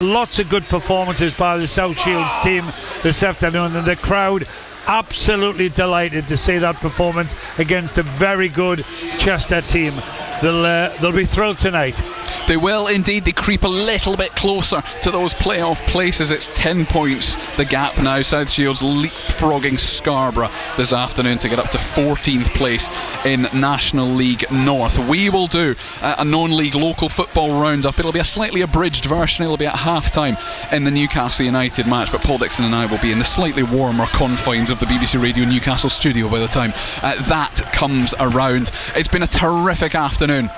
Lots of good performances by the South Shields team this afternoon, and the crowd absolutely delighted to see that performance against a very good Chester team. They'll be thrilled tonight. They will indeed. They creep a little bit closer to those playoff places. It's 10 points the gap now. South Shields leapfrogging Scarborough this afternoon to get up to 14th place in National League North. We will do a non-league local football roundup. It'll be a slightly abridged version. It'll be at half-time in the Newcastle United match, but Paul Dixon and I will be in the slightly warmer confines of the BBC Radio Newcastle studio by the time that comes around. It's been a terrific afternoon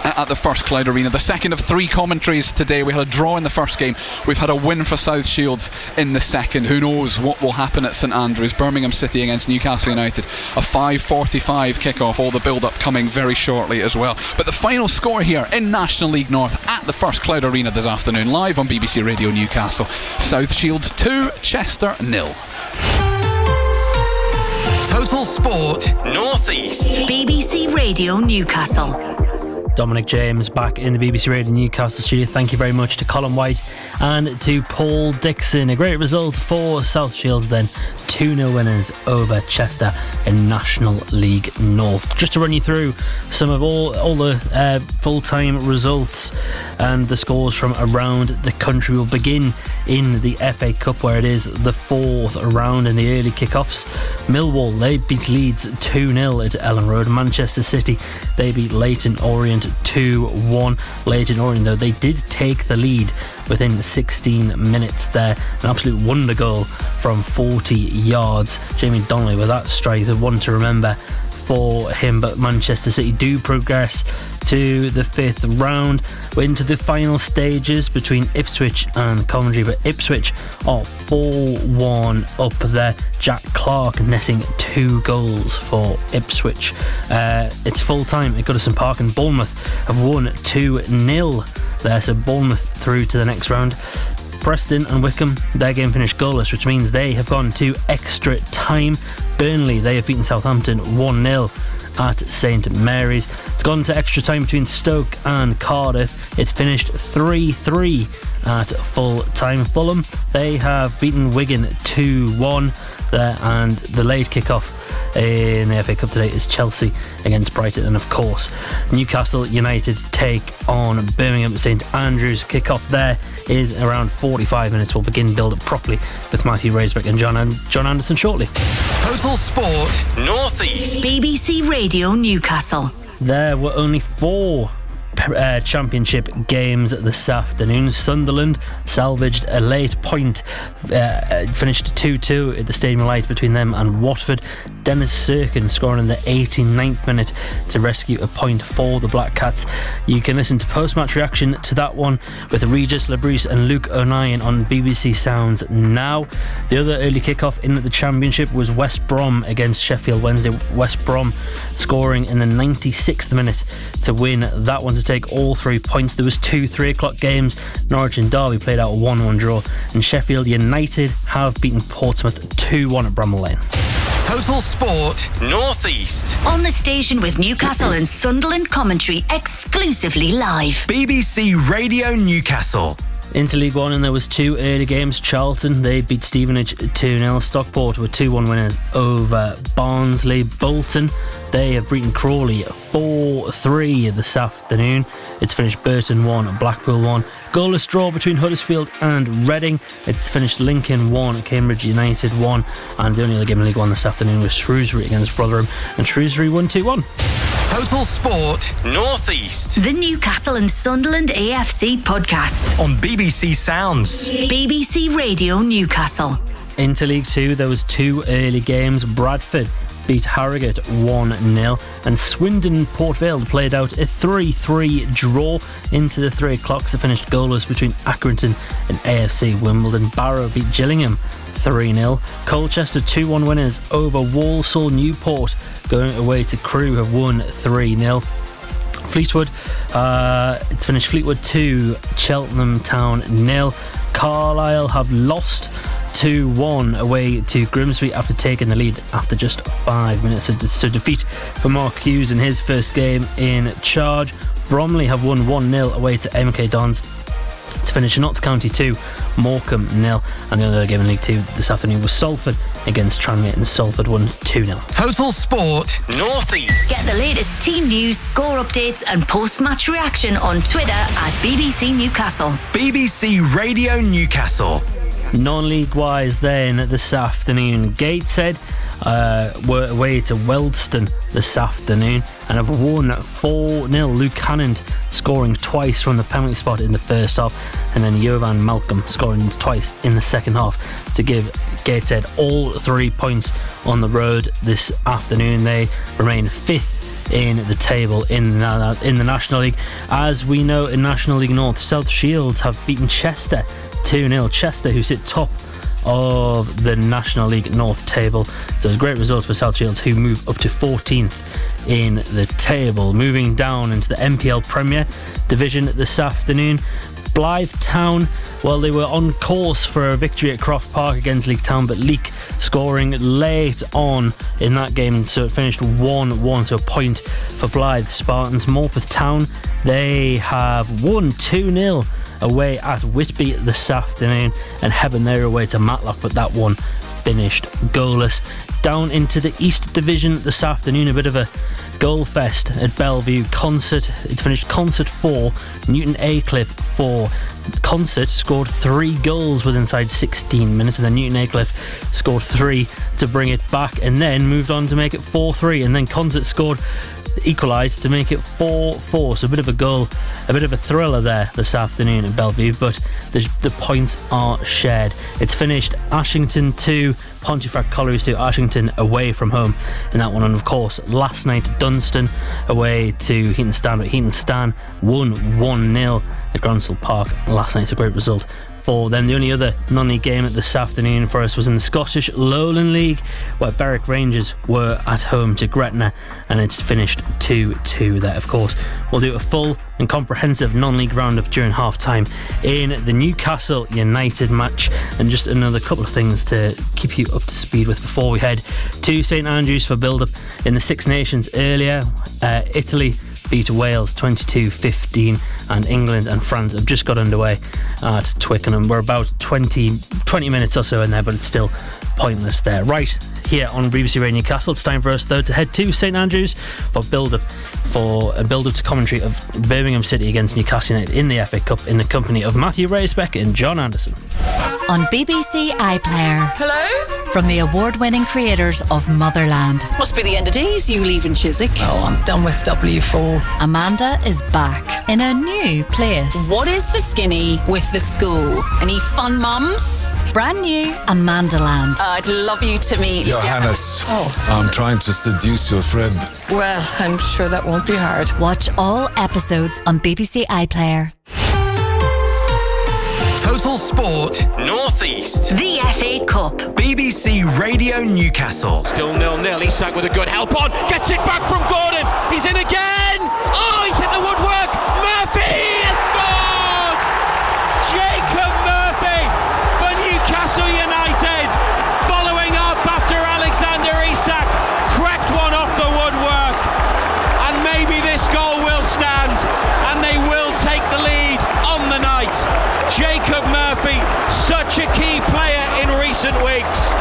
at the First Cloud Arena. The second of 3 commentaries today. We had a draw in the first game. We've had a win for South Shields in the second. Who knows what will happen at St Andrews? Birmingham City against Newcastle United. A 5:45 kickoff. All the build-up coming very shortly as well. But the final score here in National League North at the First Cloud Arena this afternoon, live on BBC Radio Newcastle. South Shields 2, Chester 0. Total Sport North East. BBC Radio Newcastle. Dominic James back in the BBC Radio Newcastle studio. Thank you very much to Colin White and to Paul Dixon. A great result for South Shields then. 2-0 winners over Chester in National League North. Just to run you through some of all the full-time results and the scores from around the country. We'll begin in the FA Cup, where it is the 4th round in the early kickoffs. Millwall, they beat Leeds 2-0 at Ellen Road. Manchester City, they beat Leyton Orient 2-1. Leyton Orient, though, they did take the lead within 16 minutes there. An absolute wonder goal from 40 yards. Jamie Donnelly with that strike, the one to remember for him. But Manchester City do progress to the 5th round. We're into the final stages between Ipswich and Coventry, but Ipswich are 4-1 up there. Jack Clark netting 2 goals for Ipswich. It's full time at Goodison Park, and Bournemouth have won 2-0 there, so Bournemouth through to the next round. Preston and Wickham, their game finished goalless, which means they have gone to extra time. Burnley, they have beaten Southampton 1-0 at St Mary's. It's gone to extra time between Stoke and Cardiff. It's finished 3-3 at full time. Fulham, they have beaten Wigan 2-1 there, and the late kick-off in the FA Cup today is Chelsea against Brighton. And of course, Newcastle United take on Birmingham at St Andrews. Kick-off there is around 45 minutes. We'll begin build-up properly with Matthew Raisbeck and John Anderson shortly. Total Sport North East. BBC Radio Newcastle. There were only 4 championship games this afternoon. Sunderland salvaged a late point, finished 2-2 at the Stadium of Light between them and Watford. Dennis Sirkin scoring in the 89th minute to rescue a point for the Black Cats. You can listen to post-match reaction to that one with Regis Labrise and Luke O'Nien on BBC Sounds now. The other early kick-off in the championship was West Brom against Sheffield Wednesday. West Brom scoring in the 96th minute to win that one, to take all 3 points. There was 2 3:00 games. Norwich and Derby played out a 1-1 draw, and Sheffield United have beaten Portsmouth 2-1 at Bramall Lane. Total Sport North East. On the station with Newcastle and Sunderland commentary exclusively live. BBC Radio Newcastle. Into League One, and there was 2 early games. Charlton, they beat Stevenage 2-0. Stockport were 2-1 winners over Barnsley. Bolton, they have beaten Crawley 4-3 this afternoon. It's finished Burton 1, Blackpool 1. Goalless draw between Huddersfield and Reading. It's finished Lincoln 1, Cambridge United 1. And the only other game in League One this afternoon was Shrewsbury against Rotherham, and Shrewsbury won 2-1. Total Sport North East. The Newcastle and Sunderland AFC podcast on BBC Sounds. BBC Radio Newcastle. Into League Two, there was 2 early games. Bradford beat Harrogate 1-0, and Swindon Port Vale played out a 3-3 draw. Into the 3 o'clocks, it finished goalless between Accrington and AFC Wimbledon. Barrow beat Gillingham 3-0. Colchester 2-1 winners over Walsall. Newport going away to Crewe have won 3-0. Fleetwood, it's finished Fleetwood 2, Cheltenham Town 0. Carlisle have lost 2-1 away to Grimsby after taking the lead after just 5 minutes. So defeat for Mark Hughes in his first game in charge. Bromley have won 1-0 away to MK Dons. to finish Notts County 2, Morecambe 0. And the other game in League 2 this afternoon was Salford against Tranmere, and Salford won 2-0. Total Sport North East. Get the latest team news, score updates and post-match reaction on Twitter at BBC Newcastle. BBC Radio Newcastle. Non-league wise then this afternoon, Gateshead were away to Wealdstone this afternoon and have won 4-0. Luke Cannon scoring twice from the penalty spot in the first half, and then Jovan Malcolm scoring twice in the second half to give Gateshead all 3 points on the road this afternoon. They remain 5th in the table in the National League. As we know, in National League North, South Shields have beaten Chester 2-0. Chester, who sit top of the National League North table. So it's a great result for South Shields, who move up to 14th in the table. Moving down into the MPL Premier Division this afternoon, Blythe Town, well, they were on course for a victory at Croft Park against Leek Town, but Leek scoring late on in that game, so it finished 1-1 to a point for Blythe Spartans. Morpeth Town, they have won 2-0 away at Whitby this afternoon, and Heaven, they're away to Matlock, but that one finished goalless. Down into the East Division this afternoon, a bit of a goal fest at Bellevue. Concert, it's finished Concert 4, Newton Aycliffe 4. Concert scored 3 goals within inside 16 minutes, and then Newton Aycliffe scored 3 to bring it back, and then moved on to make it 4-3, and then Concert scored, equalised to make it 4-4. So a bit of a goal, a bit of a thriller there this afternoon at Bellevue, but the points are shared. It's finished Ashington 2, Pontefract Collieries 2, Ashington away from home in that one. And of course, last night Dunstan away to Heaton Stan, but Heaton Stan won 1-0 at Gronsall Park last night. It's a great result for them. The only other non-league game this afternoon for us was in the Scottish Lowland League, where Berwick Rangers were at home to Gretna, and it's finished 2-2 there. Of course, we'll do a full and comprehensive non-league roundup during half-time in the Newcastle United match, and just another couple of things to keep you up to speed with before we head to St Andrews for build-up in the Six Nations earlier. Italy beat Wales 22-15, and England and France have just got underway at Twickenham. We're about 20 minutes or so in there, but it's still pointless there. Right here on BBC Radio Newcastle, it's time for us though to head to St Andrews for a build-up to commentary of Birmingham City against Newcastle United in the FA Cup, in the company of Matthew Raisbeck and John Anderson. On BBC iPlayer. Hello? From the award-winning creators of Motherland. Must be the end of days, you leaving Chiswick. Oh, I'm done with W4. Amanda is back in a new place. What is the skinny with the school? Any fun mums? Brand new Amandaland. I'd love you to meet Johannes. I'm trying to seduce your friend. Well, I'm sure that won't be hard. Watch all episodes on BBC iPlayer. Total Sport North East. The FA Cup. BBC Radio Newcastle. Still 0-0. Isak with a good help on. Gets it back from Gordon. He's in again. Oh, he's hit the woodwork. Murphy has scored. Jacob Murphy for Newcastle United. Following up after Alexander Isak cracked one off the woodwork. And maybe this goal will stand. And they will take the lead on the night. Jacob Murphy, such a key player in recent weeks,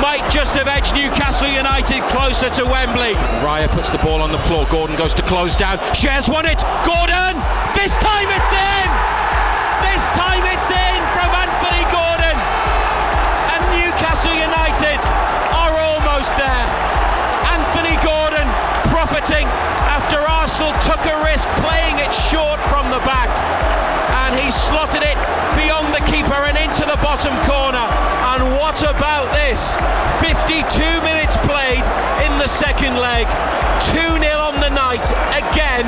might just have edged Newcastle United closer to Wembley. Raya puts the ball on the floor. Gordon goes to close down. Shares won it. Gordon! This time it's in! This time it's in from Anthony Gordon. And Newcastle United are almost there. Anthony Gordon profiting after Arsenal took a risk playing it short from the back. And he slotted it beyond the keeper and into the bottom corner. And what about this? 52 minutes played in the second leg. 2-0 on the night again.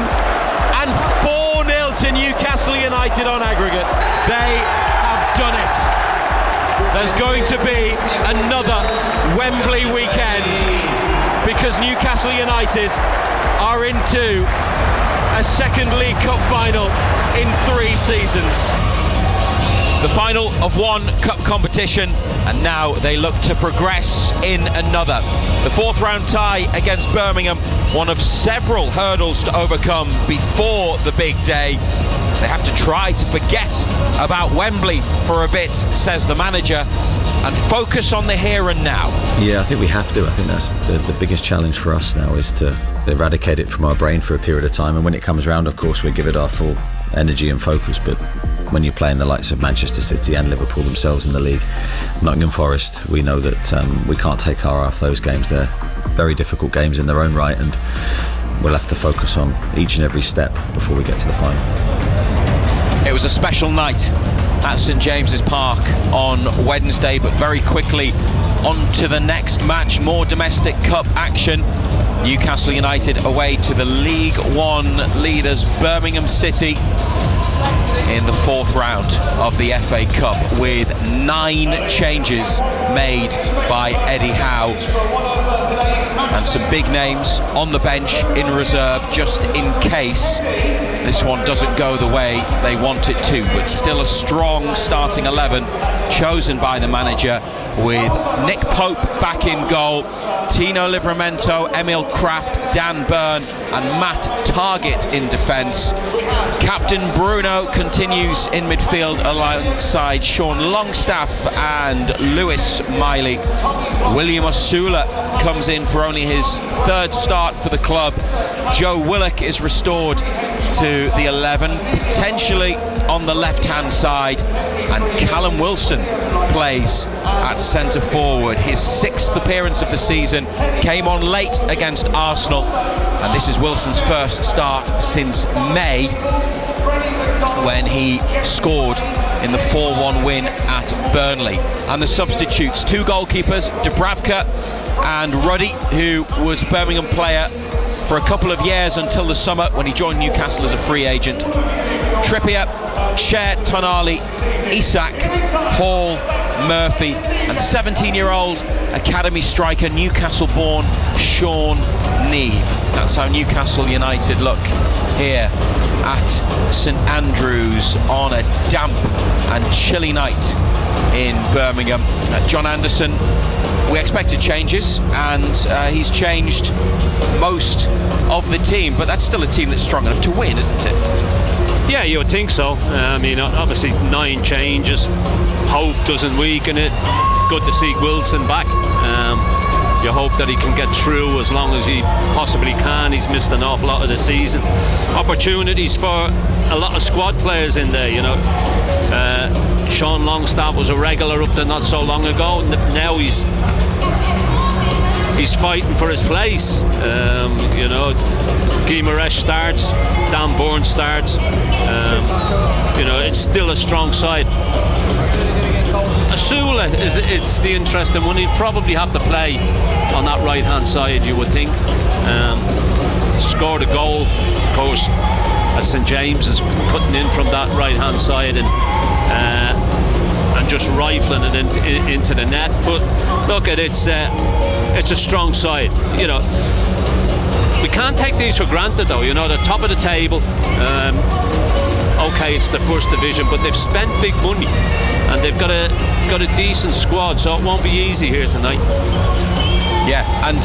And 4-0 to Newcastle United on aggregate. They have done it. There's going to be another Wembley weekend, because Newcastle United are into a second League Cup final in 3 seasons. The final of one cup competition, and now they look to progress in another. The 4th round tie against Birmingham, one of several hurdles to overcome before the big day. They have to try to forget about Wembley for a bit, says the manager, and focus on the here and now. Yeah, I think we have to. I think that's the biggest challenge for us now, is to eradicate it from our brain for a period of time. And when it comes around, of course, we give it our full energy and focus. But when you're playing the likes of Manchester City and Liverpool themselves in the league, Nottingham Forest, we know that we can't take our eye off those games. They're very difficult games in their own right, and we'll have to focus on each and every step before we get to the final. It was a special night at St James's Park on Wednesday, but very quickly on to the next match. More domestic cup action. Newcastle United away to the League One leaders Birmingham City in the fourth round of the FA Cup, with 9 changes made by Eddie Howe, and some big names on the bench in reserve just in case this one doesn't go the way they want it to. But still a strong starting 11 chosen by the manager, with Nick Pope back in goal, Tino Livramento, Emil Kraft, Dan Byrne and Matt Targett in defence. Captain Bruno continues in midfield alongside Sean Longstaff and Lewis Miley. William Osula comes in for only his 3rd start for the club. Joe Willock is restored to the 11, potentially on the left-hand side, and Callum Wilson plays at centre forward. His 6th appearance of the season came on late against Arsenal, and this is Wilson's first start since May, when he scored in the 4-1 win at Burnley. And the substitutes, 2 goalkeepers, Dubravka and Ruddy, who was a Birmingham player for a couple of years until the summer when he joined Newcastle as a free agent. Trippier, Cher, Tonali, Isak, Hall, Murphy and 17-year-old academy striker, Newcastle-born Sean Neve. That's how Newcastle United look here at St Andrews on a damp and chilly night in Birmingham. John Anderson, we expected changes, and he's changed most of the team, but that's still a team that's strong enough to win, isn't it? Yeah, you would think so. I mean, obviously 9 changes. Hope doesn't weaken it. Good to see Wilson back. You hope that he can get through as long as he possibly can. He's missed an awful lot of the season. Opportunities for a lot of squad players in there, you know. Sean Longstaff was a regular up there not so long ago. Now he's fighting for his place. You know, Guy Maresh starts, Dan Bourne starts. You know, it's still a strong side. Asula it's the interesting one. He'd probably have to play on that right hand side, you would think. Scored a goal, of course, at St James's, putting in from that right hand side and just rifling it into the net. But look, it's a strong side. You know, we can't take these for granted, though. You know, the top of the table. Okay, it's the first division, but they've spent big money and they've got a decent squad, so it won't be easy here tonight. Yeah, and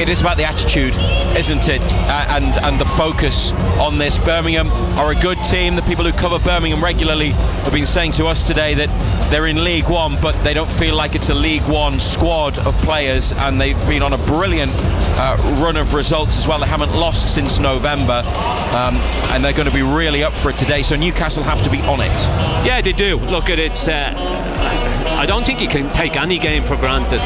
it is about the attitude, isn't it? And the focus on this. Birmingham are a good team. The people who cover Birmingham regularly have been saying to us today that they're in League One, but they don't feel like it's a League One squad of players, and they've been on a brilliant run of results as well. They haven't lost since November, and they're going to be really up for it today, so Newcastle have to be on it. Yeah, they do. Look at it. I don't think you can take any game for granted,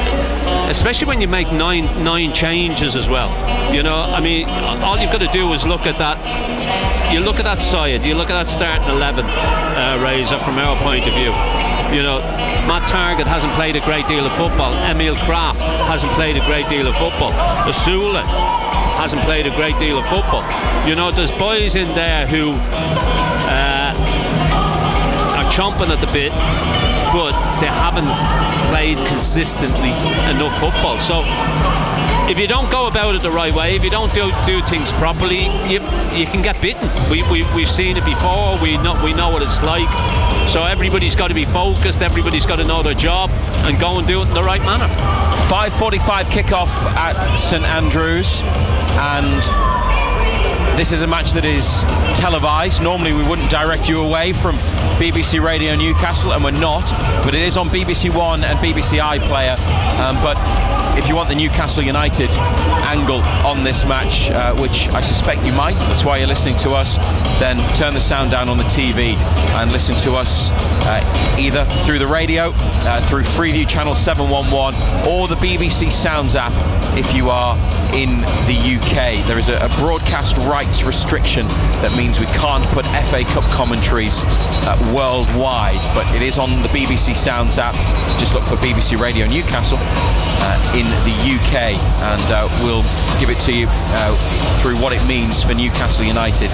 especially when you make nine changes as well. You know, I mean, all you've got to do is look at that. You look at that side, you look at that starting 11, Razor, from our point of view. You know, Matt Targett hasn't played a great deal of football. Emil Kraft hasn't played a great deal of football. Asula hasn't played a great deal of football. You know, there's boys in there who are chomping at the bit, but they haven't played consistently enough football. So if you don't go about it the right way, if you don't do things properly, you can get bitten. We've seen it before. We know what it's like. So everybody's got to be focused. Everybody's got to know their job and go and do it in the right manner. 5:45 kickoff at St Andrews, and This is a match that is televised. Normally we wouldn't direct you away from BBC Radio Newcastle, and we're not, but it is on BBC One and BBC iPlayer. But if you want the Newcastle United angle on this match, which I suspect you might, that's why you're listening to us, then turn the sound down on the TV and listen to us either through the radio, through Freeview Channel 711, or the BBC Sounds app if you are in the UK. There is a broadcast rights restriction that means we can't put FA Cup commentaries worldwide, but it is on the BBC Sounds app. Just look for BBC Radio Newcastle in the UK, and we'll give it to you through what it means for Newcastle United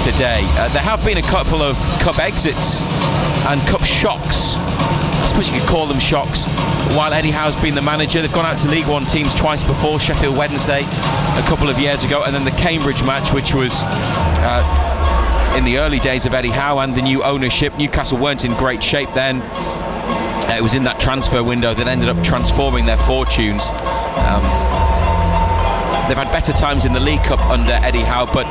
today. There have been a couple of cup exits and cup shocks. I suppose you could call them shocks. While Eddie Howe's been the manager, they've gone out to League One teams twice before, Sheffield Wednesday a couple of years ago, and then the Cambridge match, which was in the early days of Eddie Howe and the new ownership. Newcastle weren't in great shape then. It was in that transfer window that ended up transforming their fortunes. They've had better times in the League Cup under Eddie Howe, but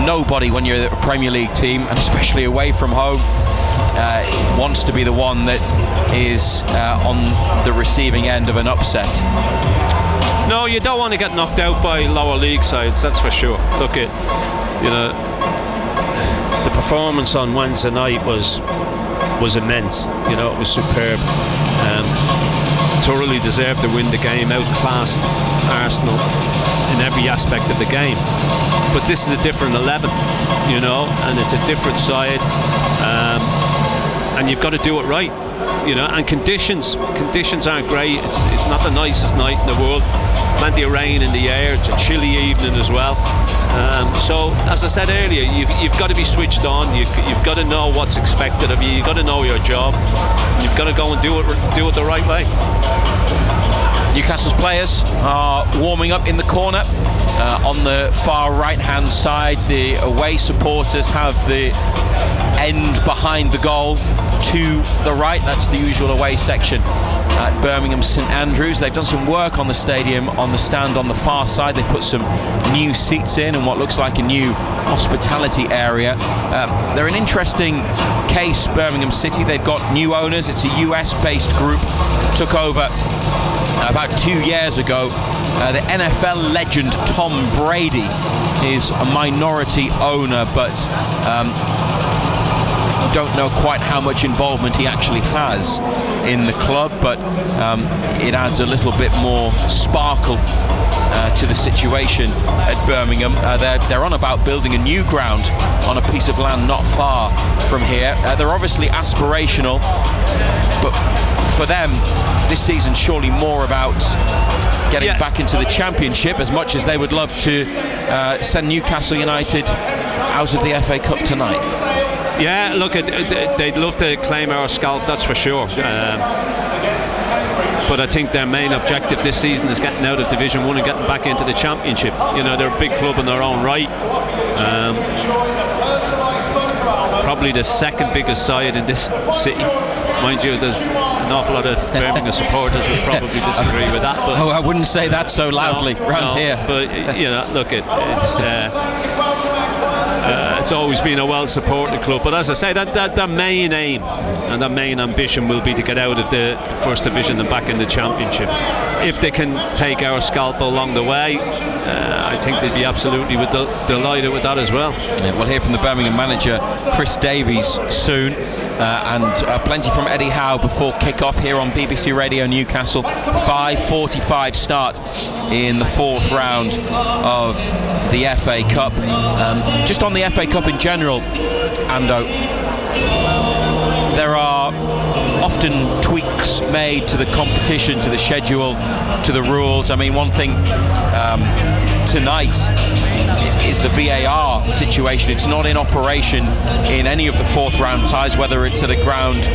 nobody, when you're a Premier League team, and especially away from home, wants to be the one that is on the receiving end of an upset. No, you don't want to get knocked out by lower league sides, that's for sure. Look at, the performance on Wednesday night was immense. It was superb. Thoroughly deserved to win the game, outclassed Arsenal in every aspect of the game. But this is a different 11, and it's a different side, and you've got to do it right, and conditions aren't great. It's not the nicest night in the world. Plenty of rain in the air. It's a chilly evening as well. So, as I said earlier, you've got to be switched on. You've got to know what's expected of you. You've got to know your job. You've got to go and do it the right way. Newcastle's players are warming up in the corner. On the far right-hand side, the away supporters have the end behind the goal to the right. That's the usual away section at Birmingham St Andrews. They've done some work on the stadium, on the stand on the far side. They've put some new seats in and what looks like a new hospitality area. They're an interesting case, Birmingham City. They've got new owners. It's a US-based group. Took over about 2 years ago. The NFL legend Tom Brady is a minority owner, but don't know quite how much involvement he actually has in the club, but it adds a little bit more sparkle to the situation at Birmingham. They're on about building a new ground on a piece of land not far from here. They're obviously aspirational, but for them this season's surely more about getting back into the Championship, as much as they would love to send Newcastle United out of the FA Cup tonight. Yeah, look, they'd love to claim our scalp, that's for sure. But I think their main objective this season is getting out of Division 1 and getting back into the Championship. They're a big club in their own right. Probably the second biggest side in this city. Mind you, there's an awful lot of Birmingham supporters would probably disagree with that. But I wouldn't say that so loudly around here. But look, it's always been a well-supported club. But as I say, that main aim and that main ambition will be to get out of the First Division and back in the Championship. If they can take our scalp along the way, I think they'd be absolutely delighted with that as well. Yeah, we'll hear from the Birmingham manager Chris Davies soon, and plenty from Eddie Howe before kick-off here on BBC Radio Newcastle. 5:45 start in the fourth round of the FA Cup. Just on the FA Cup in general, Ando, there are often tweaks made to the competition, to the schedule, to the rules. I mean, one thing tonight is the VAR situation. It's not in operation in any of the fourth round ties, whether it's at a ground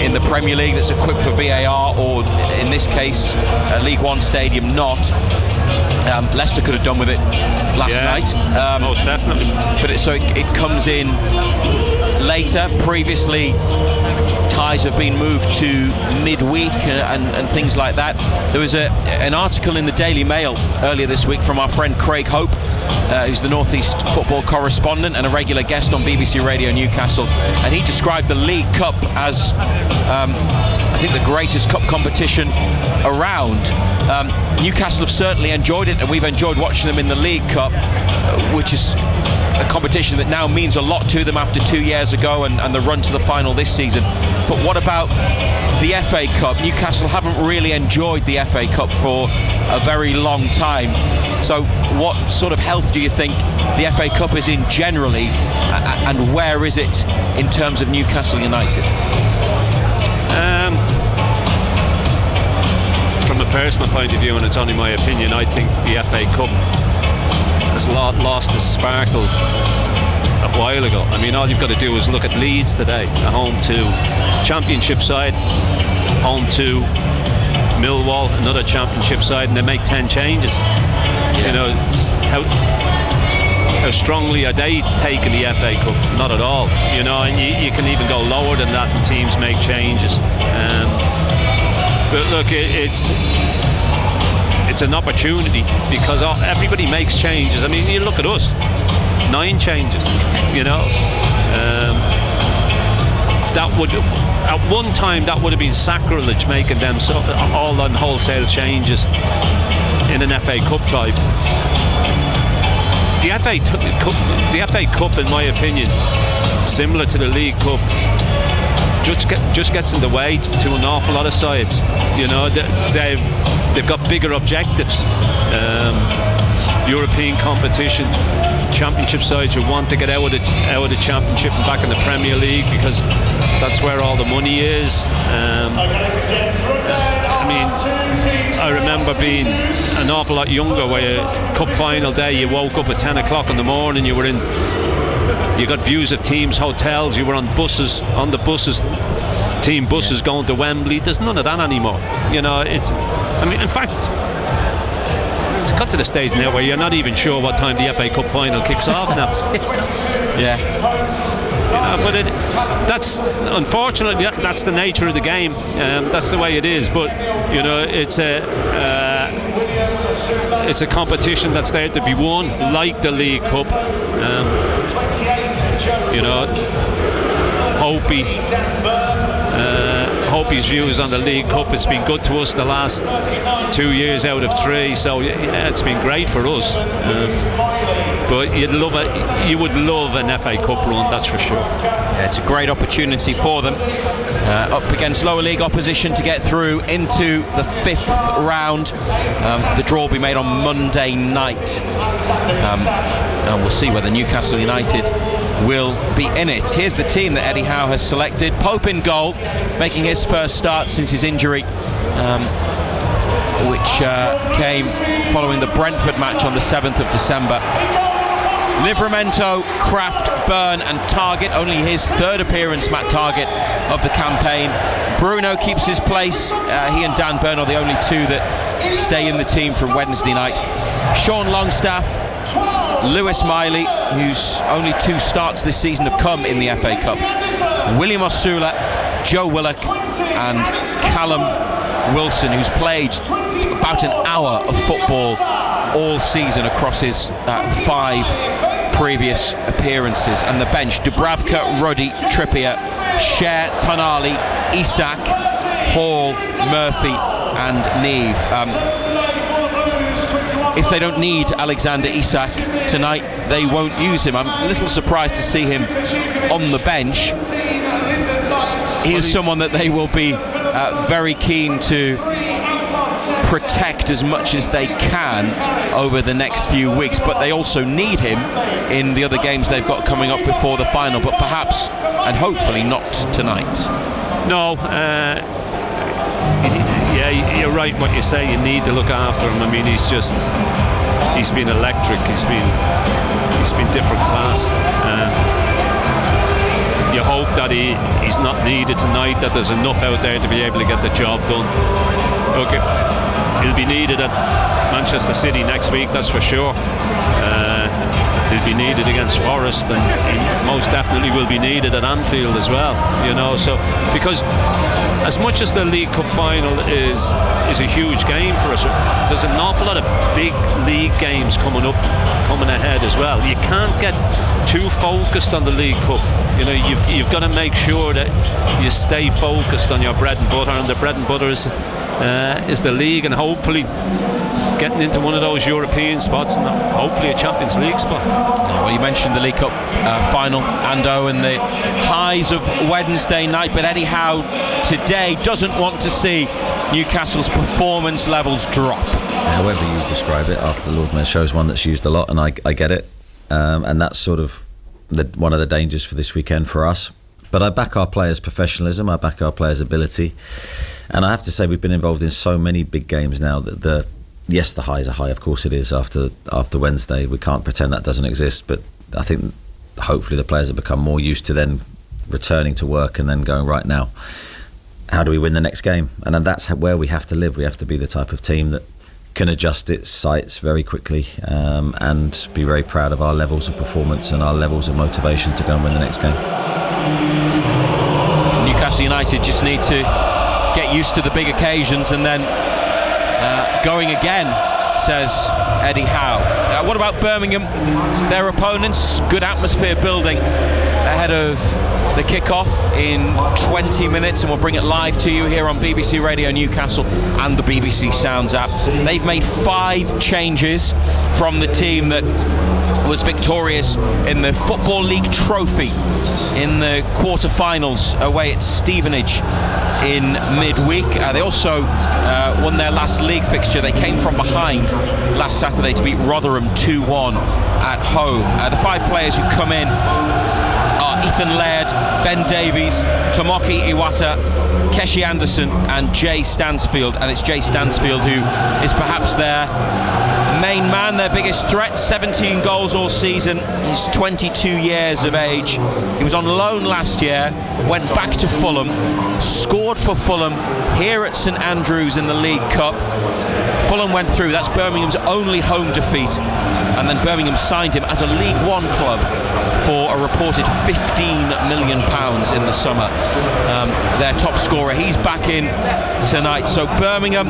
in the Premier League that's equipped for VAR, or in this case a League One stadium not. Leicester could have done with it last night. Most definitely. But it comes in later. Previously, ties ties have been moved to midweek and things like that. There was an article in the Daily Mail earlier this week from our friend Craig Hope, who's the North East football correspondent and a regular guest on BBC Radio Newcastle, and he described the League Cup as I think the greatest cup competition around. Newcastle have certainly enjoyed it, and we've enjoyed watching them in the League Cup, which is a competition that now means a lot to them after 2 years ago and the run to the final this season. But what about the FA Cup? Newcastle haven't really enjoyed the FA Cup for a very long time. So what sort of health do you think the FA Cup is in generally, and where is it in terms of Newcastle United? From a personal point of view, and it's only my opinion, I think the FA Cup has lost its sparkle a while ago. I mean, all you've got to do is look at Leeds today, a home to Championship side, home to Millwall, another Championship side, and they make 10 changes. Yeah. You know, how strongly are they taking the FA Cup? Not at all. You know, and you can even go lower than that and teams make changes. But look, it's an opportunity because everybody makes changes. I mean, you look at us, 9 changes, you know. That would, at one time, that would have been sacrilege, making them all on wholesale changes in an FA Cup type. The FA Cup, in my opinion, similar to the League Cup, just gets in the way to an awful lot of sides. You know, they've got bigger objectives. European competition, Championship sides who want to get out of the Championship and back in the Premier League because that's where all the money is. I mean, I remember being an awful lot younger, where cup final day you woke up at 10 o'clock in the morning, you got views of teams' hotels, you were on the buses, team buses going to Wembley. There's none of that anymore. You know, in fact, it's got to the stage now where you're not even sure what time the FA Cup final kicks off now. Yeah. You know, but that's unfortunately that's the nature of the game. That's the way it is. But you know, it's a competition that's there to be won, like the League Cup. You know, Hope's views on the League Cup, it's been good to us the last 2 years out of 3, so yeah, it's been great for us. But you would love an FA Cup run, that's for sure. Yeah, it's a great opportunity for them, up against lower league opposition to get through into the 5th round. The draw will be made on Monday night, and we'll see whether Newcastle United will be in it. Here's the team that Eddie Howe has selected. Pope in goal, making his first start since his injury, which came following the Brentford match on the 7th of December. Livramento, Kraft, Byrne and Targett, only his 3rd appearance, Matt Targett, of the campaign. Bruno keeps his place. He and Dan Byrne are the only 2 that stay in the team from Wednesday night. Sean Longstaff, Lewis Miley, whose only 2 starts this season have come in the FA Cup. William Osula, Joe Willock and Callum Wilson, who's played about an hour of football all season across his 5 previous appearances. And the bench: Dubravka, Ruddy, Trippier, Cher, Tonali, Isak, Hall, Murphy and Neve. If they don't need Alexander Isak tonight, they won't use him. I'm a little surprised to see him on the bench. He is someone that they will be very keen to protect as much as they can over the next few weeks, but they also need him in the other games they've got coming up before the final, but perhaps and hopefully not tonight. No, yeah, you're right what you say. You need to look after him. I mean, he's been electric. He's been different class. You hope that he's not needed tonight, that there's enough out there to be able to get the job done. Okay, he'll be needed at Manchester City next week, that's for sure. he'll be needed against Forest, and he most definitely will be needed at Anfield as well. So because as much as the League Cup final is a huge game for us, there's an awful lot of big league games coming ahead as well. You can't get too focused on the League Cup. You've got to make sure that you stay focused on your bread and butter, and the bread and butter is the league, and hopefully getting into one of those European spots and hopefully a Champions League spot. Well, you mentioned the League Cup final, Ando, and the highs of Wednesday night, but Eddie Howe today doesn't want to see Newcastle's performance levels drop. However you describe it, after the Lord Mayor shows one that's used a lot, and I get it, and that's sort of one of the dangers for this weekend for us. But I back our players' professionalism, I back our players' ability, and I have to say we've been involved in so many big games now that yes, the highs are high, of course it is, after Wednesday. We can't pretend that doesn't exist, but I think hopefully the players have become more used to then returning to work and then going, right now, how do we win the next game? And then that's where we have to live. We have to be the type of team that can adjust its sights very quickly and be very proud of our levels of performance and our levels of motivation to go and win the next game. Newcastle United just need to get used to the big occasions and then going again, says Eddie Howe. What about Birmingham? Their opponents, good atmosphere building ahead of the kick-off in 20 minutes, and we'll bring it live to you here on BBC Radio Newcastle and the BBC Sounds app. They've made 5 changes from the team that was victorious in the Football League Trophy in the quarter-finals away at Stevenage in midweek. They also won their last league fixture. They came from behind last Saturday to beat Rotherham 2-1 at home. The 5 players who come in are Ethan Laird, Ben Davies, Tomoki Iwata, Keshi Anderson and Jay Stansfield. And it's Jay Stansfield who is perhaps their main man, their biggest threat. 17 goals all season. He's 22 years of age. He was on loan last year, went back to Fulham, scored for Fulham here at St Andrews in the League Cup. Fulham went through. That's Birmingham's only home defeat, and then Birmingham signed him as a League One club for a reported £15 million in the summer. Their top scorer, he's back in tonight. So Birmingham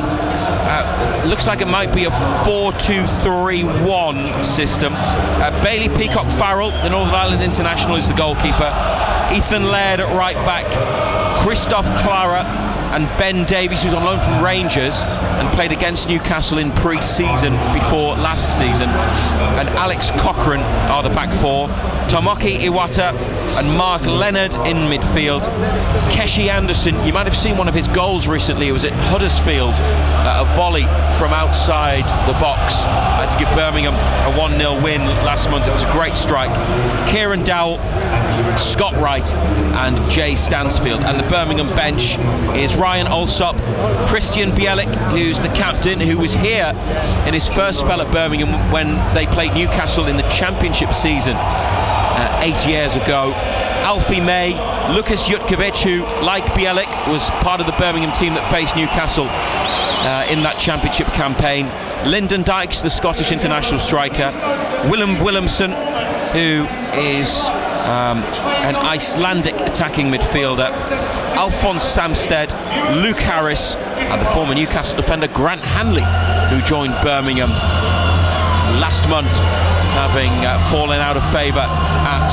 looks like it might be a 4-2-3-1 system. Bailey Peacock Farrell, the Northern Ireland international, is the goalkeeper. Ethan Laird at right back, Christoph Clara and Ben Davies, who's on loan from Rangers and played against Newcastle in pre-season before last season, and Alex Cochrane are the back 4. Tomoki Iwata and Mark Leonard in midfield. Keshi Anderson, you might have seen one of his goals recently. It was at Huddersfield, a volley from outside the box to give Birmingham a 1-0 win last month. It was a great strike. Kieran Dowell, Scott Wright and Jay Stansfield. And the Birmingham bench is Ryan Alsop, Christian Bielik, who's the captain, who was here in his first spell at Birmingham when they played Newcastle in the Championship season 8 years ago. Alfie May, Lukas Jutkovic, who, like Bielik, was part of the Birmingham team that faced Newcastle in that Championship campaign. Lyndon Dykes, the Scottish international striker. Willem Williamson, who is an Icelandic attacking midfielder. Alphonse Samsted, Luke Harris and the former Newcastle defender Grant Hanley, who joined Birmingham last month, having fallen out of favour at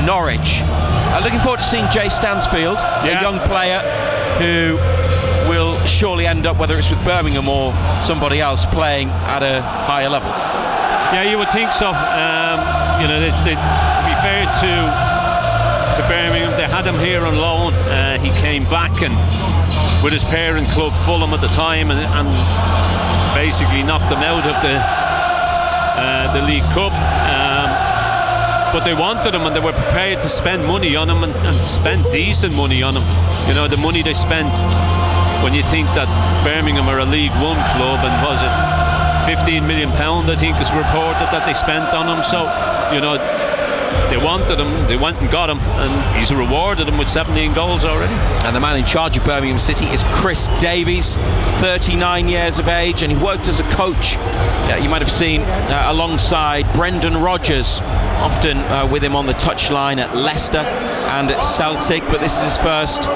Norwich. Looking forward to seeing Jay Stansfield, a young player who will surely end up, whether it's with Birmingham or somebody else, playing at a higher level. Yeah, you would think so. To be fair to Birmingham, they had him here on loan. He came back and with his parent club Fulham at the time, and basically knocked them out of the League Cup. But they wanted him and they were prepared to spend money on him and spend decent money on him. You know, the money they spent, when you think that Birmingham are a League One club, and was it £15 million, I think is reported that they spent on him. So, you know, they wanted him, they went and got him, and he's rewarded him with 17 goals already. And the man in charge of Birmingham City is Chris Davies, 39 years of age, and he worked as a coach. You might have seen alongside Brendan Rodgers, often with him on the touchline at Leicester and at Celtic, but this is his first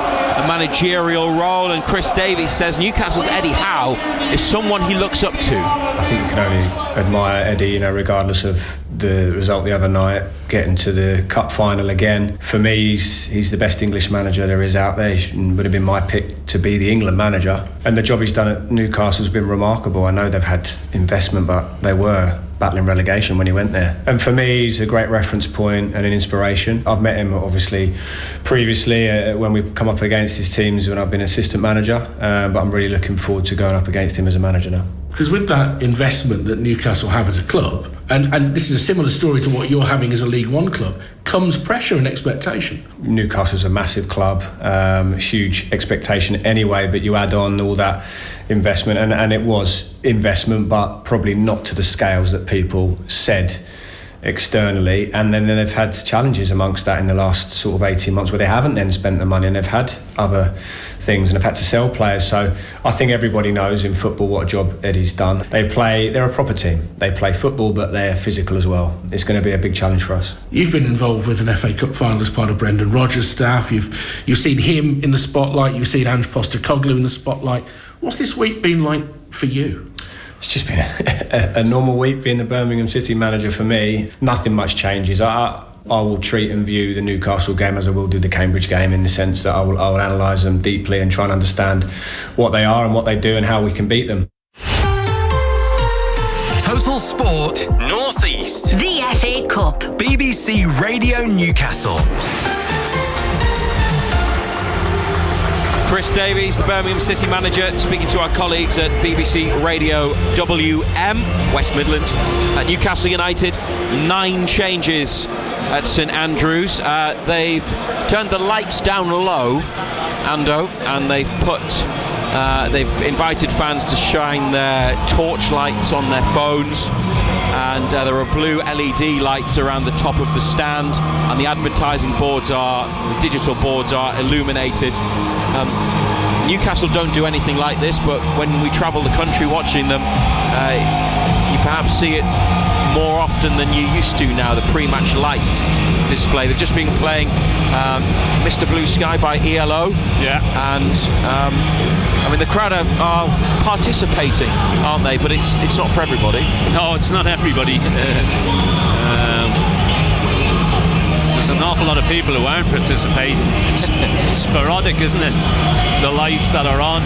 managerial role, and Chris Davies says Newcastle's Eddie Howe is someone he looks up to. I think you can only admire Eddie, regardless of the result the other night, getting to the cup final again. For me, he's the best English manager there is out there. He would have been my pick to be the England manager, and the job he's done at Newcastle has been remarkable. I know they've had investment, but they were battling relegation when he went there, and for me he's a great reference point and an inspiration. I've met him obviously previously when we've come up against his teams when I've been assistant manager, but I'm really looking forward to going up against him as a manager now. Because with that investment that Newcastle have as a club, and this is a similar story to what you're having as a League One club, comes pressure and expectation. Newcastle's a massive club, huge expectation anyway, but you add on all that investment, and it was investment, but probably not to the scales that people said externally. And then they've had challenges amongst that in the last sort of 18 months where they haven't then spent the money, and they've had other things and have had to sell players. So I think everybody knows in football what a job Eddie's done. They're a proper team. They play football, but they're physical as well. It's going to be a big challenge for us. You've been involved with an FA Cup final as part of Brendan Rodgers' staff. You've seen him in the spotlight. You've seen Ange Postecoglou in the spotlight. What's this week been like for you? It's just been a normal week being the Birmingham City manager for me. Nothing much changes. I will treat and view the Newcastle game as I will do the Cambridge game, in the sense that I will analyse them deeply and try and understand what they are and what they do and how we can beat them. Total Sport North East. The FA Cup. BBC Radio Newcastle. Chris Davies, the Birmingham City manager, speaking to our colleagues at BBC Radio WM, West Midlands. At Newcastle United, 9 changes at St Andrews. They've turned the lights down low, Ando, and they've invited fans to shine their torchlights on their phones, and there are blue LED lights around the top of the stand, and the digital boards are illuminated. Newcastle don't do anything like this, but when we travel the country watching them, you perhaps see it more often than you used to now, the pre-match lights display. They've just been playing Mr. Blue Sky by ELO. Yeah. And the crowd are participating, aren't they? But it's not for everybody. No, it's not everybody. There's an awful lot of people who aren't participating. It's sporadic, isn't it? The lights that are on.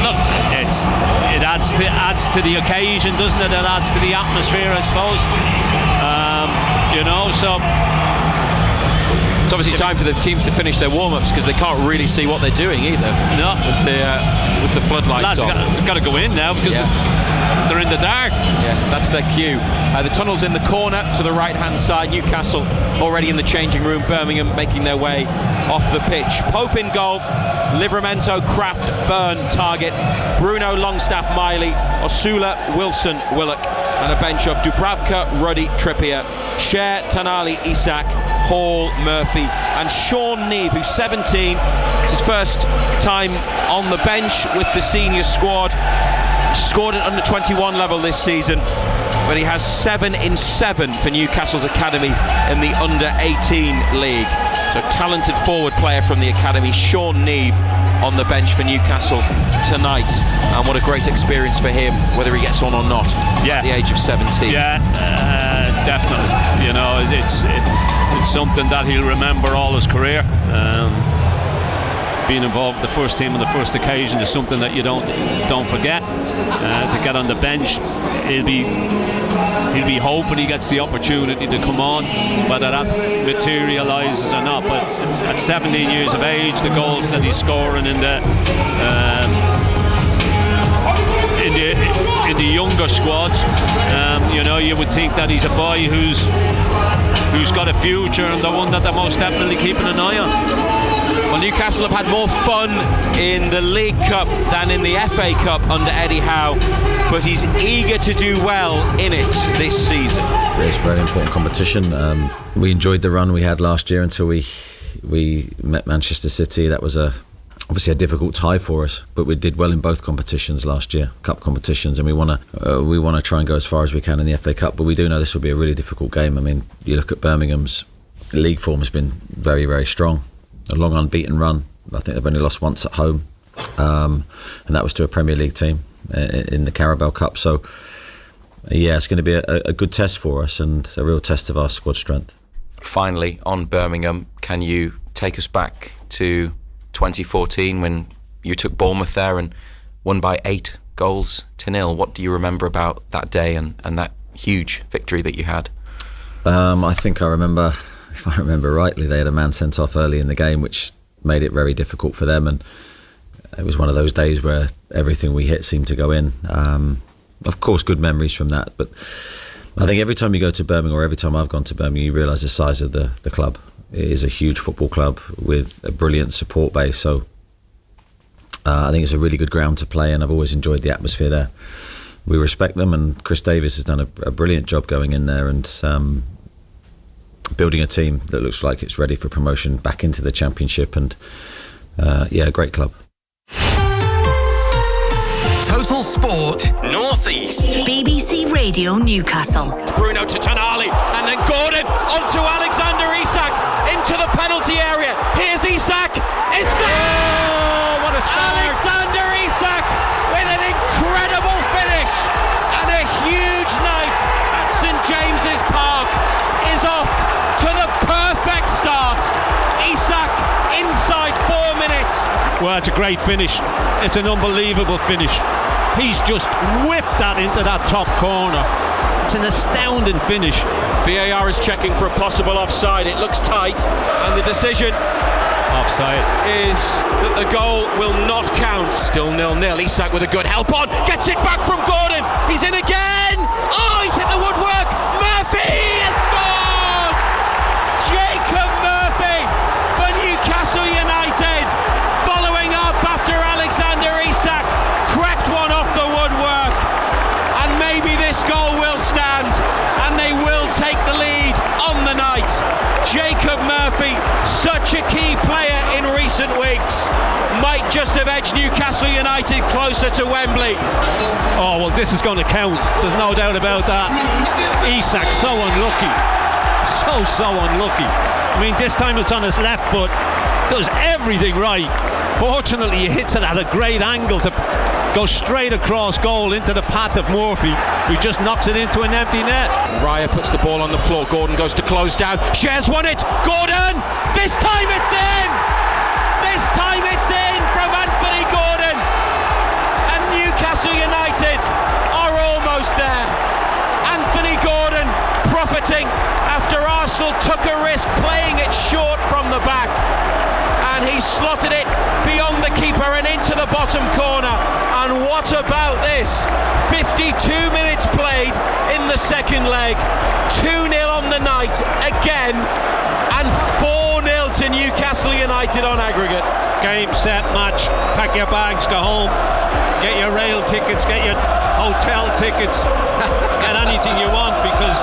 Look, it adds to the occasion, doesn't it? It adds to the atmosphere, I suppose. So it's obviously time for the teams to finish their warm-ups, because they can't really see what they're doing either. No, with the floodlights on. They've got to go in now, because they're in the dark. Yeah, that's their cue. The tunnel's in the corner to the right-hand side. Newcastle already in the changing room. Birmingham making their way off the pitch. Pope in goal. Livramento, Kraft, Byrne, Target, Bruno, Longstaff, Miley, Osula, Wilson, Willock, and a bench of Dubravka, Ruddy, Trippier, Cher, Tanali, Isak, Hall, Murphy, and Sean Neve, who's 17. It's his first time on the bench with the senior squad. Scored at under 21 level this season, but he has 7 in 7 for Newcastle's academy in the under 18 league. So talented forward player from the academy, Sean Neve, on the bench for Newcastle tonight, and what a great experience for him, whether he gets on or not, at the age of 17. Yeah, definitely. It's something that he'll remember all his career. Being involved with the first team on the first occasion is something that you don't forget. To get on the bench, he'll be hoping he gets the opportunity to come on, whether that materialises or not. But at 17 years of age, the goals that he's scoring in the younger squads, you would think that he's a boy who's got a future, and the one that they're most definitely keeping an eye on. Well, Newcastle have had more fun in the League Cup than in the FA Cup under Eddie Howe, but he's eager to do well in it this season. It's a very important competition. We enjoyed the run we had last year until we met Manchester City. That was obviously a difficult tie for us, but we did well in both competitions last year, cup competitions, and we want to try and go as far as we can in the FA Cup. But we do know this will be a really difficult game. I mean, you look at Birmingham's league form has been very, very strong. A long unbeaten run. I think they've only lost once at home, and that was to a Premier League team in the Carabao Cup. So yeah, it's going to be a good test for us and a real test of our squad strength. Finally, on Birmingham, can you take us back to 2014 when you took Bournemouth there and won by 8-0? What do you remember about that day and that huge victory that you had? I think I remember, if I remember rightly, they had a man sent off early in the game, which made it very difficult for them, and it was one of those days where everything we hit seemed to go in. Of course, good memories from that, but I think every time you go to Birmingham, or every time I've gone to Birmingham, you realise the size of the club. It is a huge football club with a brilliant support base, so I think it's a really good ground to play, and I've always enjoyed the atmosphere there. We respect them, and Chris Davies has done a brilliant job going in there and building a team that looks like it's ready for promotion back into the Championship, and a great club. Total Sport Northeast. BBC Radio Newcastle. Bruno to Tonali, and then Gordon onto Alexander Isak into the penalty area. Here's Isak. It's there! Oh, what a start! Alexander Isak with an incredible finish, and a huge night at St James's Park is off to the perfect start. Isak inside 4 minutes. Well, it's a great finish. It's an unbelievable finish. He's just whipped that into that top corner. It's an astounding finish. VAR is checking for a possible offside. It looks tight, and the decision offside is that the goal will not count. Still 0-0. Isak with a good help on, gets it back from Gordon. He's in again. Oh, he's hit the woodwork. Murphy has scored. Jacob Murphy for Newcastle United, following up after Alexander Isak cracked one off the woodwork, and maybe this goal will stand and they will take the lead on the night. Jacob Murphy, such a key player in recent weeks, might just have edged Newcastle United closer to Wembley. Oh, well, this is going to count. There's no doubt about that. Isak, so unlucky. So unlucky. I mean, this time it's on his left foot. Does everything right. Fortunately, he hits it at a great angle to go straight across goal into the path of Murphy, who just knocks it into an empty net. Raya puts the ball on the floor. Gordon goes to close down. Shares won it. Gordon! This time it's in! This time it's in from Anthony Gordon. And Newcastle United are almost there. Anthony Gordon profiting after Arsenal took a risk playing it short from the back. And he slotted it beyond the keeper and into the bottom corner. And what about this? 52 minutes played in the second leg. 2-0 on the night again. And 4-0 to Newcastle United on aggregate. Game, set, match. Pack your bags, go home. Get your rail tickets, get your hotel tickets. Get anything you want, because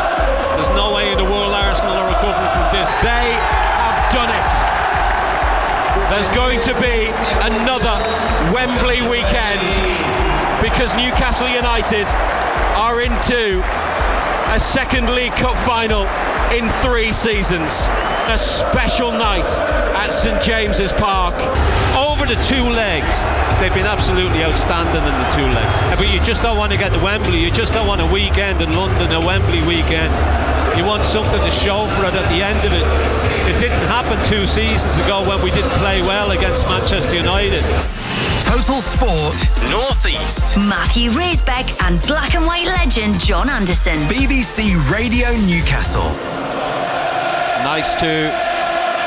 there's no way in the world Arsenal are recovering from this. They have done it. There's going to be another Wembley weekend, because Newcastle United are into a second League Cup final in 3 seasons. A special night at St James's Park. Over the 2 legs, they've been absolutely outstanding in the 2 legs. But you just don't want to get to Wembley. You just don't want a weekend in London, a Wembley weekend. You want something to show for it at the end of it. It didn't happen 2 seasons ago when we didn't play well against Manchester United. Total Sport Northeast. Matthew Raisbeck and black and white legend John Anderson. BBC Radio Newcastle. Nice to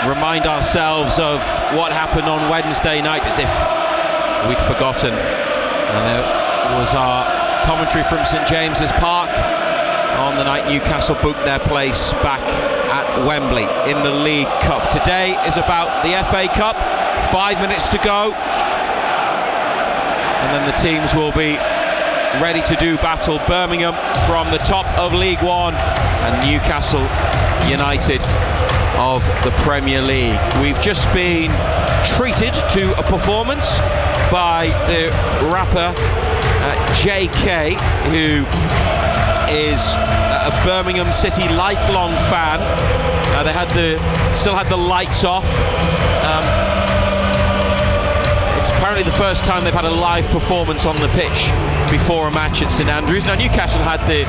remind ourselves of what happened on Wednesday night, as if we'd forgotten. And it was our commentary from St James's Park on the night Newcastle booked their place back at Wembley in the League Cup. Today is about the FA Cup. 5 minutes to go, and then the teams will be ready to do battle. Birmingham from the top of League One and Newcastle United of the Premier League. We've just been treated to a performance by the rapper JK, who is a Birmingham City lifelong fan. They still had the lights off. It's apparently the first time they've had a live performance on the pitch before a match at St Andrews. Now Newcastle had the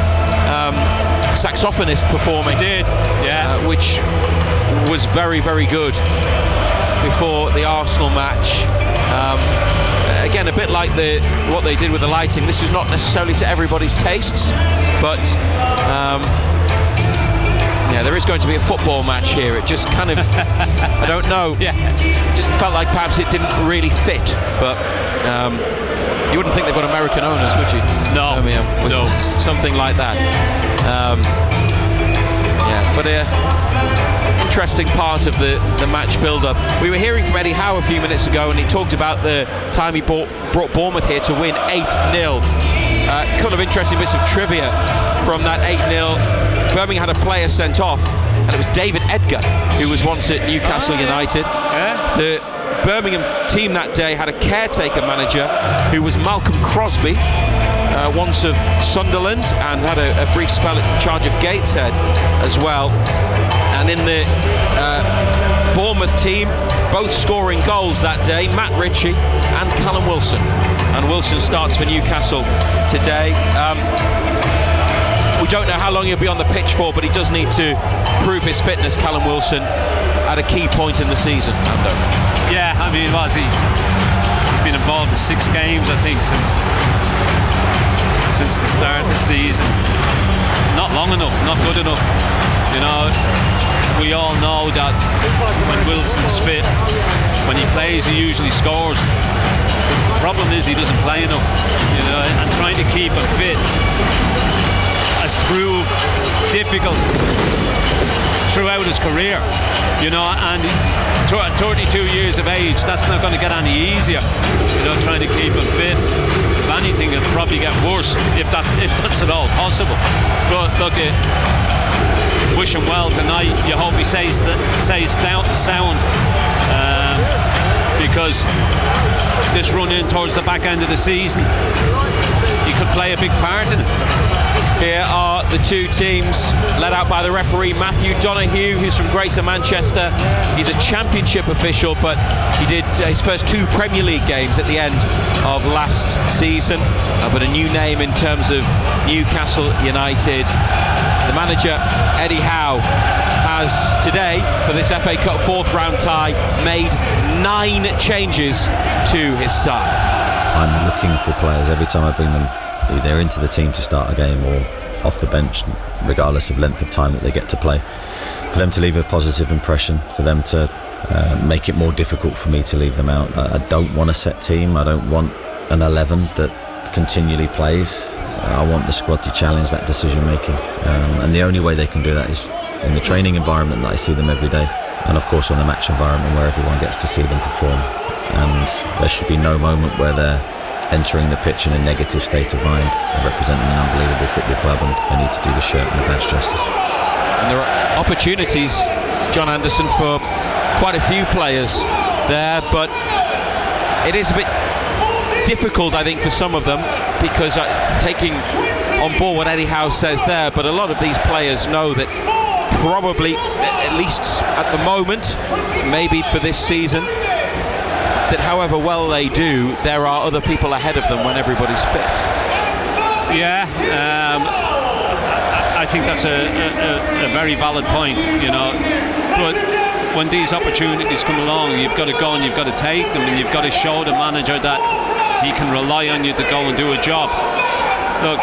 saxophonist performing, which was very, very good before the Arsenal match. Again, a bit like what they did with the lighting. This is not necessarily to everybody's tastes, but there is going to be a football match here. It just kind of, I don't know, it just felt like perhaps it didn't really fit, but you wouldn't think they've got American owners, would you? No, no. Something like that. But interesting part of the match build-up. We were hearing from Eddie Howe a few minutes ago, and he talked about the time he brought Bournemouth here to win 8-0. Couple of interesting bits of trivia from that 8-0. Birmingham had a player sent off, and it was David Edgar, who was once at Newcastle United. The Birmingham team that day had a caretaker manager who was Malcolm Crosby, once of Sunderland, and had a brief spell in charge of Gateshead as well. And in the Bournemouth team, both scoring goals that day, Matt Ritchie and Callum Wilson. And Wilson starts for Newcastle today. We don't know how long he'll be on the pitch for, but he does need to prove his fitness, Callum Wilson, at a key point in the season. Yeah, I mean, he's been involved in 6 games, I think, since the start of the season. Not long enough, not good enough. You know, we all know that when Wilson's fit, when he plays, he usually scores. The problem is he doesn't play enough, you know, and trying to keep him fit has proved difficult throughout his career, you know, and at 32 years of age, that's not going to get any easier, you know, trying to keep him fit. If anything, it'll probably get worse, if that's at all possible. But look, wish him well tonight. You hope he stays sound, because this run in towards the back end of the season, he could play a big part in it. Here are the two teams led out by the referee Matthew Donoghue, who's from Greater Manchester. He's a championship official, but he did his first 2 Premier League games at the end of last season. But a new name in terms of Newcastle United. The manager, Eddie Howe, has today, for this FA Cup 4th round tie, made 9 changes to his side. I'm looking for players every time I bring them either into the team to start a game or off the bench, regardless of length of time that they get to play, for them to leave a positive impression, for them to make it more difficult for me to leave them out. I don't want a set team. I don't want an 11 that continually plays. I want the squad to challenge that decision making, and the only way they can do that is in the training environment that I see them every day, and of course on the match environment where everyone gets to see them perform. And there should be no moment where they're entering the pitch in a negative state of mind. They're representing an unbelievable football club, and they need to do the shirt and the badge justice. And there are opportunities, John Anderson, for quite a few players there, but it is a bit difficult, I think, for some of them, because taking on board what Eddie Howe says there, but a lot of these players know that probably, at least at the moment, maybe for this season, that however well they do, there are other people ahead of them when everybody's fit. Yeah, I think that's a very valid point, you know, but when these opportunities come along, you've got to go and you've got to take them, and you've got to show the manager that he can rely on you to go and do a job. Look,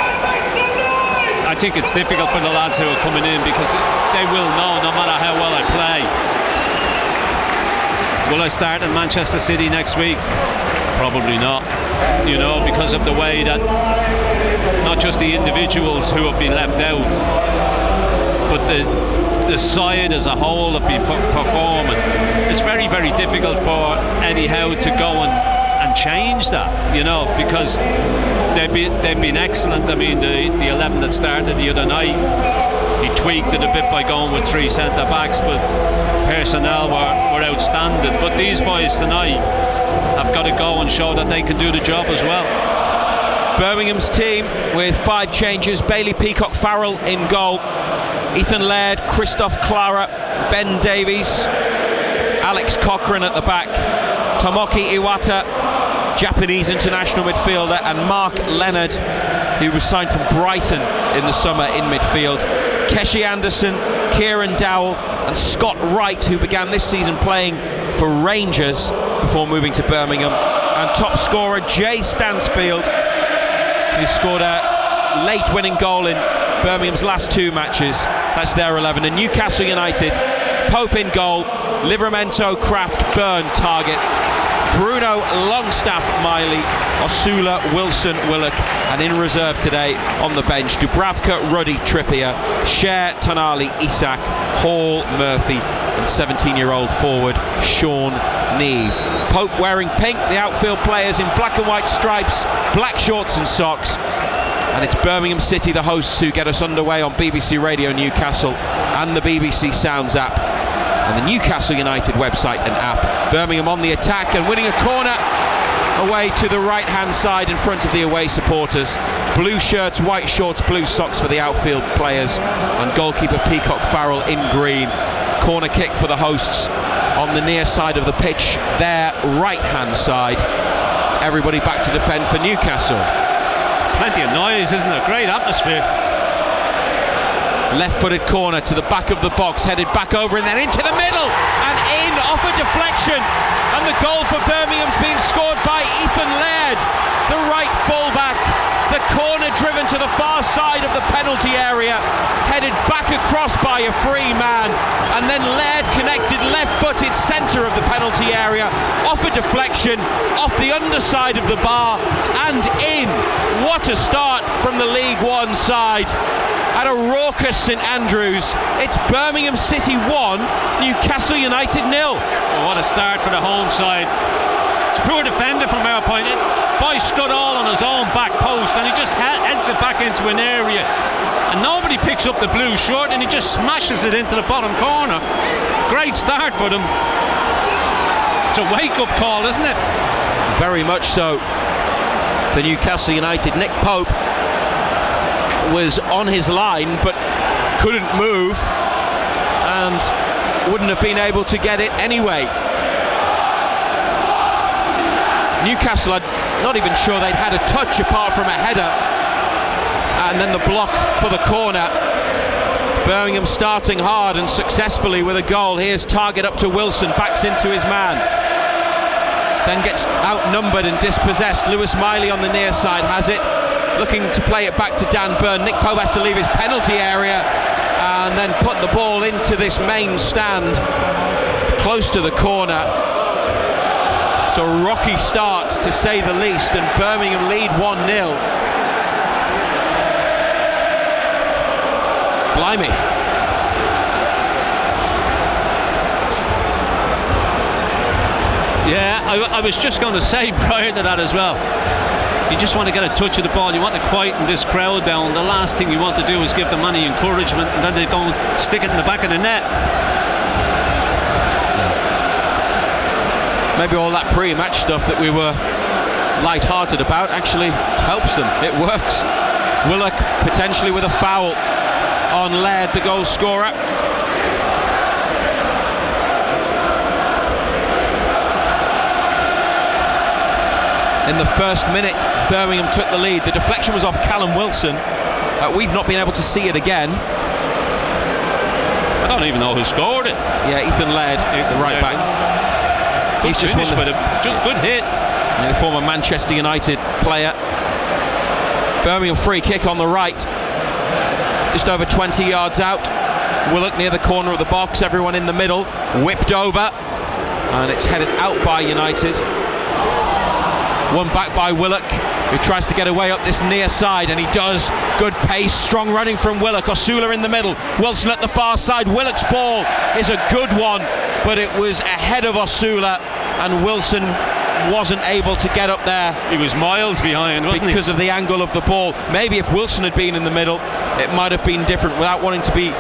I think it's difficult for the lads who are coming in, because they will know no matter how well I play. Will I start in Manchester City next week? Probably not, you know, because of the way that not just the individuals who have been left out, but the side as a whole have been performing. It's very, very difficult for Eddie Howe to go and change that, you know, because they've been excellent. I mean, the 11 that started the other night, he tweaked it a bit by going with 3 centre-backs, but personnel were outstanding. But these boys tonight have got to go and show that they can do the job as well. Birmingham's team with 5 changes. Bailey Peacock-Farrell in goal. Ethan Laird, Christoph Clara, Ben Davies, Alex Cochrane at the back, Tomoki Iwata, Japanese international midfielder, and Mark Leonard, who was signed from Brighton in the summer, in midfield. Keshi Anderson, Kieran Dowell and Scott Wright, who began this season playing for Rangers before moving to Birmingham, and top scorer Jay Stansfield, who scored a late winning goal in Birmingham's last 2 matches. That's their 11. And Newcastle United, Pope in goal, Livramento, Kraft, Byrne, Target, Bruno, Longstaff, Miley, Osula, Wilson, Willock, and in reserve today on the bench, Dubravka, Ruddy, Trippier, Cher, Tonali, Isak, Hall, Murphy, and 17-year-old forward Sean Neve. Pope wearing pink, the outfield players in black and white stripes, black shorts and socks. And it's Birmingham City, the hosts, who get us underway on BBC Radio Newcastle and the BBC Sounds app and the Newcastle United website and app. Birmingham on the attack and winning a corner away to the right-hand side in front of the away supporters. Blue shirts, white shorts, blue socks for the outfield players, and goalkeeper Peacock-Farrell in green. Corner kick for the hosts on the near side of the pitch, their right-hand side. Everybody back to defend for Newcastle. Plenty of noise, isn't it? Great atmosphere. Left-footed corner to the back of the box, headed back over and then into the middle and in off a deflection. And the goal for Birmingham's been scored by Ethan Laird, the right fullback. The corner driven to the far side of the penalty area, headed back across by a free man, and then Laird connected left-footed centre of the penalty area, off a deflection, off the underside of the bar and in. What a start from the League One side. At a raucous St Andrews, it's Birmingham City 1, Newcastle United 0. Well, what a start for the home side. It's poor defender from our point. Boy stood all on his own back post and he just heads it back into an area. And nobody picks up the blue shirt and he just smashes it into the bottom corner. Great start for them. It's a wake-up call, isn't it? Very much so for Newcastle United. Nick Pope was on his line but couldn't move and wouldn't have been able to get it anyway. Newcastle, I'm not even sure they'd had a touch apart from a header, and then the block for the corner. Birmingham starting hard and successfully with a goal. Here's Target up to Wilson, backs into his man, then gets outnumbered and dispossessed. Lewis Miley on the near side has it, looking to play it back to Dan Byrne. Nick Pope has to leave his penalty area and then put the ball into this main stand close to the corner. It's a rocky start to say the least, and Birmingham lead 1-0. Blimey. Yeah, I was just going to say prior to that as well, you just want to get a touch of the ball, you want to quieten this crowd down. The last thing you want to do is give them any encouragement and then they go and stick it in the back of the net. Maybe all that pre-match stuff that we were light-hearted about actually helps them. It works. Willock potentially with a foul on Laird, the goal scorer. In the first minute, Birmingham took the lead. The deflection was off Callum Wilson. We've not been able to see it again. I don't even know who scored it. Yeah, Ethan Laird, the right back. He's just won with a good hit. The former Manchester United player. Birmingham free kick on the right, just over 20 yards out. Willock near the corner of the box, everyone in the middle, whipped over, and it's headed out by United. One back by Willock, who tries to get away up this near side, and he does. Good pace, strong running from Willock. Osula in the middle, Wilson at the far side. Willock's ball is a good one, but it was ahead of Osula, and Wilson wasn't able to get up there. He was miles behind, wasn't he? Because of the angle of the ball. Maybe if Wilson had been in the middle, it might have been different, without wanting to be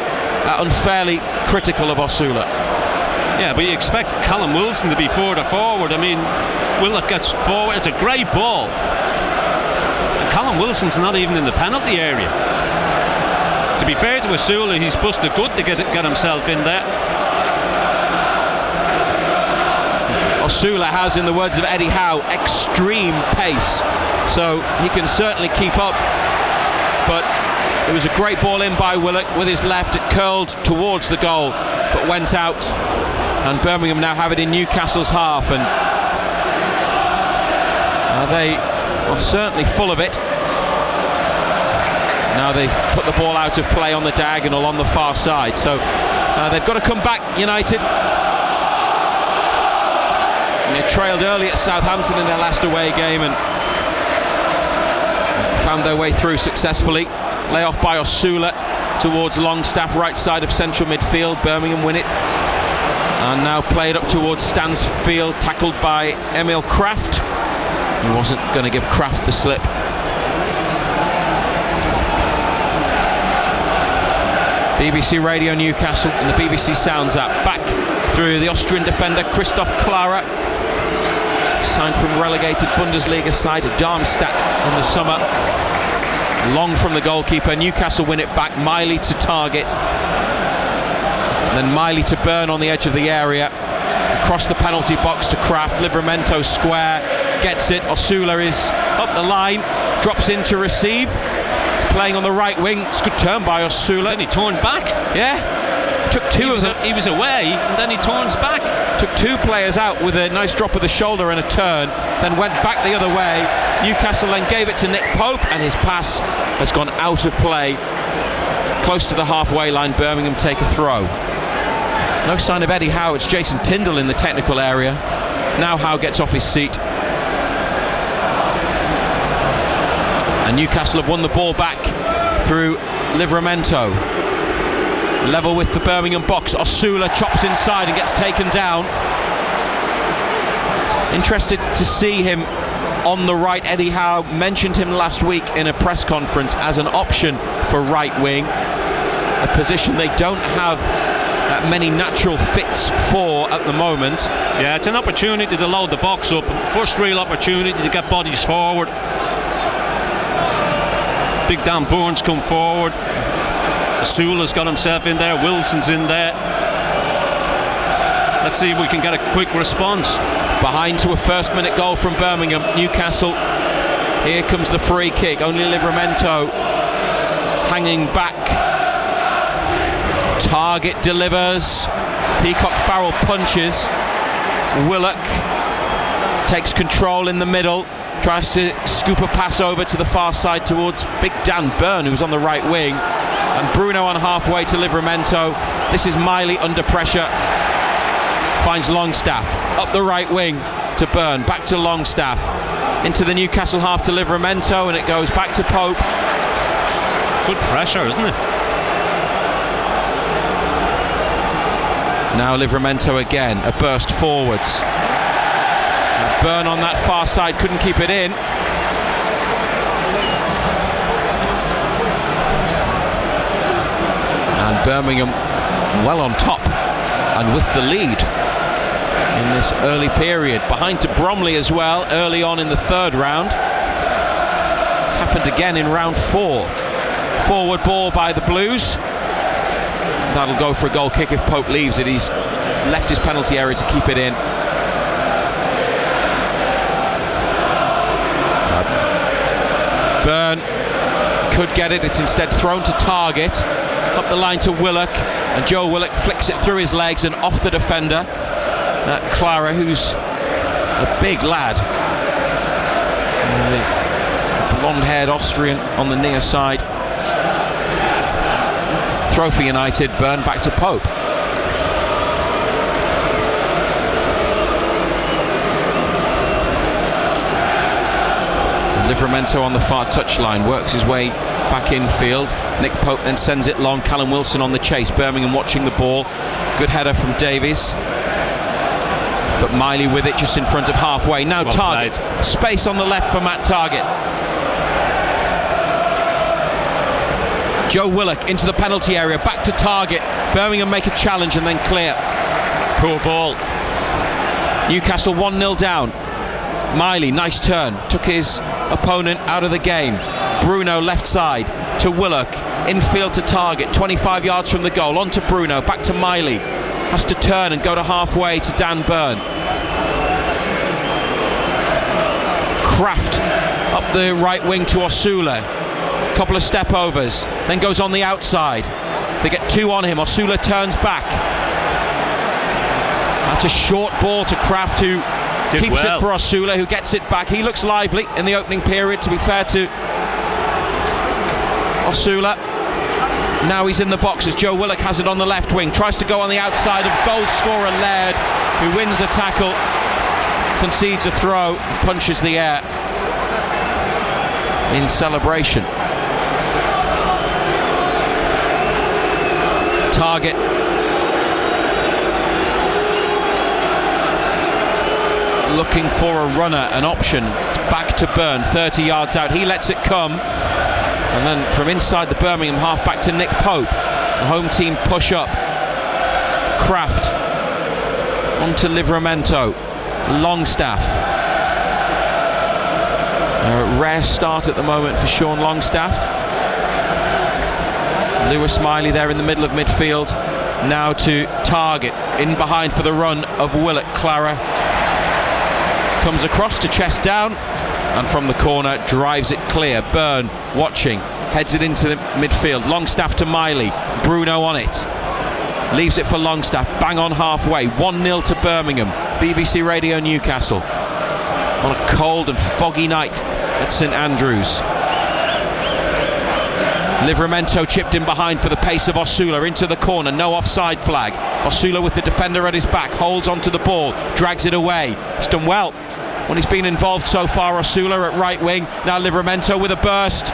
unfairly critical of Osula. Yeah, but you expect Callum Wilson to be further forward. I mean, Willock gets forward. It's a great ball. Callum Wilson's not even in the penalty area. To be fair to Osula, he's busted good to get himself in there. Osula has, in the words of Eddie Howe, extreme pace, so he can certainly keep up. But it was a great ball in by Willock with his left. It curled towards the goal, but went out. And Birmingham now have it in Newcastle's half, and they are certainly full of it. Now they've put the ball out of play on the diagonal on the far side, so they've got to come back, United. They trailed early at Southampton in their last away game and found their way through successfully. Layoff by Osula towards Longstaff, right side of central midfield. Birmingham win it. And now played up towards Stansfield, tackled by Emil Kraft. He wasn't going to give Kraft the slip. BBC Radio Newcastle and the BBC Sounds app. Back through the Austrian defender Christoph Klara, signed from relegated Bundesliga side Darmstadt in the summer. Long from the goalkeeper. Newcastle win it back. Miley to target. And then Miley to Byrne on the edge of the area. Across the penalty box to Kraft. Livramento square. Gets it. Osula is up the line. Drops in to receive. Playing on the right wing. It's a good turn by Osula. And he turned back. Yeah. Took two of them. He was away, and then he turns back. Took two players out with a nice drop of the shoulder and a turn, then went back the other way. Newcastle then gave it to Nick Pope, and his pass has gone out of play. Close to the halfway line, Birmingham take a throw. No sign of Eddie Howe. It's Jason Tyndall in the technical area. Now Howe gets off his seat. And Newcastle have won the ball back through Livramento. Level with the Birmingham box. Osula chops inside and gets taken down. Interested to see him on the right. Eddie Howe mentioned him last week in a press conference as an option for right wing, a position they don't have many natural fits for at the moment. Yeah, it's an opportunity to load the box up. First real opportunity to get bodies forward. Big Dan Burns come forward. Osula's got himself in there. Wilson's in there. Let's see if we can get a quick response. Behind to a first-minute goal from Birmingham. Newcastle. Here comes the free kick. Only Livramento hanging back. Target delivers. Peacock Farrell punches. Willock takes control in the middle. Tries to scoop a pass over to the far side towards Big Dan Byrne, who's on the right wing. And Bruno on halfway to Livramento. This is Miley under pressure. Finds Longstaff up the right wing to Byrne. Back to Longstaff. Into the Newcastle half to Livramento, and it goes back to Pope. Good pressure, isn't it? Now Livramento again. A burst forwards. Byrne on that far side couldn't keep it in. And Birmingham well on top and with the lead in this early period. Behind to Bromley as well early on in the third round. It's happened again in round 4. Forward ball by the Blues. That'll go for a goal kick if Pope leaves it. He's left his penalty area to keep it in. Byrne could get it. It's instead thrown to target. Up the line to Willock, and Joe Willock flicks it through his legs and off the defender. Klara, who's a big lad. The blonde-haired Austrian on the near side. Throw for United. Byrne back to Pope. Livramento on the far touchline works his way back infield. Nick Pope then sends it long. Callum Wilson on the chase. Birmingham watching the ball. Good header from Davies. But Miley with it just in front of halfway. Now well Target. Played. Space on the left for Matt Target. Joe Willock into the penalty area. Back to Target. Birmingham make a challenge and then clear. Poor ball. Newcastle 1-0 down. Miley, nice turn. Took his opponent out of the game. Bruno left side to Willock. Infield to Target. 25 yards from the goal. On to Bruno. Back to Miley. Has to turn and go to halfway to Dan Burn. Kraft up the right wing to Osula. Couple of step overs. Then goes on the outside. They get 2 on him. Osula turns back. That's a short ball to Kraft, who keeps it for Osula, who gets it back. He looks lively in the opening period, to be fair to Osula. Now he's in the box as Joe Willock has it on the left wing. Tries to go on the outside of goal scorer Laird, who wins a tackle, concedes a throw, punches the air in celebration. Target. Looking for a runner, an option. It's back to Byrne, 30 yards out. He lets it come. And then from inside the Birmingham half back to Nick Pope. The home team push up. Kraft. On to Livramento. Longstaff. A rare start at the moment for Sean Longstaff. Lewis Miley there in the middle of midfield. Now to Target. In behind for the run of Willock. Clara comes across to chest down, and from the corner drives it clear. Byrne watching, heads it into the midfield. Longstaff to Miley. Bruno on it. Leaves it for Longstaff. Bang on halfway. 1-0 to Birmingham. BBC Radio Newcastle. On a cold and foggy night at St Andrews. Livramento chipped in behind for the pace of Osula into the corner. No offside flag. Osula with the defender at his back, holds onto the ball, drags it away. He's done well when he's been involved so far. Osula at right wing. Now Livramento with a burst,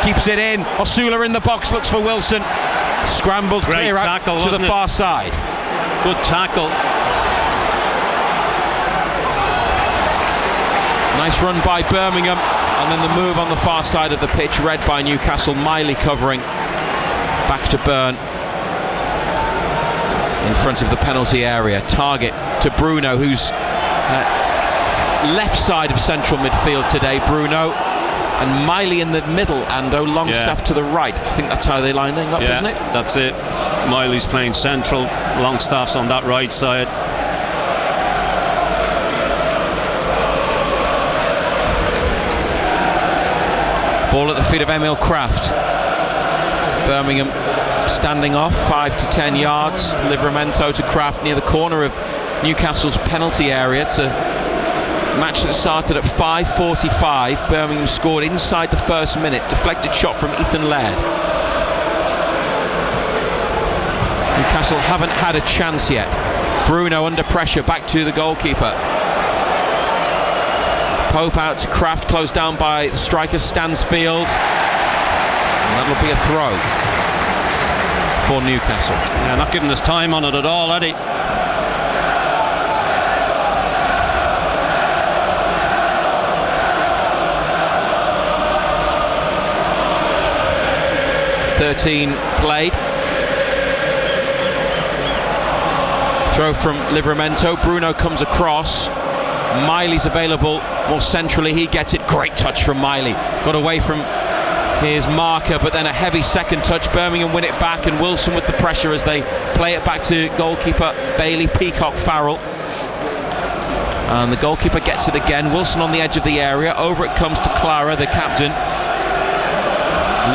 keeps it in. Osula in the box, looks for Wilson. Scrambled clear out to the far side. Good tackle. Nice run by Birmingham. And then the move on the far side of the pitch, read by Newcastle. Miley covering. Back to Byrne. In front of the penalty area. Target to Bruno, who's left side of central midfield today. Bruno. And Miley in the middle, and Longstaff to the right. I think that's how they're lining up, isn't it? That's it. Miley's playing central. Longstaff's on that right side. Ball at the feet of Emil Kraft. Birmingham standing off 5 to 10 yards. Livramento to Kraft near the corner of Newcastle's penalty area. It's a match that started at 5:45. Birmingham scored inside the first minute. Deflected shot from Ethan Laird. Newcastle haven't had a chance yet. Bruno under pressure, back to the goalkeeper. Pope out to Kraft, closed down by the striker Stansfield. And that'll be a throw for Newcastle. Yeah, not giving us time on it at all, Eddie. Played. Throw from Livramento. Bruno comes across. Miley's available more centrally. He gets it. Great touch from Miley. Got away from his marker, but then a heavy second touch. Birmingham win it back, and Wilson with the pressure as they play it back to goalkeeper Bailey Peacock Farrell. And the goalkeeper gets it again. Wilson on the edge of the area. Over it comes to Clara, the captain.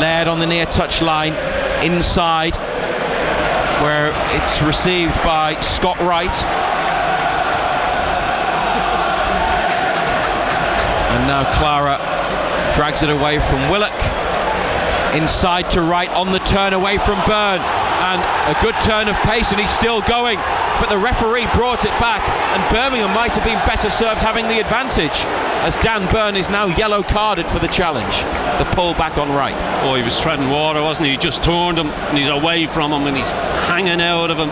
Laird on the near touch line, inside, where it's received by Scott Wright. And now Clara drags it away from Willock. Inside to Wright on the turn away from Byrne. And a good turn of pace, and he's still going. But the referee brought it back, and Birmingham might have been better served having the advantage, as Dan Byrne is now yellow carded for the challenge. The pull back on Wright. Oh, he was treading water, wasn't he? He just turned him, and he's away from him, and he's hanging out of him.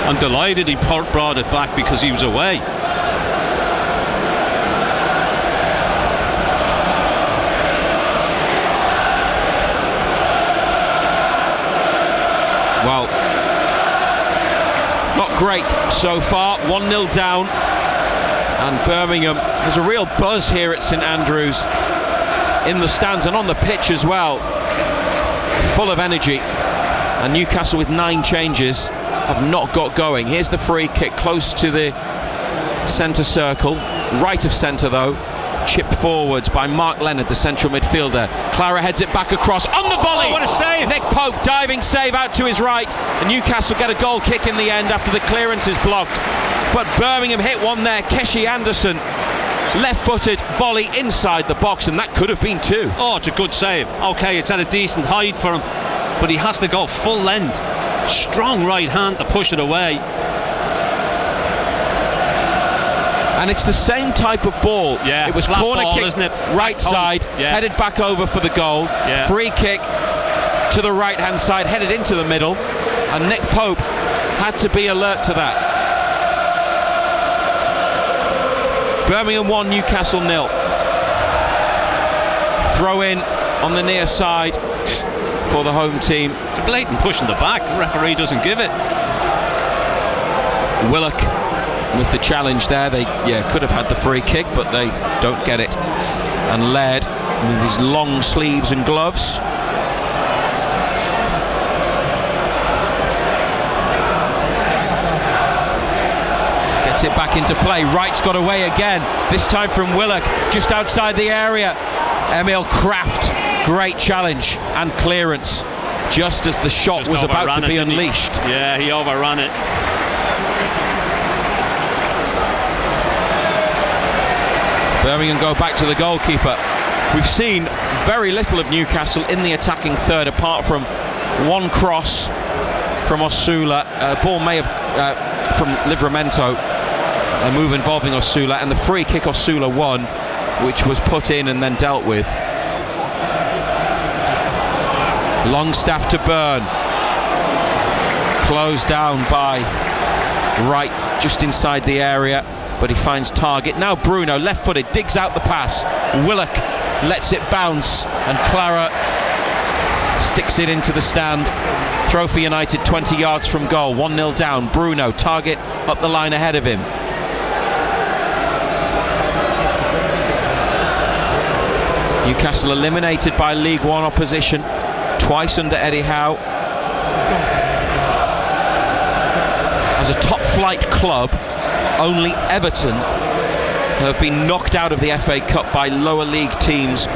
I'm delighted he brought it back because he was away. Well, not great so far. 1-0 down, and Birmingham, there's a real buzz here at St Andrews, in the stands and on the pitch as well, full of energy. And Newcastle, with 9 changes, have not got going. Here's the free kick close to the centre circle, right of centre though, chipped forwards by Mark Leonard, the central midfielder. Clara heads it back across on the volley. Oh, what a save! Nick Pope diving save out to his right, and Newcastle get a goal kick in the end after the clearance is blocked. But Birmingham hit one there. Keshi Anderson, left-footed volley inside the box, and that could have been 2. Oh, it's a good save. Okay, it's at a decent height for him, but he has to go full length. Strong right hand to push it away. And it's the same type of ball. Yeah, it was corner ball, kick, isn't it? right side, headed back over for the goal. Yeah. Free kick to the right-hand side, headed into the middle, and Nick Pope had to be alert to that. Birmingham 1, Newcastle 0. Throw in on the near side for the home team. It's a blatant push in the back. The referee doesn't give it. Willock with the challenge there. They could have had the free kick, but they don't get it. And Laird with his long sleeves and gloves. Gets it back into play. Wright's got away again, this time from Willock, just outside the area. Emil Kraft, great challenge and clearance just as the shot was about to be unleashed. Yeah, he overran it. Birmingham go back to the goalkeeper. We've seen very little of Newcastle in the attacking third, apart from one cross from Osula. Ball may have from Livramento, a move involving Osula, and the free kick Osula won, which was put in and then dealt with. Longstaff to Byrne, closed down by Wright just inside the area, but he finds target. Now Bruno, left-footed, digs out the pass. Willock lets it bounce, and Clara sticks it into the stand. Throw for United 20 yards from goal. 1-0 down. Bruno, target up the line ahead of him. Newcastle eliminated by League One opposition twice under Eddie Howe. As a top-flight club, only Everton have been knocked out of the FA Cup by lower league teams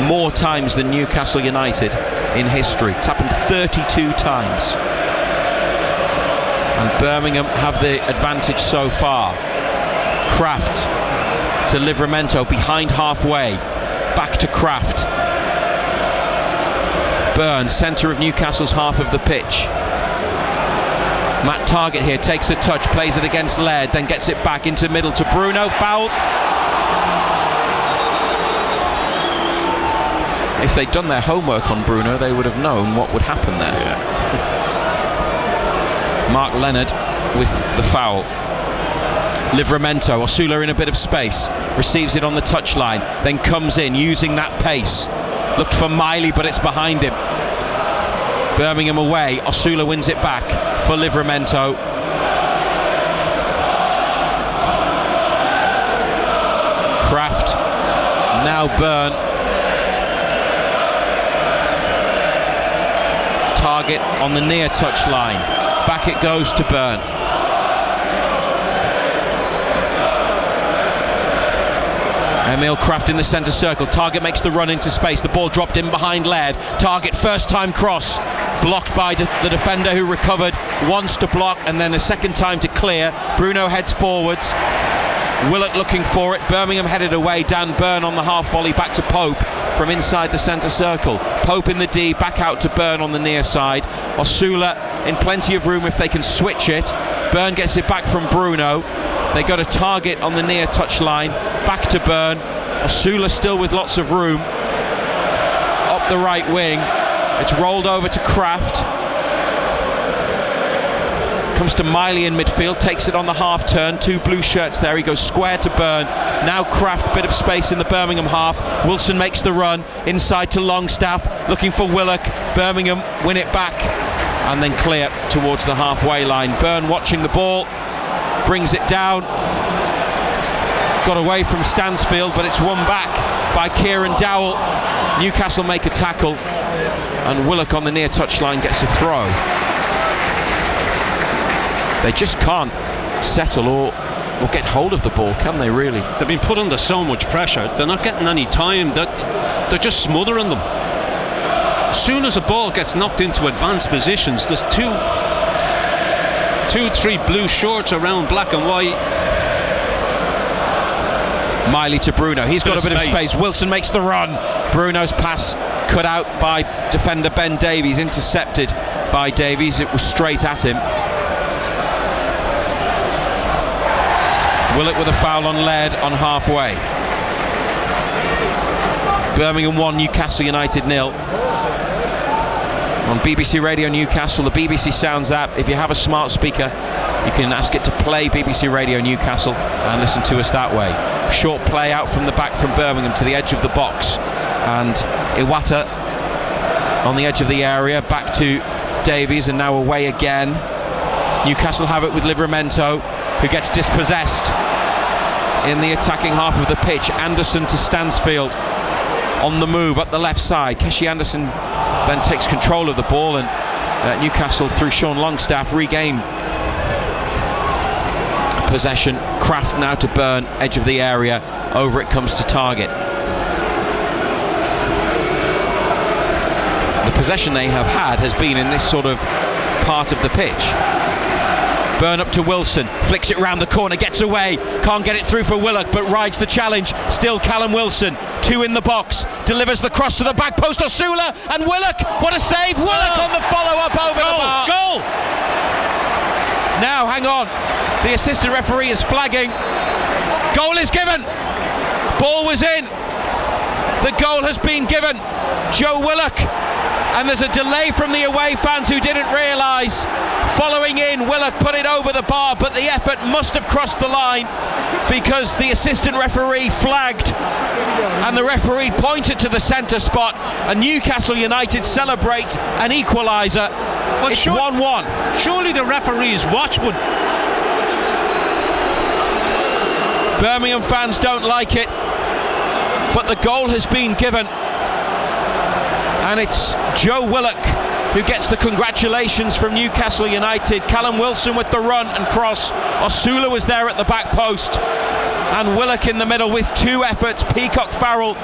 more times than Newcastle United in history. It's happened 32 times. And Birmingham have the advantage so far. Kraft to Livramento, behind halfway. Back to Kraft. Byrne, centre of Newcastle's half of the pitch. Matt Target here takes a touch, plays it against Laird, then gets it back into middle to Bruno, fouled. If they'd done their homework on Bruno, they would have known what would happen there. Yeah. Mark Leonard with the foul. Livramento, Osula in a bit of space, receives it on the touchline, then comes in using that pace. Looked for Miley, but it's behind him. Birmingham away, Osula wins it back for Livramento. Kraft, now Byrne. Target on the near touchline. Back it goes to Byrne. Emil Kraft in the centre circle. Target makes the run into space. The ball dropped in behind Laird. Target first time cross. Blocked by the defender who recovered. Wants to block and then a second time to clear. Bruno heads forwards. Willock looking for it. Birmingham headed away. Dan Byrne on the half volley back to Pope from inside the centre circle. Pope in the D, back out to Byrne on the near side. Osula in plenty of room if they can switch it. Byrne gets it back from Bruno. They got a target on the near touchline. Back to Byrne. Osula still with lots of room. Up the right wing. It's rolled over to Kraft. Comes to Miley in midfield, takes it on the half turn, 2 blue shirts there, he goes square to Byrne. Now Kraft, bit of space in the Birmingham half. Wilson makes the run, inside to Longstaff, looking for Willock. Birmingham win it back, and then clear towards the halfway line. Byrne watching the ball, brings it down. Got away from Stansfield, but it's won back by Kieran Dowell. Newcastle make a tackle, and Willock on the near touchline gets a throw. They just can't settle or get hold of the ball, can they really? They've been put under so much pressure, they're not getting any time, they're just smothering them. As soon as a ball gets knocked into advanced positions, there's 2-3 blue shorts around black and white. Miley to Bruno, he's got a bit of space. Wilson makes the run. Bruno's pass cut out by defender Ben Davies, intercepted by Davies. It was straight at him. Willock with a foul on Laird on halfway. Birmingham 1, Newcastle United 0. On BBC Radio Newcastle, the BBC Sounds app. If you have a smart speaker, you can ask it to play BBC Radio Newcastle and listen to us that way. Short play out from the back from Birmingham to the edge of the box, and Iwata on the edge of the area, back to Davies, and now away again. Newcastle have it with Livramento, who gets dispossessed in the attacking half of the pitch. Anderson to Stansfield on the move up the left side. Keshi Anderson then takes control of the ball, and Newcastle, through Sean Longstaff, regain possession. Kraft now to Byrne, edge of the area. Over it comes to Target. The possession they have had has been in this sort of part of the pitch. Byrne up to Wilson, flicks it round the corner, gets away, can't get it through for Willock, but rides the challenge. Still Callum Wilson, 2 in the box, delivers the cross to the back post. Osula and Willock, what a save! Willock on the follow-up over the bar. Goal! Now, hang on, the assistant referee is flagging. Goal is given. Ball was in. The goal has been given. Joe Willock. And there's a delay from the away fans who didn't realise. Following in, Willock put it over the bar, but the effort must have crossed the line because the assistant referee flagged, and the referee pointed to the centre spot, and Newcastle United celebrate an equaliser. It's 1-1. Surely the referee's watch would... Birmingham fans don't like it, but the goal has been given. And it's Joe Willock who gets the congratulations from Newcastle United. Callum Wilson with the run and cross. Osula was there at the back post. And Willock in the middle with 2 efforts. Peacock Farrell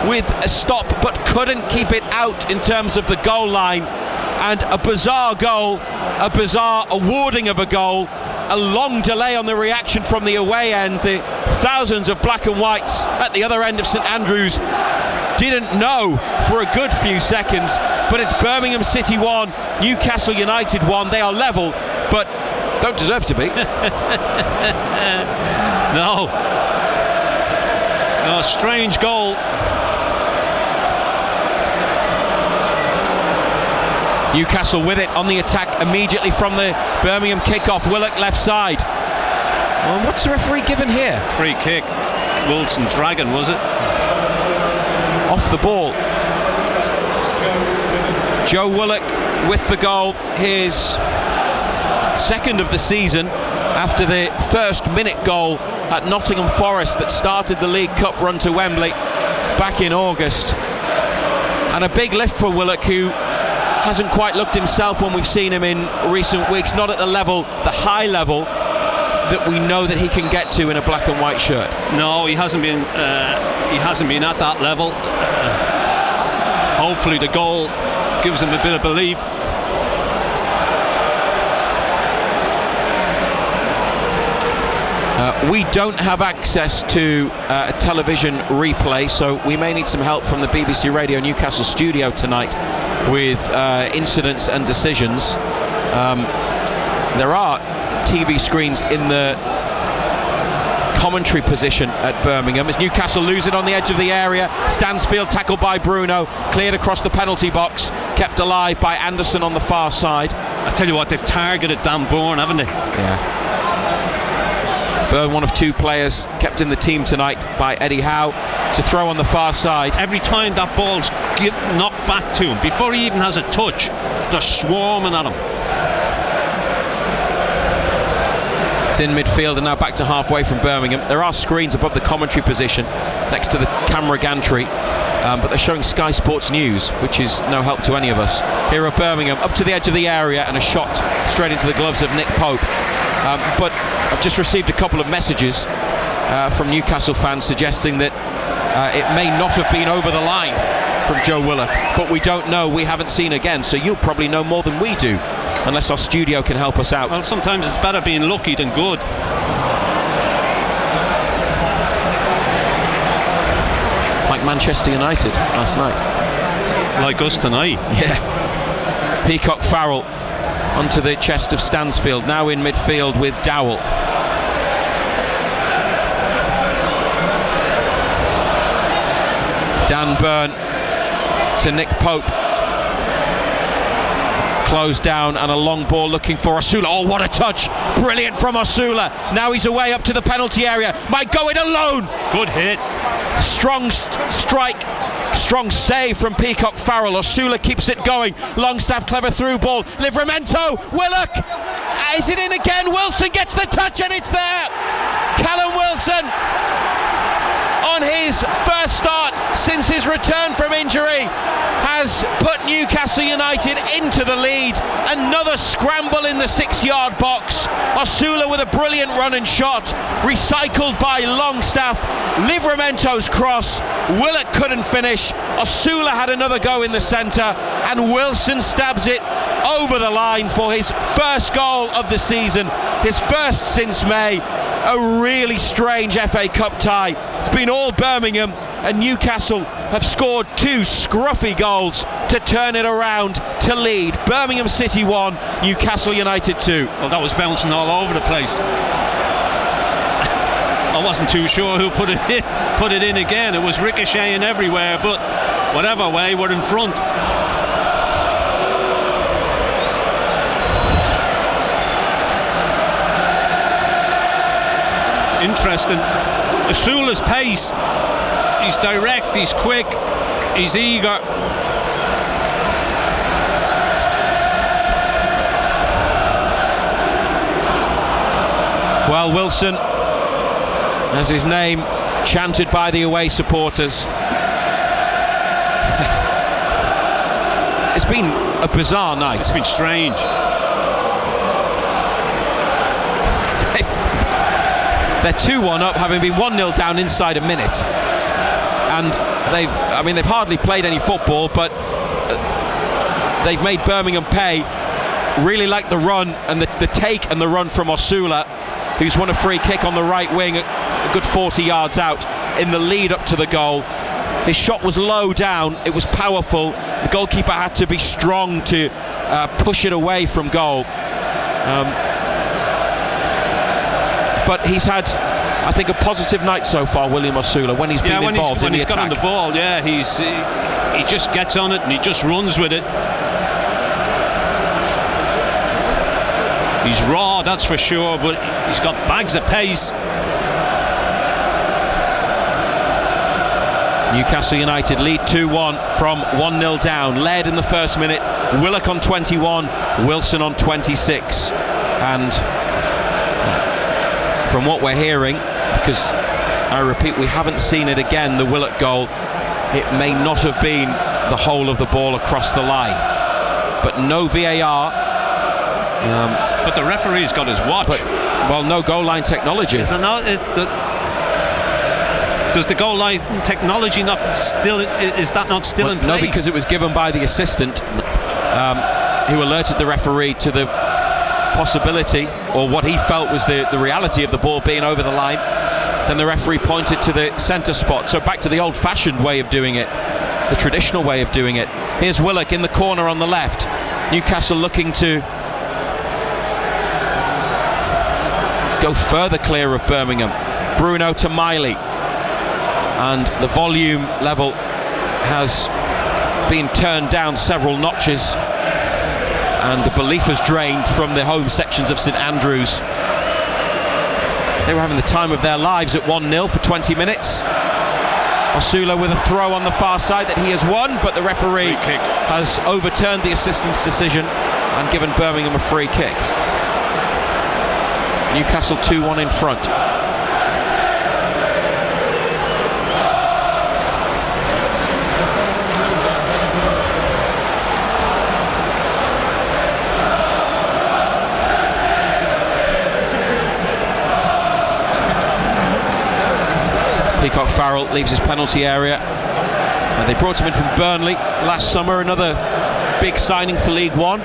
with a stop, but couldn't keep it out in terms of the goal line. And a bizarre goal, a bizarre awarding of a goal. A long delay on the reaction from the away end. The thousands of black and whites at the other end of St Andrews didn't know for a good few seconds, but it's Birmingham City 1, Newcastle United 1. They are level, but don't deserve to be. No, strange goal. Newcastle with it on the attack immediately from the Birmingham kickoff. Willock left side. Well, what's the referee given here? Free kick. Wilson Dragon, was it? Off the ball. Joe Willock with the goal, his second of the season, after the first minute goal at Nottingham Forest that started the League Cup run to Wembley back in August. And a big lift for Willock, who hasn't quite looked himself when we've seen him in recent weeks, not at the level, the high level that we know that he can get to in a black and white shirt. No, he hasn't been at that level. Hopefully the goal gives him a bit of belief. We don't have access to a television replay, so we may need some help from the BBC Radio Newcastle studio tonight with incidents and decisions. There are TV screens in the commentary position at Birmingham as Newcastle lose it on the edge of the area. Stansfield tackled by Bruno, cleared across the penalty box, kept alive by Anderson on the far side. I tell you what, they've targeted Dan Bourne, haven't they? Yeah. Burn, one of two players kept in the team tonight by Eddie Howe, to throw on the far side. Every time that ball's knocked back to him, before he even has a touch, they're swarming at him. It's in midfield and now back to halfway from Birmingham. There are screens above the commentary position next to the camera gantry, but they're showing Sky Sports News, which is no help to any of us. Here are Birmingham up to the edge of the area and a shot straight into the gloves of Nick Pope. But I've just received a couple of messages from Newcastle fans suggesting that it may not have been over the line from Joe Willock, but we don't know. We haven't seen again, so you'll probably know more than we do, unless our studio can help us out. Well, sometimes it's better being lucky than good. Like Manchester United last night. Like us tonight. Yeah. Peacock Farrell onto the chest of Stansfield, now in midfield with Dowell. Dan Burn to Nick Pope. Closed down and a long ball looking for Osula. Oh, what a touch! Brilliant from Osula. Now he's away up to the penalty area. Might go it alone. Good hit. Strong strike. Strong save from Peacock Farrell. Osula keeps it going. Longstaff, clever through ball. Livramento. Willock. Is it in again? Wilson gets the touch and it's there. Callum Wilson, on his first start since his return from injury, has put Newcastle United into the lead. Another scramble in the 6-yard box. Osula with a brilliant run and shot, recycled by Longstaff. Livramento's cross. Willock couldn't finish. Osula had another go in the centre, and Wilson stabs it over the line for his first goal of the season, his first since May. A really strange FA Cup tie. It's been all Birmingham, and Newcastle have scored 2 scruffy goals to turn it around to lead. Birmingham City 1, Newcastle United 2. Well, that was bouncing all over the place. I wasn't too sure who put it in again. It was ricocheting everywhere, but whatever way, we're in front. Interesting. Osula's pace. He's direct, he's quick, he's eager. Well, Wilson has his name chanted by the away supporters. It's been a bizarre night. It's been strange. They're 2-1 up, having been 1-0 down inside a minute, and they've hardly played any football, but they've made Birmingham pay. Really like the run and the take and the run from Osula, who's won a free kick on the right wing, a good 40 yards out in the lead up to the goal. His shot was low down, it was powerful. The goalkeeper had to be strong to push it away from goal. But he's had, I think, a positive night so far, William Osula, when he's been involved in the attack. When he's got on the ball, yeah, he just gets on it and he just runs with it. He's raw, that's for sure, but he's got bags of pace. Newcastle United lead 2-1 from 1-0 down. Led in the first minute, Willock on 21, Wilson on 26. And from what we're hearing, because I repeat, we haven't seen it again, the Willock goal, it may not have been the whole of the ball across the line. But no VAR. But the referee's got his watch. But, well, no goal line technology. Does the goal line technology not still, is that not still in place? No, because it was given by the assistant who alerted the referee to the possibility, or what he felt was the reality of the ball being over the line. Then the referee pointed to the centre spot. So back to the old-fashioned way of doing it, the traditional way of doing it. Here's Willock in the corner on the left. Newcastle looking to go further clear of Birmingham. Bruno to Miley, and the volume level has been turned down several notches and the belief has drained from the home sections of St Andrews. They were having the time of their lives at 1-0 for 20 minutes. Osula with a throw on the far side that he has won, but the referee has overturned the assistant's decision and given Birmingham a free kick. Newcastle 2-1 in front. Peacock Farrell leaves his penalty area. They brought him in from Burnley last summer, another big signing for League One.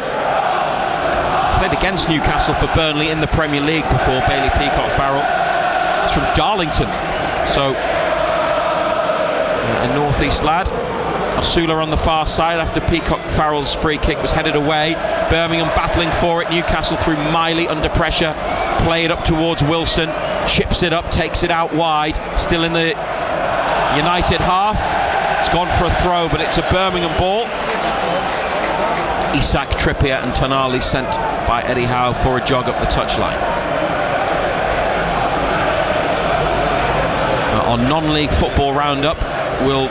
Played against Newcastle for Burnley in the Premier League before, Bailey Peacock Farrell. He's from Darlington, so a northeast lad. Osula on the far side after Peacock Farrell's free kick was headed away. Birmingham battling for it. Newcastle through Miley under pressure. Play it up towards Wilson. Chips it up, takes it out wide. Still in the United half. It's gone for a throw, but it's a Birmingham ball. Isak, Trippier and Tonali sent by Eddie Howe for a jog up the touchline. Our non-league football roundup will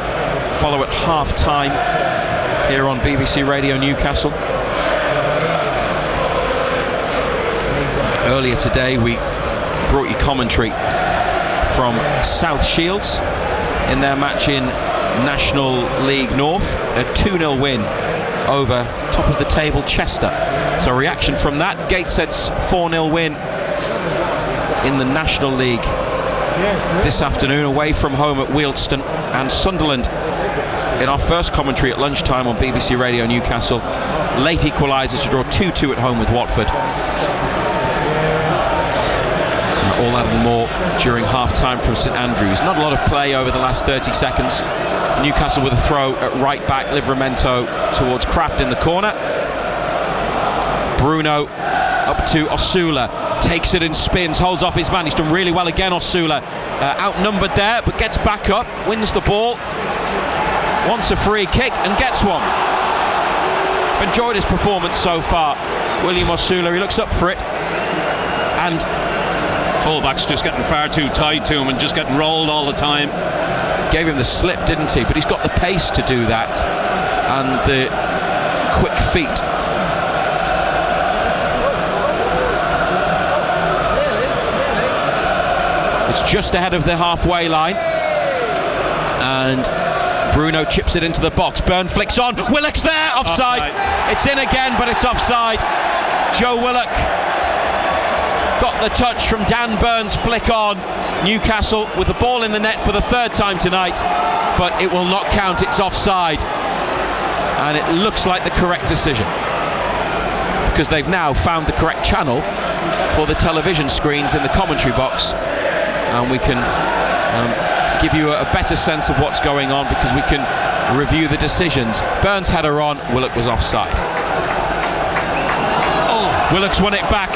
follow at half-time here on BBC Radio Newcastle. Earlier today we brought you commentary from South Shields in their match in National League North, a 2-0 win over top of the table Chester. So reaction from that. Gateshead's 4-0 win in the National League this afternoon away from home at Wealdstone, and Sunderland in our first commentary at lunchtime on BBC Radio Newcastle. Late equaliser to draw 2-2 at home with Watford. All that and more during half-time from St Andrews. Not a lot of play over the last 30 seconds. Newcastle with a throw at right back. Livramento towards Kraft in the corner. Bruno up to Osula. Takes it and spins, holds off his man. He's done really well again, Osula. Outnumbered there, but gets back up, wins the ball, wants a free kick and gets one. Enjoyed his performance so far, William Osula. He looks up for it, and fullback's just getting far too tight to him and just getting rolled all the time. Gave him the slip, didn't he? But he's got the pace to do that and the quick feet. It's just ahead of the halfway line, and Bruno chips it into the box. Byrne flicks on. Willock's there. Offside. It's in again, but it's offside. Joe Willock got the touch from Dan Byrne's flick on. Newcastle with the ball in the net for the third time tonight, but it will not count. It's offside, and it looks like the correct decision because they've now found the correct channel for the television screens in the commentary box, and we can give you a better sense of what's going on because we can review the decisions. Byrne's header on, Willock was offside. Willock's won it back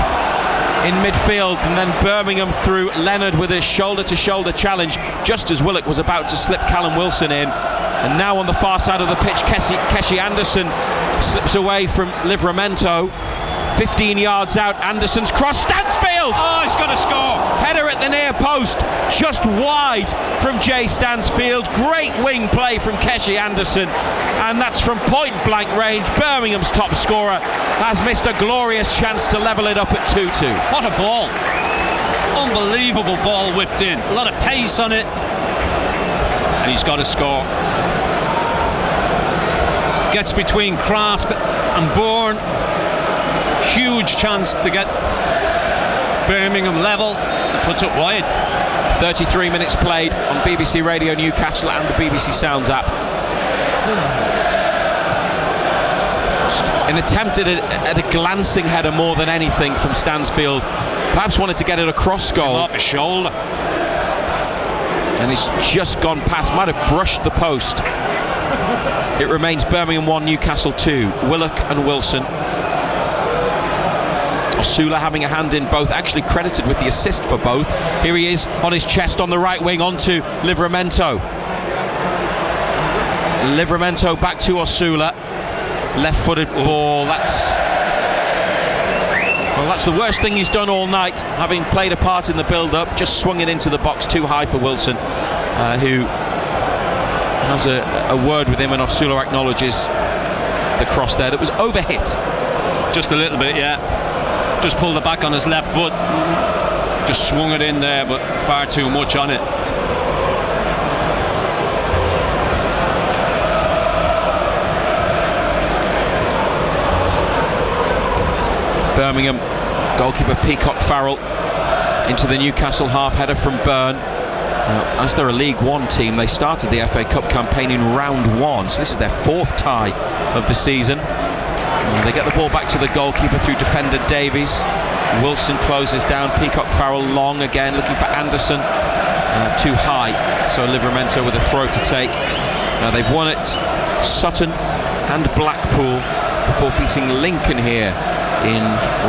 in midfield, and then Birmingham through Leonard with a shoulder-to-shoulder challenge just as Willock was about to slip Callum Wilson in. And now on the far side of the pitch, Keshi Anderson slips away from Livramento. 15 yards out, Anderson's cross, Stansfield! Oh, he's got to score! Header at the near post, just wide from Jay Stansfield. Great wing play from Keshi Anderson, and that's from point-blank range. Birmingham's top scorer has missed a glorious chance to level it up at 2-2. What a ball! Unbelievable ball whipped in. A lot of pace on it, and he's got to score. Gets between Kraft and Bourne. Huge chance to get Birmingham level and puts it wide. 33 minutes played on BBC Radio Newcastle and the BBC Sounds app. An attempt at a glancing header more than anything from Stansfield. Perhaps wanted to get it across goal. Off his shoulder. And it's just gone past, might have brushed the post. It remains Birmingham 1, Newcastle 2. Willock and Wilson. Osula having a hand in both, actually credited with the assist for both. Here he is on his chest on the right wing, onto Livramento. Livramento back to Osula. Left-footed ball, that's Well, that's the worst thing he's done all night, having played a part in the build-up. Just swung it into the box too high for Wilson, who has a word with him, and Osula acknowledges the cross there that was overhit. Just a little bit, yeah. Just pulled it back on his left foot. Just swung it in there, but far too much on it. Birmingham goalkeeper Peacock Farrell into the Newcastle half header from Byrne. As they're a League One team, they started the FA Cup campaign in round 1, so this is their 4th tie of the season. They get the ball back to the goalkeeper through defender Davies. Wilson closes down. Peacock Farrell long again, looking for Anderson. Too high, so Livramento with a throw to take. They've won it, Sutton and Blackpool, before beating Lincoln here in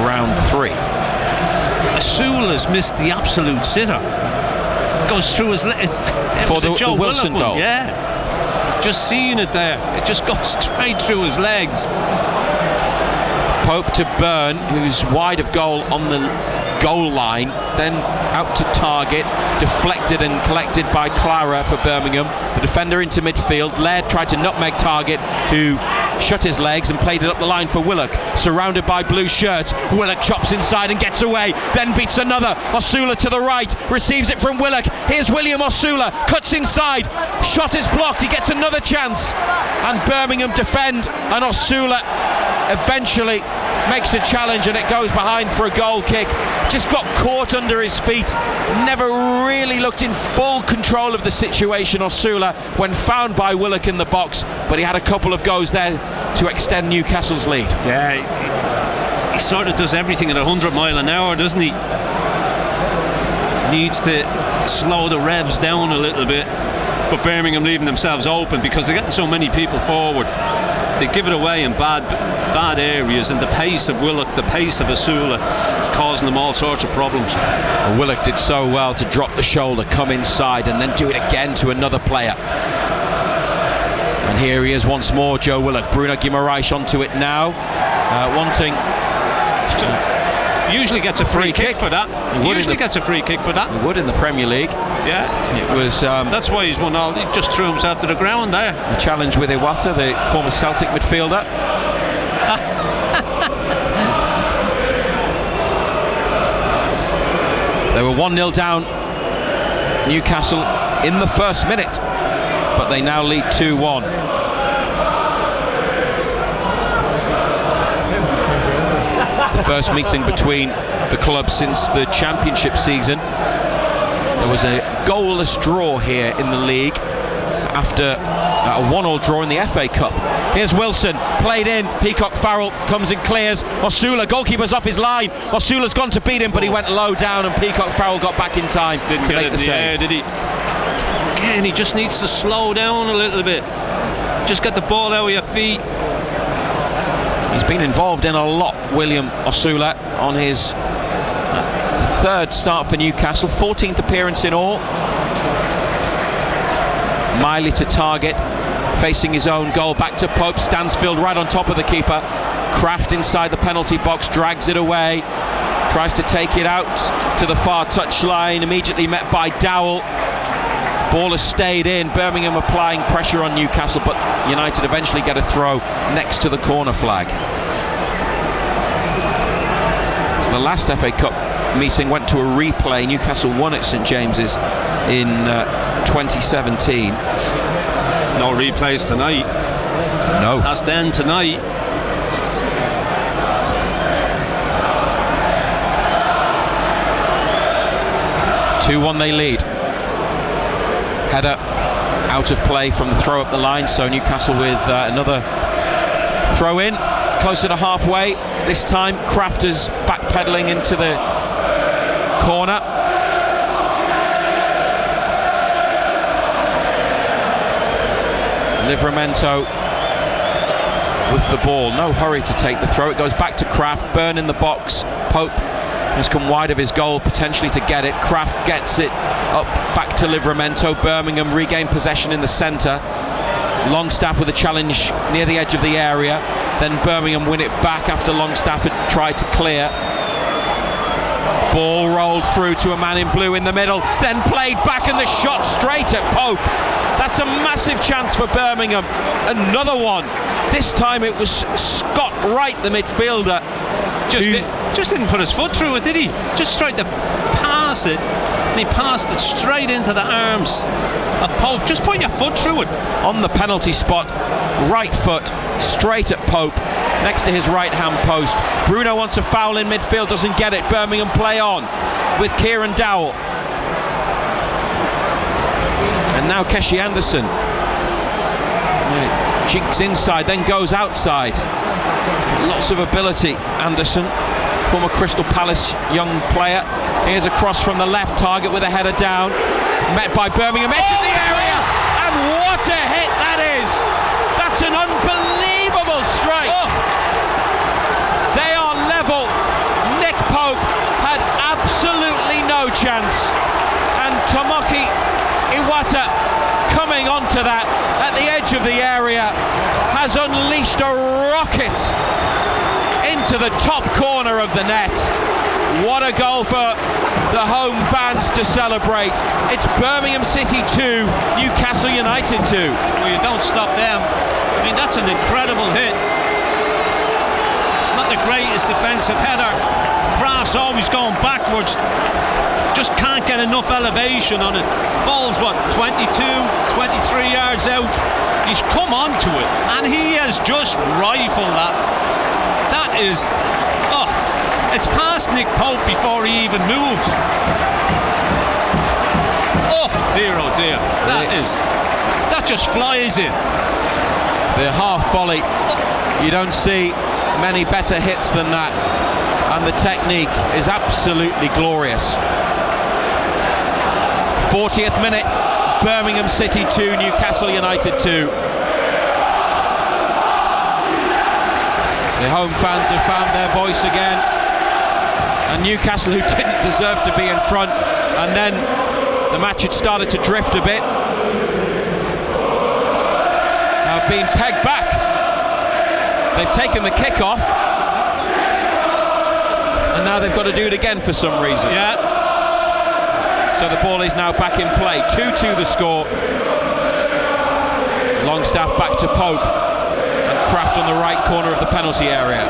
round 3. Osula's missed the absolute sitter. Goes through his leg. For the Wilson goal. Yeah. Just seeing it there. It just goes straight through his legs. Pope to Byrne, who's wide of goal on the goal line, then out to target, deflected and collected by Clara for Birmingham. The defender into midfield. Laird tried to nutmeg Target, who shut his legs and played it up the line for Willock, surrounded by blue shirts. Willock chops inside and gets away, then beats another. Osula to the right, receives it from Willock. Here's William Osula, cuts inside, shot is blocked, he gets another chance, and Birmingham defend, and Osula eventually makes a challenge, and it goes behind for a goal kick. Just got caught under his feet, never really looked in full control of the situation, Osula, when found by Willock in the box, but he had a couple of goes there to extend Newcastle's lead. Yeah, he sort of does everything at 100 mile an hour, doesn't he? Needs to slow the revs down a little bit, but Birmingham leaving themselves open because they're getting so many people forward. They give it away in bad areas, and the pace of Willock, the pace of Osula is causing them all sorts of problems. And Willock did so well to drop the shoulder, come inside, and then do it again to another player. And here he is once more, Joe Willock. Bruno Guimaraes onto it now, wanting. Usually gets a free kick for that. Usually gets a free kick for that. He would in the Premier League. Yeah, it was. That's why he's won all. He just threw himself to the ground there. A challenge with Iwata, the former Celtic midfielder. They were 1-0 down, Newcastle, in the first minute, but they now lead 2-1. It's the first meeting between the clubs since the Championship season. There was a goalless draw here in the league after a 1-1 draw in the FA Cup. Here's Wilson, played in, Peacock Farrell comes and clears. Osula, goalkeeper's off his line. Osula's gone to beat him, but he went low down, and Peacock Farrell got back in time to make the save. Did he? Again, he just needs to slow down a little bit. Just get the ball out of your feet. He's been involved in a lot, William Osula, on his third start for Newcastle, 14th appearance in all. Miley to Target, facing his own goal, back to Pope. Stansfield right on top of the keeper. Kraft inside the penalty box, drags it away, tries to take it out to the far touchline, immediately met by Dowell. Ball has stayed in. Birmingham applying pressure on Newcastle, but United eventually get a throw next to the corner flag. So the last FA Cup meeting went to a replay. Newcastle won at St James's in 2017. No replays tonight. No. That's then tonight. They lead. Header out of play from the throw up the line, so Newcastle with another throw in, closer to halfway. This time Krafters backpedaling into the corner. Livramento with the ball, no hurry to take the throw. It goes back to Kraft. Byrne in the box. Pope has come wide of his goal, potentially to get it. Kraft gets it up back to Livramento. Birmingham regain possession in the centre. Longstaff with a challenge near the edge of the area. Then Birmingham win it back after Longstaff had tried to clear. Ball rolled through to a man in blue in the middle, then played back and the shot straight at Pope. That's a massive chance for Birmingham. Another one. This time it was Scott Wright, the midfielder. Just didn't put his foot through it, did he? Just tried to pass it, and he passed it straight into the arms of Pope. Just put your foot through it. On the penalty spot, right foot straight at Pope, next to his right hand post. Bruno wants a foul in midfield, doesn't get it. Birmingham play on with Kieran Dowell. And now Keshi Anderson. Jinks inside, then goes outside. Lots of ability, Anderson, former Crystal Palace young player. Here's a cross from the left, target with a header down. Met by Birmingham, edge of the area, and what a hit that is! That's an unbelievable strike. They are level. Nick Pope had absolutely no chance, and Tomoki Iwata coming onto that at the edge of the area has unleashed a rocket into the top corner of the net. What a goal for the home fans to celebrate. It's Birmingham City 2, Newcastle United 2. Well, you don't stop them. I mean, that's an incredible hit. It's not the greatest defensive header. Kraft's always going backwards. Just can't get enough elevation on it. Falls, 22, 23 yards out. He's come onto it, and he has just rifled that. That is, it's past Nick Pope before he even moved. Oh dear, that just flies in. The half volley, you don't see many better hits than that, and the technique is absolutely glorious. 40th minute, Birmingham City 2, Newcastle United 2. The home fans have found their voice again, and Newcastle, who didn't deserve to be in front, and then the match had started to drift a bit, have been pegged back. They've taken the kick off, and now they've got to do it again for some reason. Yeah. So the ball is now back in play. 2-2 the score. Longstaff back to Pope, and Kraft on the right corner of the penalty area.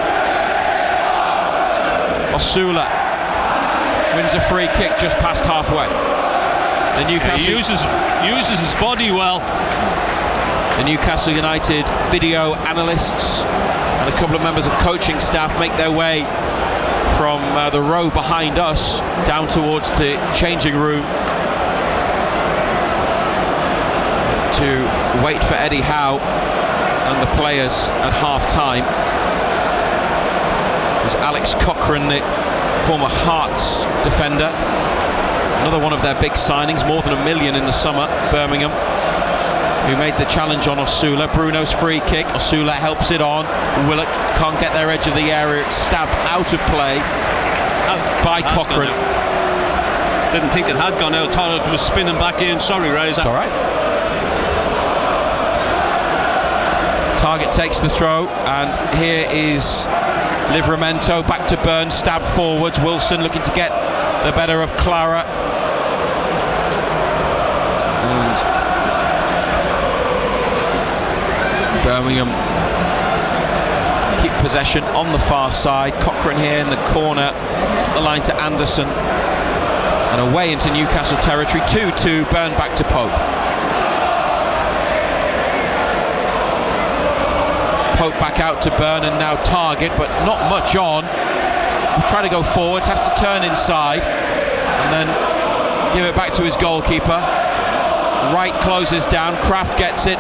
Osula wins a free kick just past halfway. The Newcastle uses his body well. The Newcastle United video analysts and a couple of members of coaching staff make their way from the row behind us down towards the changing room to wait for Eddie Howe and the players at half-time. There's Alex Cochrane, the former Hearts defender, another one of their big signings, more than $1 million in the summer, Birmingham, who made the challenge on Osula. Bruno's free kick, Osula helps it on. Willett can't get their edge of the area, it's stabbed out of play by Cochrane. Didn't think it had gone out, thought it was spinning back in. Sorry, Ray. It's alright. Target takes the throw, and here is Livramento back to Burns, stabbed forwards. Wilson looking to get the better of Clara. And Birmingham keep possession on the far side. Cochrane here in the corner, the line to Anderson, and away into Newcastle territory. 2-2, Burn back to Pope. Pope back out to Burn, and now Target, but not much on. We'll try to go forwards, has to turn inside, and then give it back to his goalkeeper. Wright closes down, Kraft gets it,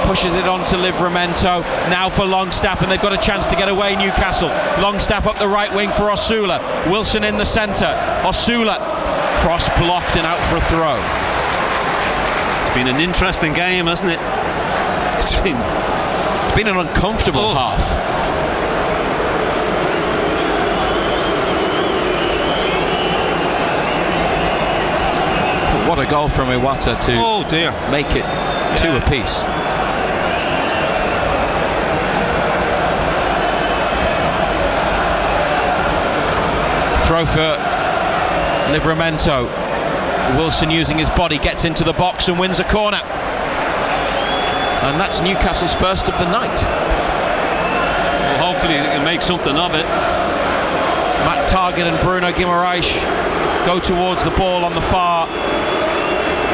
pushes it on to Livramento, now for Longstaff, and they've got a chance to get away, Newcastle. Longstaff up the right wing for Osula, Wilson in the centre, Osula, cross blocked and out for a throw. It's been an interesting game, hasn't it? It's been an uncomfortable half. But what a goal from Iwata to make it 2 apiece. Throw for Livramento. Wilson using his body, gets into the box and wins a corner. And that's Newcastle's first of the night. Well, hopefully they can make something of it. Matt Target and Bruno Guimaraes go towards the ball on the far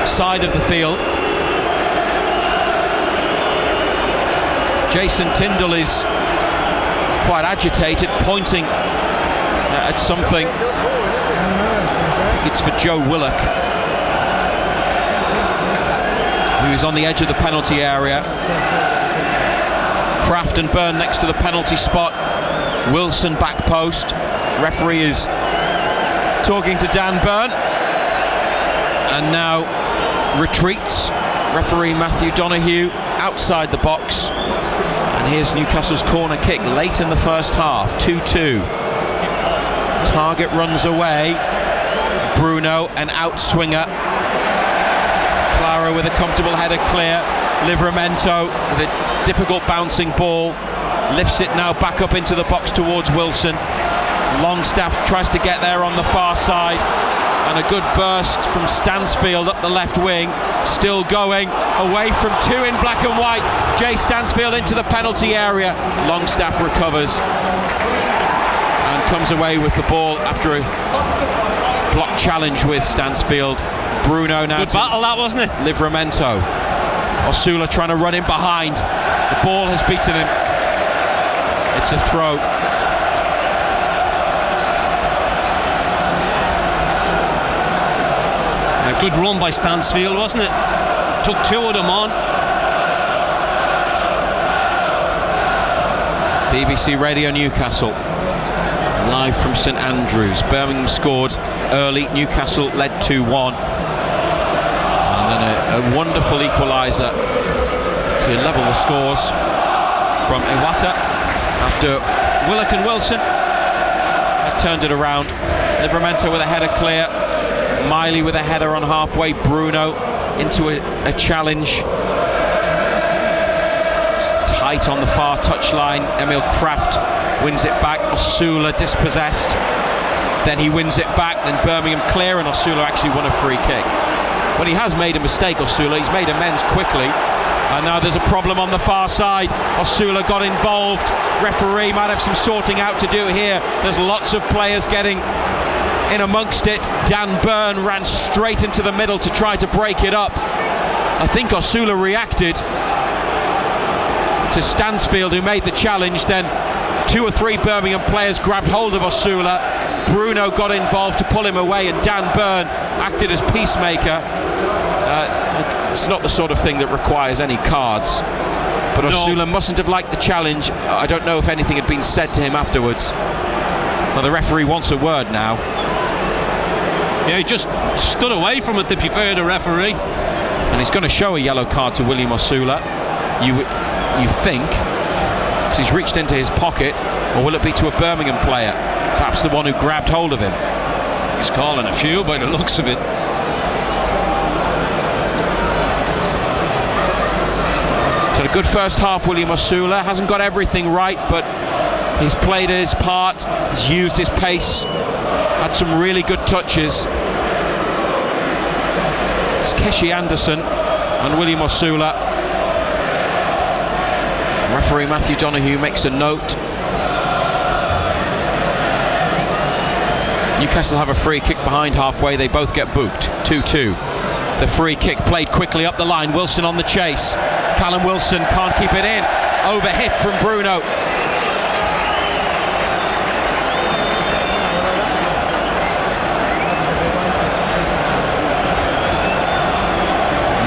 side of the field. Jason Tyndall is quite agitated, pointing at something. I think it's for Joe Willock, who is on the edge of the penalty area. Kraft and Byrne next to the penalty spot. Wilson back post. Referee is talking to Dan Byrne, and now retreats. Referee Matthew Donoghue outside the box. And here's Newcastle's corner kick late in the first half. 2-2. Target runs away. Bruno, an outswinger. Clara with a comfortable header clear. Livramento with a difficult bouncing ball. Lifts it now back up into the box towards Wilson. Longstaff tries to get there on the far side. And a good burst from Stansfield up the left wing. Still going, away from two in black and white. Jay Stansfield into the penalty area. Longstaff recovers and comes away with the ball after a block challenge with Stansfield. Bruno now. Good battle that, wasn't it? Livramento. Osula trying to run in behind. The ball has beaten him. It's a throw. A good run by Stansfield, wasn't it? Took two of them on. BBC Radio Newcastle, live from St Andrews. Birmingham scored early, Newcastle led 2-1. And then a wonderful equaliser to level the scores from Iwata after Willock and Wilson had turned it around. Livramento with a header clear. Miley with a header on halfway. Bruno into a challenge. It's tight on the far touchline. Emil Kraft wins it back. Osula dispossessed. Then he wins it back. Then Birmingham clear, and Osula actually won a free kick. When he has made a mistake, Osula, he's made amends quickly. And now there's a problem on the far side. Osula got involved. Referee might have some sorting out to do here. There's lots of players getting in amongst it. Dan Byrne ran straight into the middle to try to break it up. I think Osula reacted to Stansfield, who made the challenge. Then two or three Birmingham players grabbed hold of Osula. Bruno got involved to pull him away, and Dan Byrne acted as peacemaker. It's not the sort of thing that requires any cards, but Osula mustn't have liked the challenge. I don't know if anything had been said to him afterwards. Well, the referee wants a word now. Yeah, he just stood away from it, to be fair, the referee. And he's going to show a yellow card to William Osula. You think, because he's reached into his pocket, or will it be to a Birmingham player? Perhaps the one who grabbed hold of him. He's calling a few by the looks of it. So a good first half, William Osula. Hasn't got everything right, but he's played his part. He's used his pace. Had some really good touches. It's Keshi Anderson and William Osula. Referee Matthew Donoghue makes a note. Newcastle have a free kick behind halfway. They both get booked. 2-2. The free kick played quickly up the line. Wilson on the chase. Callum Wilson can't keep it in. Overhit from Bruno.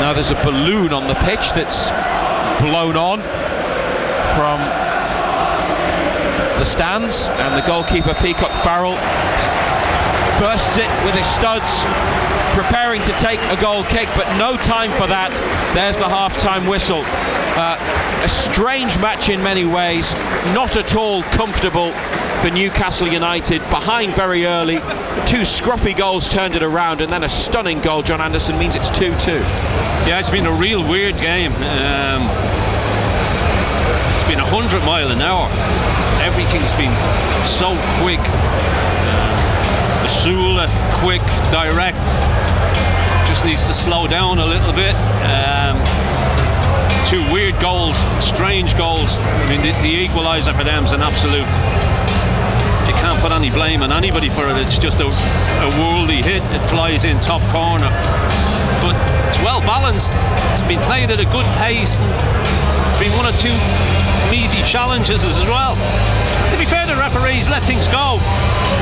Now there's a balloon on the pitch that's blown on from the stands, and the goalkeeper Peacock Farrell bursts it with his studs, preparing to take a goal kick, but no time for that. There's the half-time whistle. A strange match in many ways, not at all comfortable for Newcastle United, behind very early. Two scruffy goals turned it around, and then a stunning goal, John Anderson, means it's 2-2. Yeah, it's been a real weird game. It's been 100 miles an hour. Everything's been so quick. Asula, quick, direct. Just needs to slow down a little bit. Two weird goals, strange goals. I mean, the equaliser for them is an absolute. You can't put any blame on anybody for it. It's just a worldy hit. It flies in top corner. But it's well balanced. It's been played at a good pace. And it's been one or two meaty challenges as well. To be fair, the referees let things go.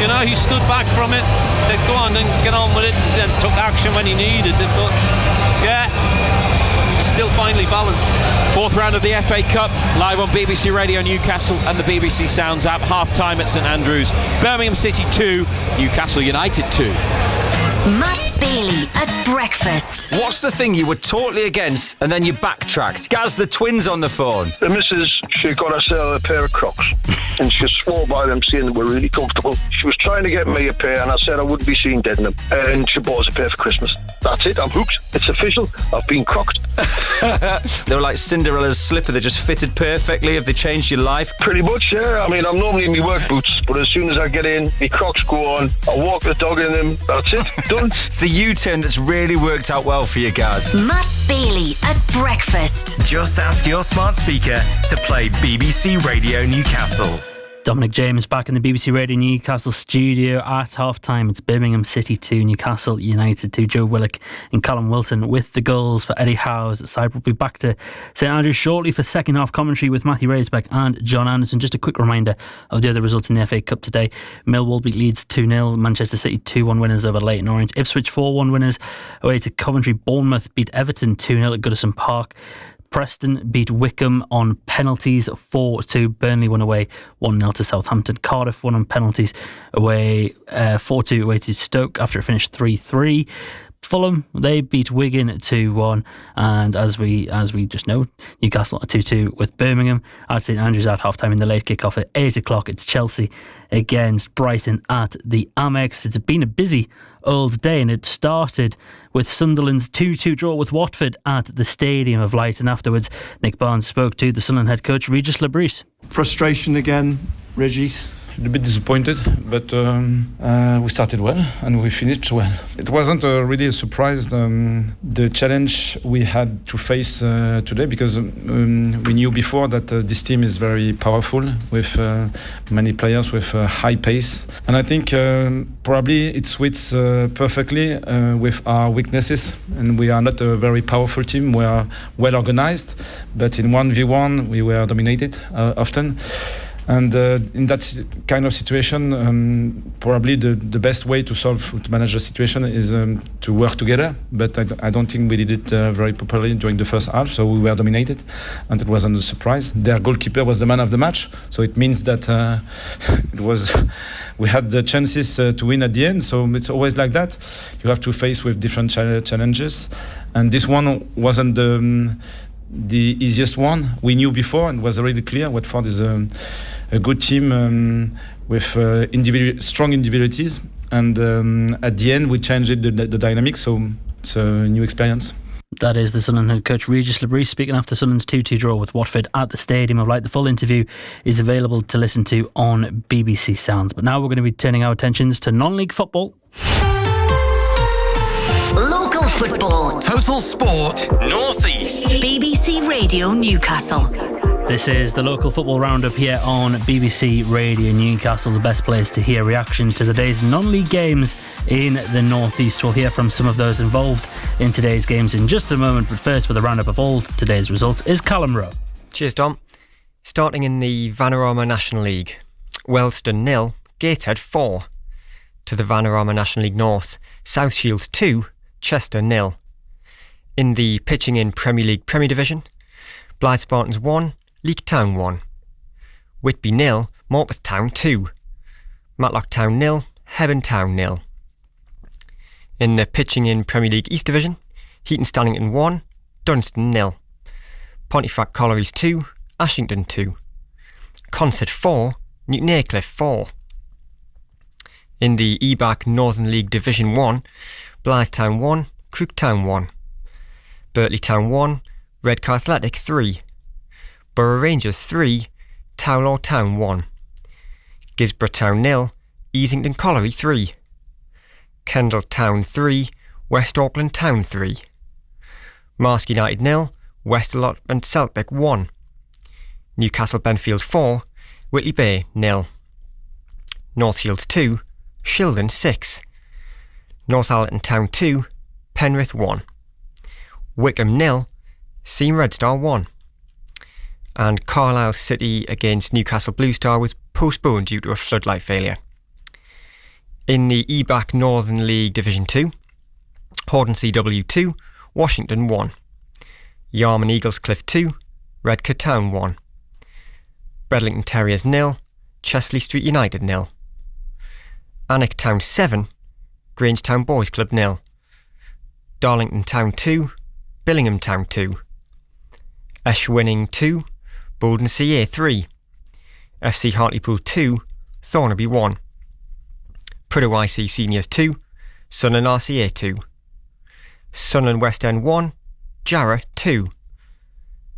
You know, he stood back from it. They'd go on and get on with it, and then took action when he needed it. But yeah, still finely balanced. Fourth round of the FA Cup, live on BBC Radio Newcastle and the BBC Sounds app. Half time at St Andrews. Birmingham City 2, Newcastle United 2. Matt Bailey at breakfast. What's the thing you were totally against and then you backtracked? Gaz, the twins on the phone. The missus, she got herself a pair of Crocs and she swore by them, saying they were really comfortable. She was trying to get me a pair and I said I wouldn't be seen dead in them, and she bought us a pair for Christmas. That's it, I'm hooked. It's official. I've been crocked. They were like Cinderella's slipper. They just fitted perfectly. Have they changed your life? Pretty much, yeah. I mean, I'm normally in my work boots, but as soon as I get in, my Crocs go on, I walk the dog in them. That's it, done. It's the U-turn that's really worked out well for you guys. Matt Bailey at breakfast. Just ask your smart speaker to play BBC Radio Newcastle. Dominic James back in the BBC Radio Newcastle studio at half-time. It's Birmingham City 2, Newcastle United 2. Joe Willock and Callum Wilson with the goals for Eddie Howe's side. We'll be back to St Andrews shortly for second half commentary with Matthew Raisbeck and John Anderson. Just a quick reminder of the other results in the FA Cup today. Millwall beat Leeds 2-0. Manchester City 2-1 winners over Leyton Orient. Ipswich 4-1 winners away to Coventry. Bournemouth beat Everton 2-0 at Goodison Park. Preston beat Wickham on penalties 4-2. Burnley won away 1-0 to Southampton. Cardiff won on penalties away 4-2 away to Stoke after it finished 3-3. Fulham, they beat Wigan 2-1, and as we just know, Newcastle 2-2 with Birmingham at St Andrews at half-time. In the late kick-off at 8 o'clock, it's Chelsea against Brighton at the Amex. It's been a busy old day, and it started with Sunderland's 2-2 draw with Watford at the Stadium of Light, and afterwards Nick Barnes spoke to the Sunderland head coach Regis Labrise. Frustration again, Regis. A bit disappointed, but we started well and we finished well. It wasn't really a surprise, the challenge we had to face today, because we knew before that this team is very powerful with many players with high pace, and I think probably it suits perfectly with our weaknesses, and we are not a very powerful team. We are well organized, but in 1v1 we were dominated often. And in that kind of situation, probably the best way to manage the situation is to work together. But I don't think we did it very properly during the first half, so we were dominated, and it wasn't a surprise. Their goalkeeper was the man of the match, so it means that we had the chances to win at the end. So it's always like that. You have to face with different challenges, and this one wasn't the easiest one. We knew before, and it was already clear Watford is a good team with strong individualities, and at the end we changed the dynamic, so it's a new experience. That is the Sunderland head coach Regis Labrise speaking after Sunderland's 2-2 draw with Watford at the Stadium of Light. The full interview is available to listen to on BBC Sounds. But now we're going to be turning our attentions to non-league football. Local football. Total Sport North East. BBC Radio Newcastle. This is the local football roundup here on BBC Radio Newcastle, the best place to hear reaction to the day's non-league games in the North East. We'll hear from some of those involved in today's games in just a moment, but first with a roundup of all today's results is Callum Rowe. Cheers, Dom. Starting in the Vanarama National League, Wellston 0, Gateshead 4. To the Vanarama National League North, South Shields 2, Chester 0. In the Pitching In Premier League Premier Division, Blythe Spartans 1, Leek Town 1. Whitby 0, Morpeth Town 2. Matlock Town 0, Hebburn Town 0. In the Pitching In Premier League East Division, Heaton Stannington 1, Dunstan 0. Pontefract Collieries 2, Ashington 2. Consett 4, Newton Aycliffe 4. In the EBAC Northern League Division 1, Blythe Town 1, Crook Town 1. Birtley Town 1, Redcar Athletic 3. Borough Rangers 3, Towlaw Town 1. Gisborough Town 0, Easington Colliery 3. Kendal Town 3, West Auckland Town 3. Marsk United 0, West Allotment Celtic 1. Newcastle Benfield 4, Whitley Bay 0. North Shields 2, Shildon 6. Northallerton Town 2, Penrith 1. Wickham 0, Seam Red Star 1. And Carlisle City against Newcastle Blue Star was postponed due to a floodlight failure. In the EBAC Northern League Division 2, Horden CW 2, Washington 1. Yarman Eagles Cliff 2, Redcar Town 1. Bedlington Terriers 0, Chesley Street United 0. Alnwick Town 7, Grangetown Boys Club 0. Darlington Town 2, Billingham Town 2. Eschwinning 2, Bolden CA 3. FC Hartlepool 2, Thornaby 1. Prudhoe IC Seniors 2, Sunderland RCA 2. Sunderland West End 1, Jarrah 2.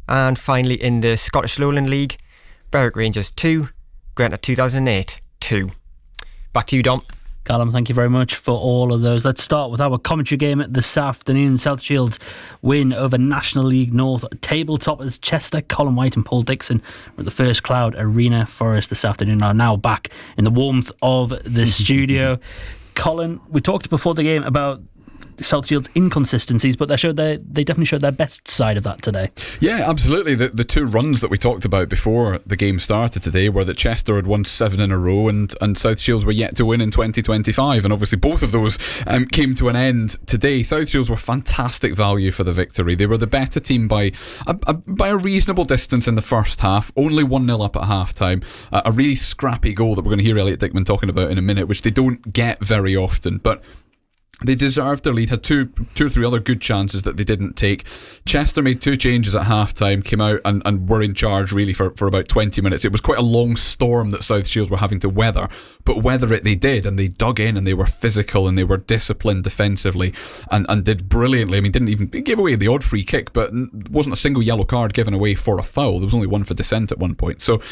And finally in the Scottish Lowland League, Berwick Rangers 2, Granter 2008 2. Back to you, Dom. Callum, thank you very much for all of those. Let's start with our commentary game this afternoon. South Shields win over National League North tabletoppers Chester. Colin White and Paul Dixon were at the First Cloud Arena for us this afternoon, are now back in the warmth of the studio. Colin, we talked before the game about South Shields' inconsistencies, but they definitely showed their best side of that today. Yeah, absolutely. The two runs that we talked about before the game started today were that Chester had won 7 in a row and South Shields were yet to win in 2025, and obviously both of those came to an end today. South Shields were fantastic value for the victory. They were the better team by a reasonable distance in the first half, only 1-0 up at half time. A really scrappy goal that we're going to hear Elliot Dickman talking about in a minute, which they don't get very often, but they deserved their lead, had two or three other good chances that they didn't take. Chester made 2 changes at half-time, came out and were in charge really for about 20 minutes. It was quite a long storm that South Shields were having to weather, but weather it they did, and they dug in and they were physical and they were disciplined defensively and did brilliantly. I mean, didn't even give away the odd free kick, but wasn't a single yellow card given away for a foul. There was only one for dissent at one point. So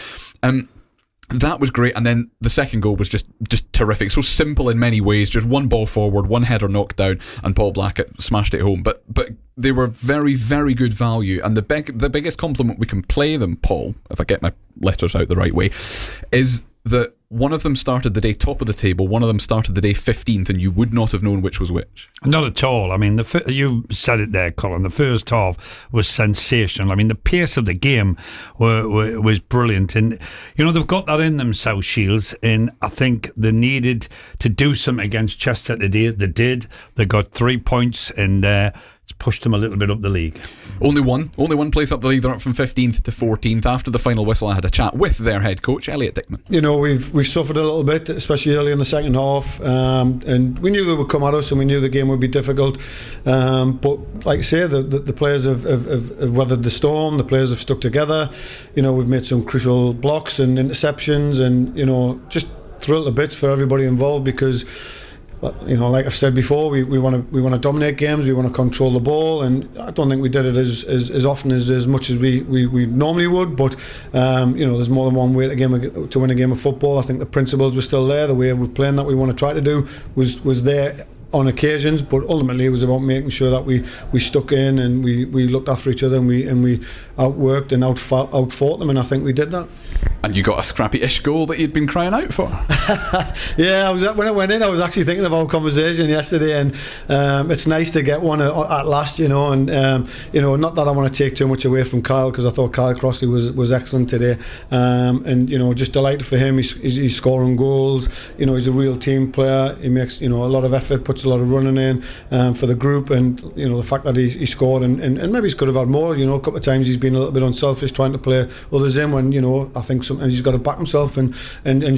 that was great, and then the second goal was just terrific. So simple in many ways, just one ball forward, one header knocked down, and Paul Blackett smashed it home. But they were very, very good value, and the biggest compliment we can play them, Paul, if I get my letters out the right way, is that one of them started the day top of the table, one of them started the day 15th, and you would not have known which was which. Not at all. I mean, you said it there, Colin. The first half was sensational. I mean, the pace of the game was brilliant. And, you know, they've got that in them, South Shields, and I think they needed to do something against Chester today. They did. They got 3 points, and it's pushed them a little bit up the league. Only one place up the league. They're up from 15th to 14th. After the final whistle, I had a chat with their head coach, Elliot Dickman. You know, we've suffered a little bit, especially early in the second half, and we knew they would come at us, and we knew the game would be difficult. But like I say, the players have weathered the storm. The players have stuck together. You know, we've made some crucial blocks and interceptions, and you know, just thrilled to bits for everybody involved because, you know, like I've said before, we want to dominate games. We want to control the ball, and I don't think we did it as often as much as we normally would. But you know, there's more than one way to win a game of football. I think the principles were still there. The way we're playing that we want to try to do was there on occasions, but ultimately it was about making sure that we stuck in and we looked after each other and we outworked and outfought them, and I think we did that. And you got a scrappy-ish goal that you'd been crying out for. Yeah, when I went in, I was actually thinking of our conversation yesterday, and it's nice to get one at last, you know. And you know, not that I want to take too much away from Kyle, because I thought Kyle Crossley was excellent today, and you know, just delighted for him. He's scoring goals. You know, he's a real team player. He makes, you know, a lot of effort, puts a lot of running in for the group, and you know, the fact that he scored and maybe he could have had more. You know, a couple of times he's been a little bit unselfish trying to play others in when, you know, I think sometimes he's got to back himself and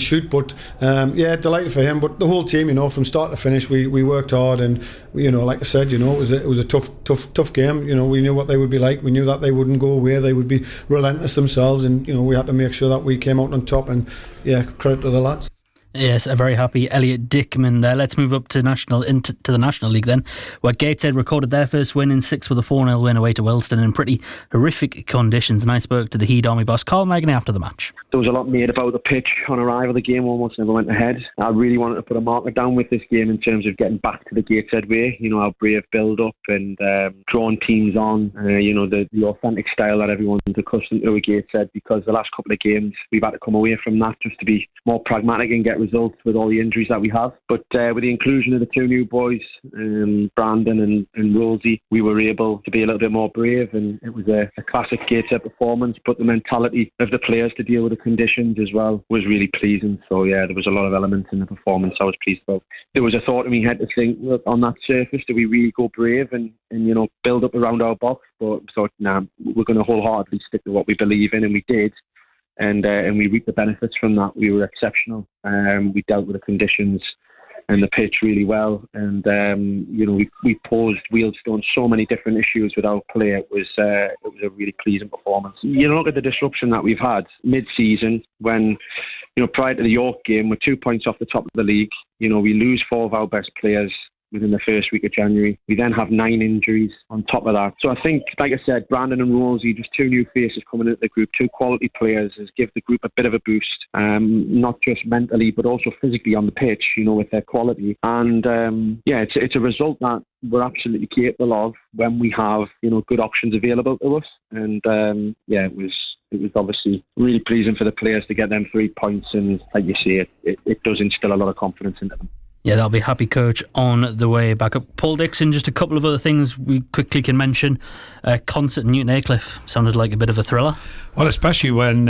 shoot. But yeah, delighted for him. But the whole team, you know, from start to finish, we worked hard, and you know, like I said, you know, it was a tough game. You know, we knew what they would be like. We knew that they wouldn't go away. They would be relentless themselves, and you know, we had to make sure that we came out on top. And yeah, credit to the lads. Yes, a very happy Elliot Dickman there. Let's move up to the National League then, where Gateshead recorded their first win in 6 with a 4-0 win away to Wellston in pretty horrific conditions. And I spoke to the Heed Army boss, Carl Magny, after the match. There was a lot made about the pitch on arrival. The game almost never went ahead. I really wanted to put a marker down with this game in terms of getting back to the Gateshead way. You know, our brave build-up and drawing teams on. The authentic style that everyone's accustomed to at Gateshead, because the last couple of games we've had to come away from that just to be more pragmatic and get results with all the injuries that we have. But with the inclusion of the two new boys, Brandon and Rosie, we were able to be a little bit more brave, and it was a classic Gateshead performance. But the mentality of the players to deal with the conditions as well was really pleasing. So yeah, there was a lot of elements in the performance I was pleased about. There was a thought in my head to think, look, on that surface, do we really go brave and build up around our box? But I thought, nah, we're going to wholeheartedly stick to what we believe in, and we did. And we reaped the benefits from that. We were exceptional. We dealt with the conditions and the pitch really well. And we posed Wealdstone so many different issues with our play. It was a really pleasing performance. You look at the disruption that we've had mid-season when, prior to the York game, we're 2 points off the top of the league. We lose 4 of our best players within the first week of January. We then have 9 injuries on top of that. So I think, like I said, Brandon and Rosie, just 2 new faces coming into the group, 2 quality players, has give the group a bit of a boost, not just mentally, but also physically on the pitch, with their quality. And it's a result that we're absolutely capable of when we have, good options available to us. And it was obviously really pleasing for the players to get them 3 points, and like you say, it does instill a lot of confidence into them. Yeah, that'll be happy coach on the way back up. Paul Dixon, just a couple of other things we quickly can mention. Concert in Newton Aycliffe sounded like a bit of a thriller. Well, especially when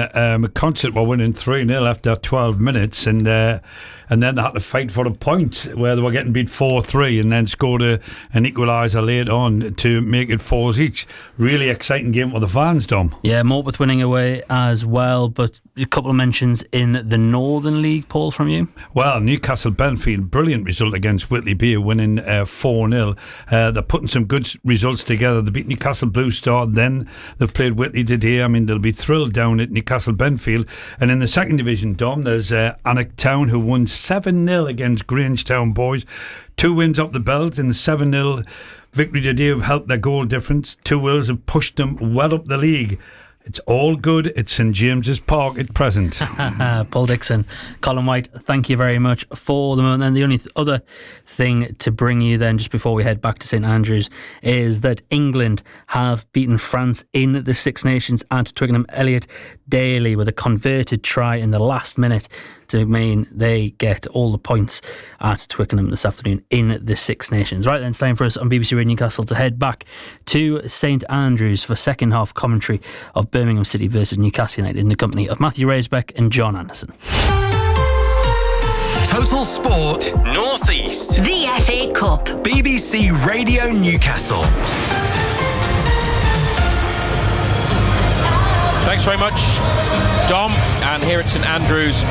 Concert were winning 3-0 after 12 minutes, and then they had to fight for a point where they were getting beat 4-3 and then scored an equaliser later on to make it 4 each. Really exciting game for the fans, Dom. Yeah, Morpeth winning away as well, but a couple of mentions in the Northern League, Paul, from you. Well, Newcastle Benfield, brilliant result against Whitley Beer, winning 4-0. They're putting some good results together. They beat Newcastle Blue Star, then they've played Whitley today. I mean, they'll be thrilled down at Newcastle Benfield. And in the second division, Dom, there's Annock Town, who won 7-0 against Grangetown Boys. 2 wins up the belt, and the 7-0 victory today have helped their goal difference. 2 wins have pushed them well up the league. It's all good at St James's Park at present. Paul Dixon, Colin White, thank you very much for them. And then the only other thing to bring you then, just before we head back to St Andrews, is that England have beaten France in the Six Nations at Twickenham. Elliot Daly with a converted try in the last minute to mean they get all the points at Twickenham this afternoon in the Six Nations. Right then, it's time for us on BBC Radio Newcastle to head back to St Andrews for second half commentary of Birmingham City versus Newcastle United in the company of Matthew Raisbeck and John Anderson. Total Sport North East. The FA Cup. BBC Radio Newcastle. Thanks very much, Dom. And here at St Andrews,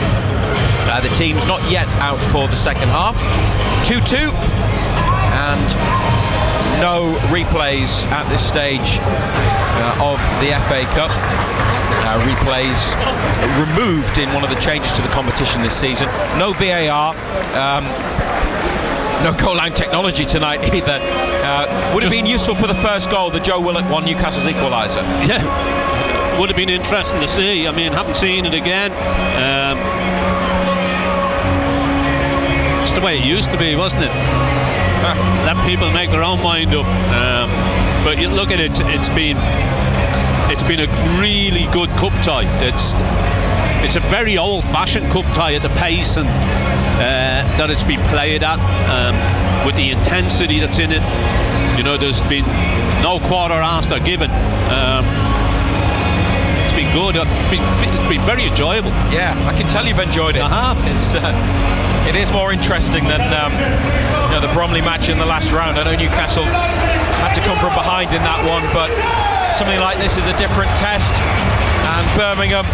the team's not yet out for the second half. 2-2, and no replays at this stage of the FA Cup. Replays removed in one of the changes to the competition this season. No VAR. No goal line technology tonight either. Would have been useful for the first goal, the Joe Willock one, Newcastle's equaliser. Yeah. Would have been interesting to see. I mean, haven't seen it again. It's the way it used to be, wasn't it? Let people make their own mind up. But you look at it, it's been a really good cup tie. It's a very old-fashioned cup tie at the pace and that it's been played at, with the intensity that's in it. There's been no quarter answer given. Been good. It's been very enjoyable. Yeah, I can tell you've enjoyed it. It is more interesting than the Bromley match in the last round. I know Newcastle had to come from behind in that one, but something like this is a different test, and Birmingham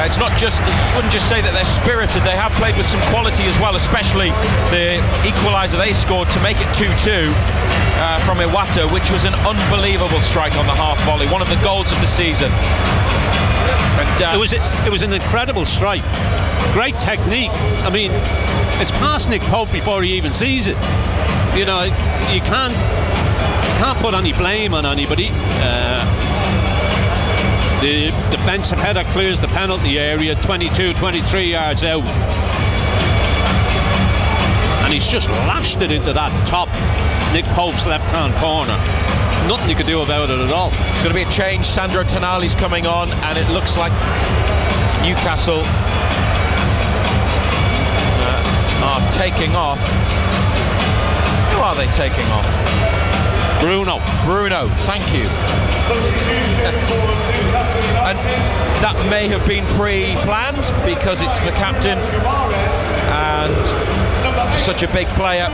It's not just, wouldn't just say that they're spirited, they have played with some quality as well, especially the equaliser they scored to make it 2-2 from Iwata, which was an unbelievable strike on the half volley, one of the goals of the season. And, it was an incredible strike, great technique. I mean, it's past Nick Pope before he even sees it. You know, you can't put any blame on anybody. The defensive header clears the penalty area 22-23 yards out, and he's just lashed it into that top Nick Pope's left hand corner. Nothing you could do about it at all. It's going to be a change. Sandro Tonali's coming on, and it looks like Newcastle are taking off. Who are they taking off? Bruno, thank you. And that may have been pre-planned because it's the captain and such a big player,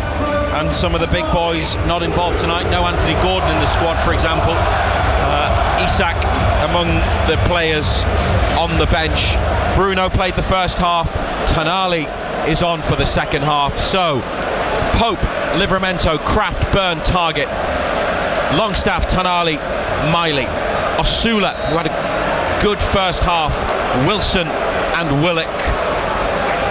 and some of the big boys not involved tonight. No Anthony Gordon in the squad, for example. Isak among the players on the bench. Bruno played the first half. Tonali is on for the second half. So Pope, Livramento, Kraft, Byrne, Targett, Longstaff, Tonali, Miley, Osula, who had a good first half, Wilson and Willock.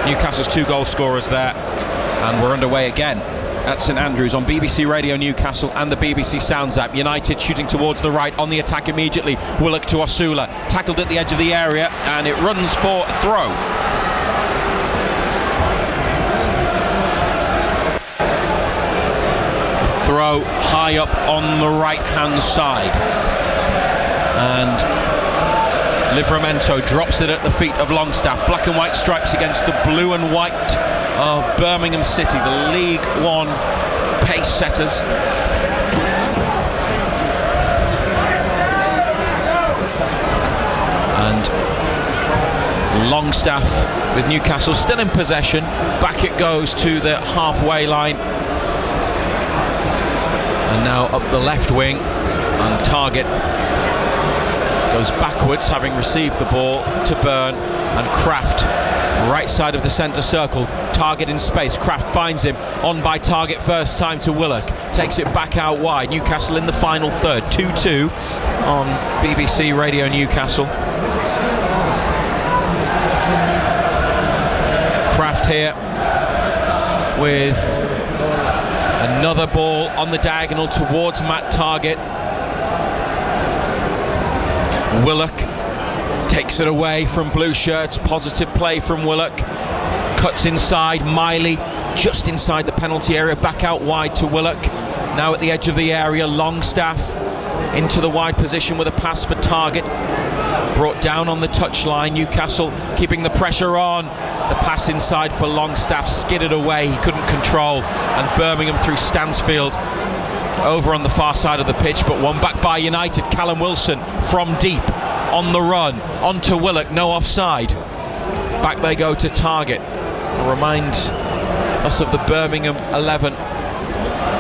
Newcastle's 2 goal scorers there, and we're underway again at St Andrews on BBC Radio Newcastle and the BBC Sounds app. United shooting towards the right, on the attack immediately. Willock to Osula, tackled at the edge of the area, and it runs for a throw. Throw high up on the right hand side, and Livramento drops it at the feet of Longstaff. Black and white stripes against the blue and white of Birmingham City, the League One pace setters. And Longstaff with Newcastle still in possession. Back it goes to the halfway line. And now up the left wing, and Targett goes backwards, having received the ball, to Byrne, and Kraft, right side of the centre circle. Targett in space, Kraft finds him, on by Targett first time to Willock, takes it back out wide. Newcastle in the final third, 2-2 on BBC Radio Newcastle. Kraft here with another ball on the diagonal towards Matt Targett. Willock takes it away from blue shirts. Positive play from Willock. Cuts inside. Miley just inside the penalty area. Back out wide to Willock. Now at the edge of the area. Longstaff into the wide position with a pass for Targett. Brought down on the touchline. Newcastle keeping the pressure on. The pass inside for Longstaff, skidded away, he couldn't control, and Birmingham through Stansfield over on the far side of the pitch, but won back by United. Callum Wilson from deep on the run, onto Willock, no offside. Back they go to Targett. I'll remind us of the Birmingham 11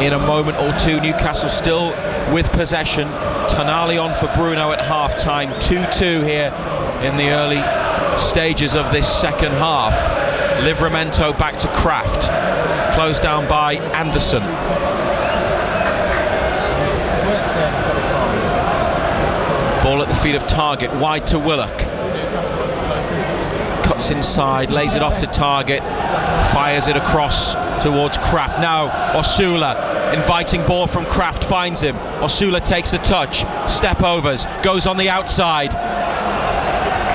in a moment or two. Newcastle still with possession. Tonali on for Bruno at half time. 2-2 here in the early stages of this second half. Livramento back to Kraft, closed down by Anderson. Ball at the feet of Targett, wide to Willock, cuts inside, lays it off to Targett, fires it across towards Kraft. Now Osula, inviting ball from Kraft, finds him. Osula takes a touch, step overs, goes on the outside.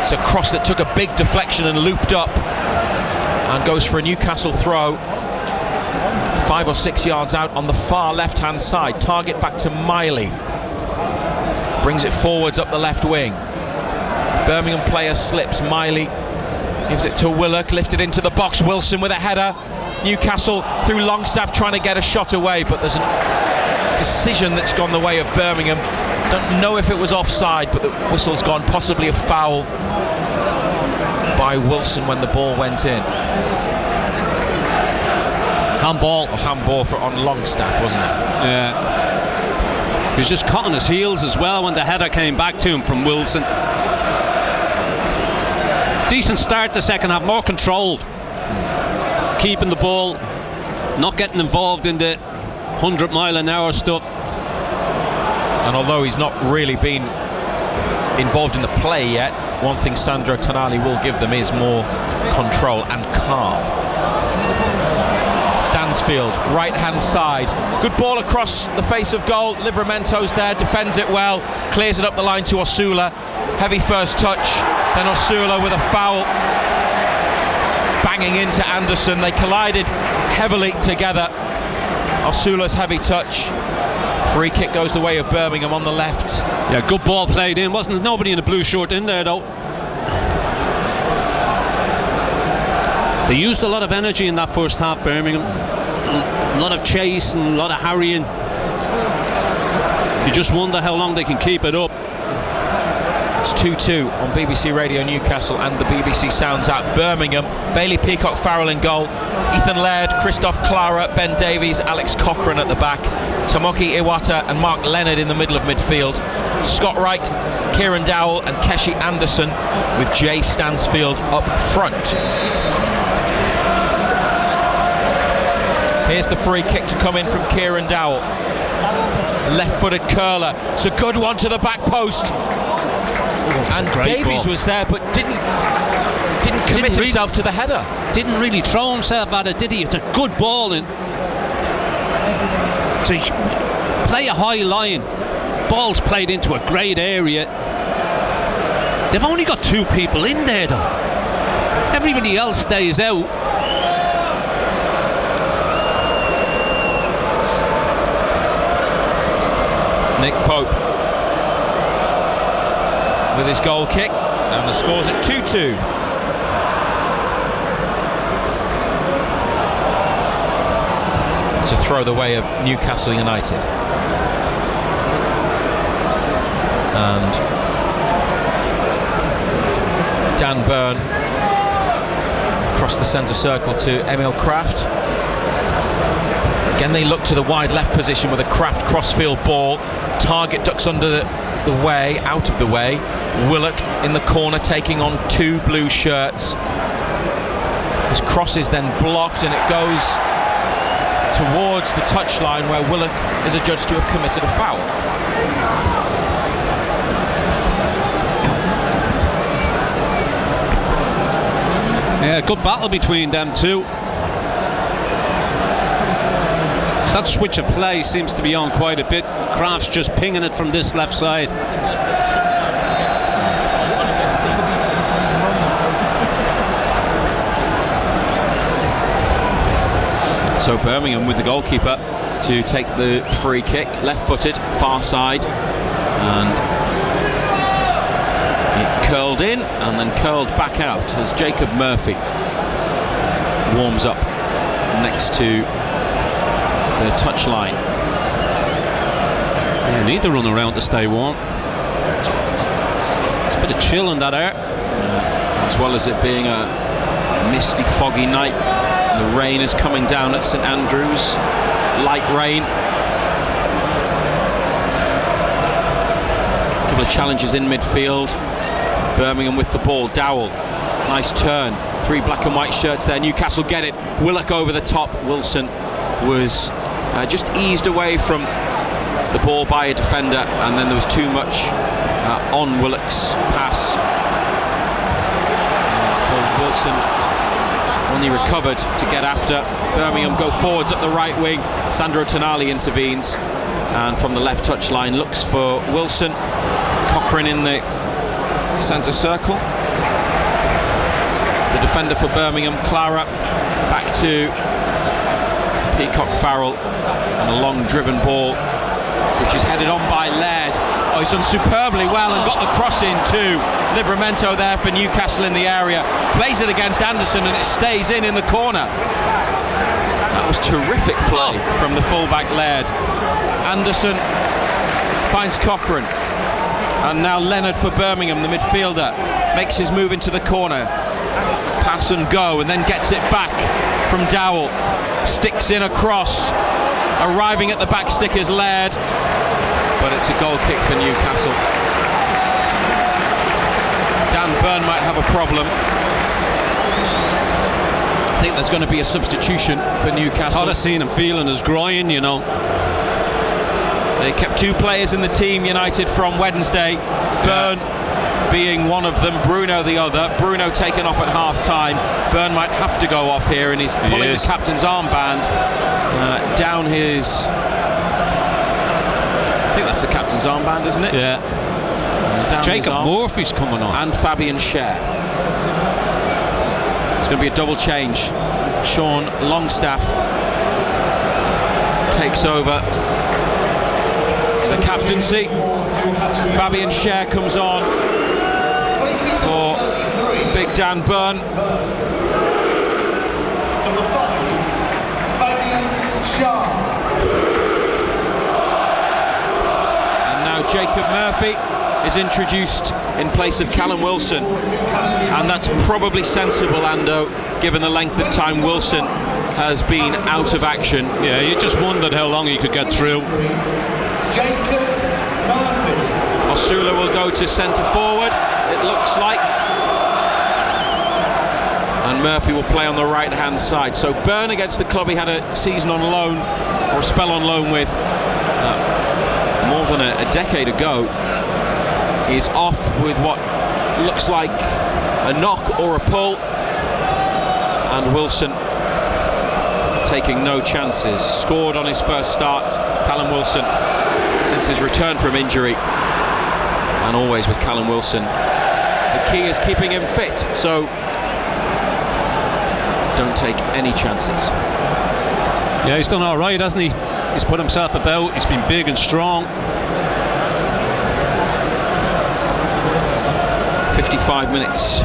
It's a cross that took a big deflection and looped up, and goes for a Newcastle throw 5 or 6 yards out on the far left hand side. Targett back to Miley, brings it forwards up the left wing. Birmingham player slips. Miley gives it to Willock, lifted into the box. Wilson with a header. Newcastle through Longstaff trying to get a shot away, but there's a decision that's gone the way of Birmingham. Don't know if it was offside, but the whistle's gone. Possibly a foul by Wilson when the ball went in. Handball on Longstaff, wasn't it? Yeah. He was just caught on his heels as well when the header came back to him from Wilson. Decent start the second half, more controlled, keeping the ball, not getting involved in the 100-mile-an-hour stuff. And although he's not really been involved in the play yet, one thing Sandro Tonali will give them is more control and calm. Stansfield, right-hand side. Good ball across the face of goal. Livramento's there, defends it well, clears it up the line to Osula. Heavy first touch, then Osula with a foul. Banging into Anderson. They collided heavily together. Osula's heavy touch. Free kick goes the way of Birmingham on the left. Yeah, good ball played in. Wasn't nobody in the blue shirt in there though. They used a lot of energy in that first half, Birmingham. A lot of chase and a lot of harrying. You just wonder how long they can keep it up. It's 2-2 on BBC Radio Newcastle and the BBC Sounds app. Birmingham, Bailey Peacock-Farrell in goal, Ethan Laird, Christoph Clara, Ben Davies, Alex Cochrane at the back, Tomoki Iwata and Mark Leonard in the middle of midfield, Scott Wright, Kieran Dowell and Keshi Anderson, with Jay Stansfield up front. Here's the free kick to come in from Kieran Dowell. Left-footed curler. It's a good one to the back post. And Davies was there but didn't commit himself to the header. Didn't really throw himself at it, did he? It's a good ball in. To play a high line. Ball's played into a great area. They've only got 2 people in there though. Everybody else stays out. Nick Pope with his goal kick, and the score's at 2-2. It's a throw the way of Newcastle United. And Dan Burn across the centre circle to Emil Kraft. Again, they look to the wide left position with a Kraft crossfield ball. Target ducks under the way, out of the way. Willock in the corner taking on 2 blue shirts. His cross is then blocked and it goes towards the touchline where Willock is adjudged to have committed a foul. Yeah, good battle between them two. That switch of play seems to be on quite a bit. Kraft's just pinging it from this left side. So Birmingham with the goalkeeper to take the free kick, left-footed, far side, and it curled in and then curled back out as Jacob Murphy warms up next to the touchline. You need to run around to stay warm. It's a bit of chill in that air. As well as it being a misty, foggy night. The rain is coming down at St Andrews. Light rain. A couple of challenges in midfield. Birmingham with the ball. Dowell. Nice turn. 3 black and white shirts there. Newcastle get it. Willock over the top. Wilson was just eased away from the ball by a defender, and then there was too much on Willock's pass. Wilson only recovered to get after. Birmingham go forwards up the right wing. Sandro Tonali intervenes, and from the left touchline looks for Wilson. Cochrane in the centre circle. The defender for Birmingham, Clara, back to Peacock-Farrell, and a long driven ball which is headed on by Laird. Oh, he's done superbly well and got the cross in too. Livramento there for Newcastle in the area, plays it against Anderson and it stays in the corner. That was terrific play from the fullback Laird. Anderson finds Cochrane, and now Leonard for Birmingham, the midfielder, makes his move into the corner, pass and go, and then gets it back from Dowell. Sticks in a cross, arriving at the back stick is Laird, but it's a goal kick for Newcastle. Dan Byrne might have a problem. I think there's going to be a substitution for Newcastle. I've seen him feeling his groin, you know. They kept 2 players in the team, United, from Wednesday. Byrne being one of them, Bruno the other. Bruno taken off at half-time. Byrne might have to go off here, and he's pulling the captain's armband down his... I think that's the captain's armband, isn't it? Yeah. Down Jacob Murphy's coming on. And Fabian Schär. It's going to be a double change. Sean Longstaff takes over the captaincy. Fabian Schär comes on for Big Dan Byrne. Number 5, Fabian Schär. And now Jacob Murphy is introduced in place of Callum Wilson, and that's probably sensible, Ando, given the length of time Wilson has been out of action. Yeah, you just wondered how long he could get through. Jacob Murphy. Osula will go to centre forward, it looks like, and Murphy will play on the right hand side. So Byrne, against the club he had a season on loan, or a spell on loan with, more than a decade ago, is off with what looks like a knock or a pull, and Wilson taking no chances. Scored on his first start, Callum Wilson, since his return from injury, and always with Callum Wilson, the key is keeping him fit, so don't take any chances. Yeah, he's done all right, hasn't he? He's put himself about, he's been big and strong. 55 minutes.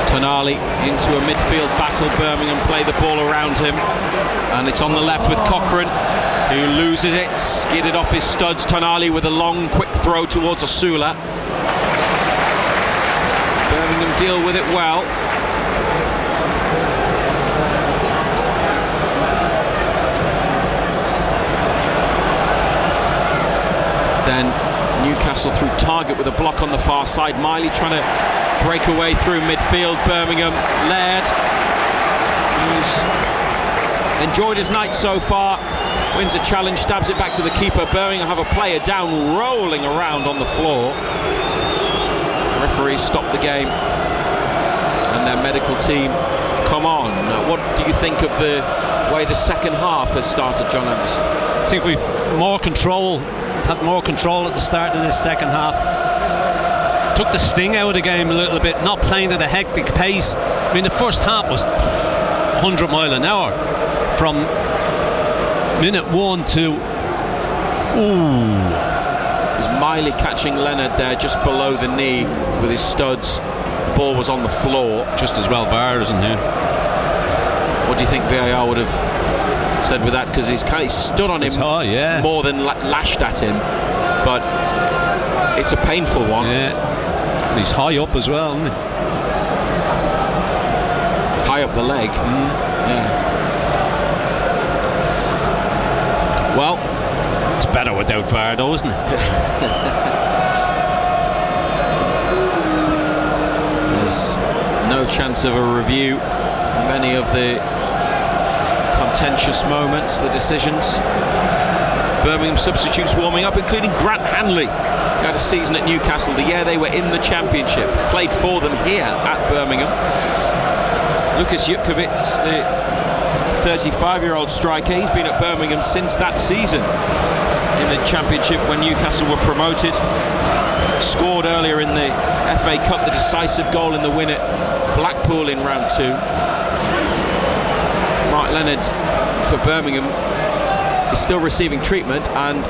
Tonali into a midfield battle. Birmingham play the ball around him, and it's on the left with Cochrane, who loses it, skidded off his studs. Tonali with a long quick throw towards Osula. Birmingham deal with it well. Then Newcastle through Target with a block on the far side. Miley trying to break away through midfield. Birmingham, Laird, who's enjoyed his night so far, wins a challenge, stabs it back to the keeper. Birmingham have a player down, rolling around on the floor. The referees stop the game, and their medical team come on. Now, what do you think of the way the second half has started, John Anderson? I think we've more control. Had more control at the start of this second half. Took the sting out of the game a little bit, not playing at a hectic pace. I mean, the first half was 100 mile an hour from minute 1 to... Ooh. It was Miley catching Leonard there just below the knee with his studs. The ball was on the floor. Just as well VAR isn't here. What do you think VAR would have said with that? Because he's kind of stood on him more than lashed at him, but it's a painful one. Yeah, and he's high up as well, isn't he? High up the leg. Yeah. Well, it's better without VAR though, isn't it? There's no chance of a review. Many of the contentious moments, the decisions. Birmingham substitutes warming up, including Grant Hanley, who had a season at Newcastle the year they were in the Championship, played for them here at Birmingham. Lukas Jutkovic, the 35-year-old striker, he's been at Birmingham since that season in the Championship when Newcastle were promoted. Scored earlier in the FA Cup, the decisive goal in the win at Blackpool in round 2. Mark Leonard for Birmingham is still receiving treatment and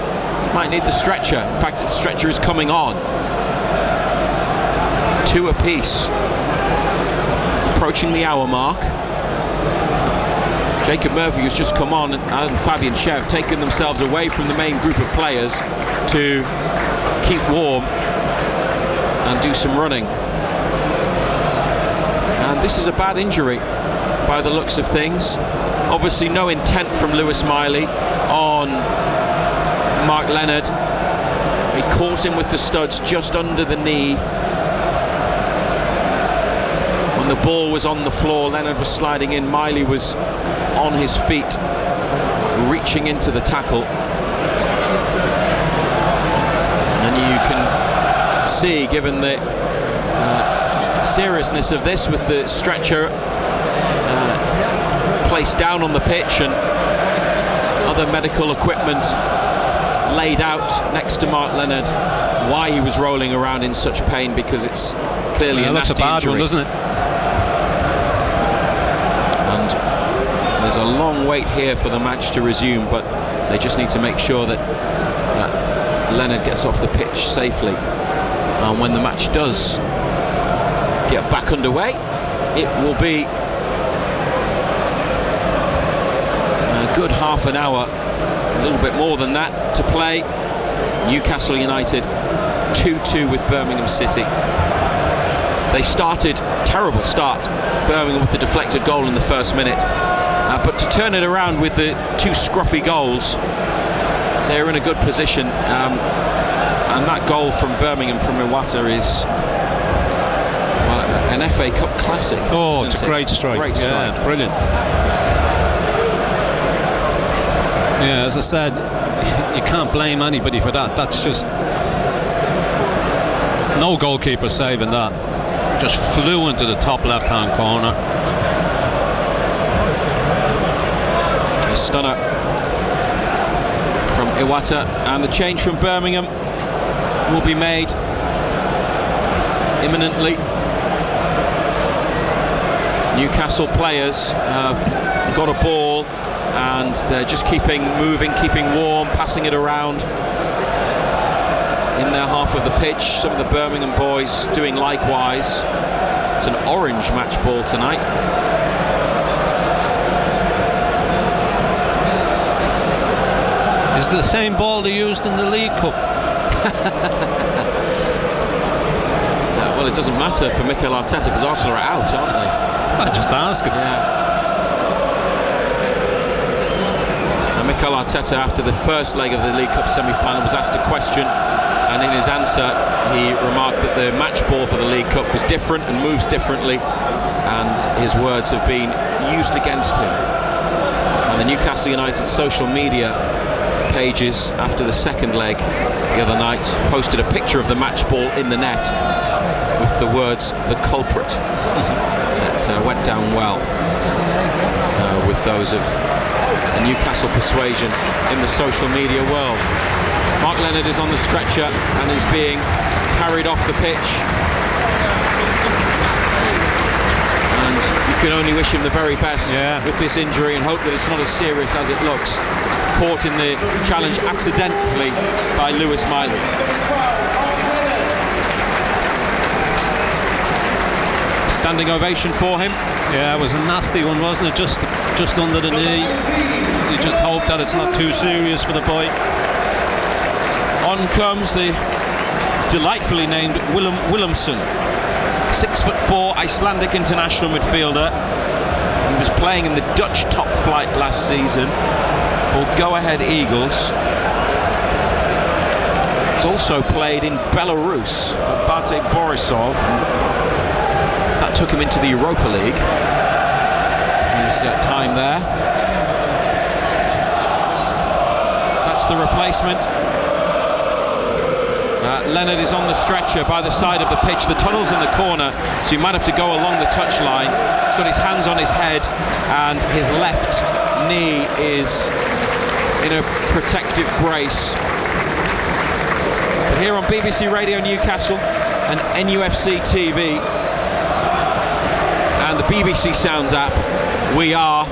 might need the stretcher. In fact, the stretcher is coming on. 2 apiece. Approaching the hour mark. Jacob Murphy, who's just come on, and Fabian Schär have taken themselves away from the main group of players to keep warm and do some running. And this is a bad injury by the looks of things. Obviously no intent from Lewis Miley on Mark Leonard. He caught him with the studs just under the knee. When the ball was on the floor, Leonard was sliding in, Miley was on his feet, reaching into the tackle. And you can see, given the seriousness of this, with the stretcher placed down on the pitch and other medical equipment laid out next to Mark Leonard, why he was rolling around in such pain, because it's clearly a nasty injury. One, doesn't it? And there's a long wait here for the match to resume, but they just need to make sure that Leonard gets off the pitch safely. And when the match does get back underway, it will be a good half an hour, a little bit more than that, to play. Newcastle United 2-2 with Birmingham City. They started, terrible start, Birmingham with the deflected goal in the first minute, but to turn it around with the two scruffy goals, they're in a good position. And that goal from Birmingham, from Iwata, is an FA Cup classic. Oh, it's a great strike. Great strike. Yeah, brilliant. Yeah, as I said, you can't blame anybody for that. That's just no goalkeeper saving that. Just flew into the top left-hand corner. A stunner from Iwata, and the change from Birmingham will be made imminently. Newcastle players have got a ball and they're just keeping moving, keeping warm, passing it around in their half of the pitch. Some of the Birmingham boys doing likewise. It's an orange match ball tonight. Is it the same ball they used in the League Cup? Well, it doesn't matter for Mikel Arteta because Arsenal are out, aren't they? I just ask him. Yeah. And Mikel Arteta, after the first leg of the League Cup semi-final, was asked a question, and in his answer he remarked that the match ball for the League Cup was different and moves differently, and his words have been used against him. And the Newcastle United social media pages after the second leg the other night posted a picture of the match ball in the net with the words "the culprit." That went down well with those of a Newcastle persuasion in the social media world. Mark Leonard is on the stretcher and is being carried off the pitch, and you can only wish him the very best with this injury and hope that it's not as serious as it looks. Caught in the challenge accidentally by Lewis Miley. Standing ovation for him. Yeah, it was a nasty one, wasn't it? Just under the knee. You just hope that it's not too serious for the boy. On comes the delightfully named Willemsen, 6'4" Icelandic international midfielder. He was playing in the Dutch top flight last season for Go Ahead Eagles. He's also played in Belarus for Bate Borisov. That took him into the Europa League. His time there. That's the replacement. Leonard is on the stretcher by the side of the pitch. The tunnel's in the corner, so he might have to go along the touchline. He's got his hands on his head, and his left knee is in a protective brace. But here on BBC Radio Newcastle and NUFC TV and the BBC Sounds app, we are...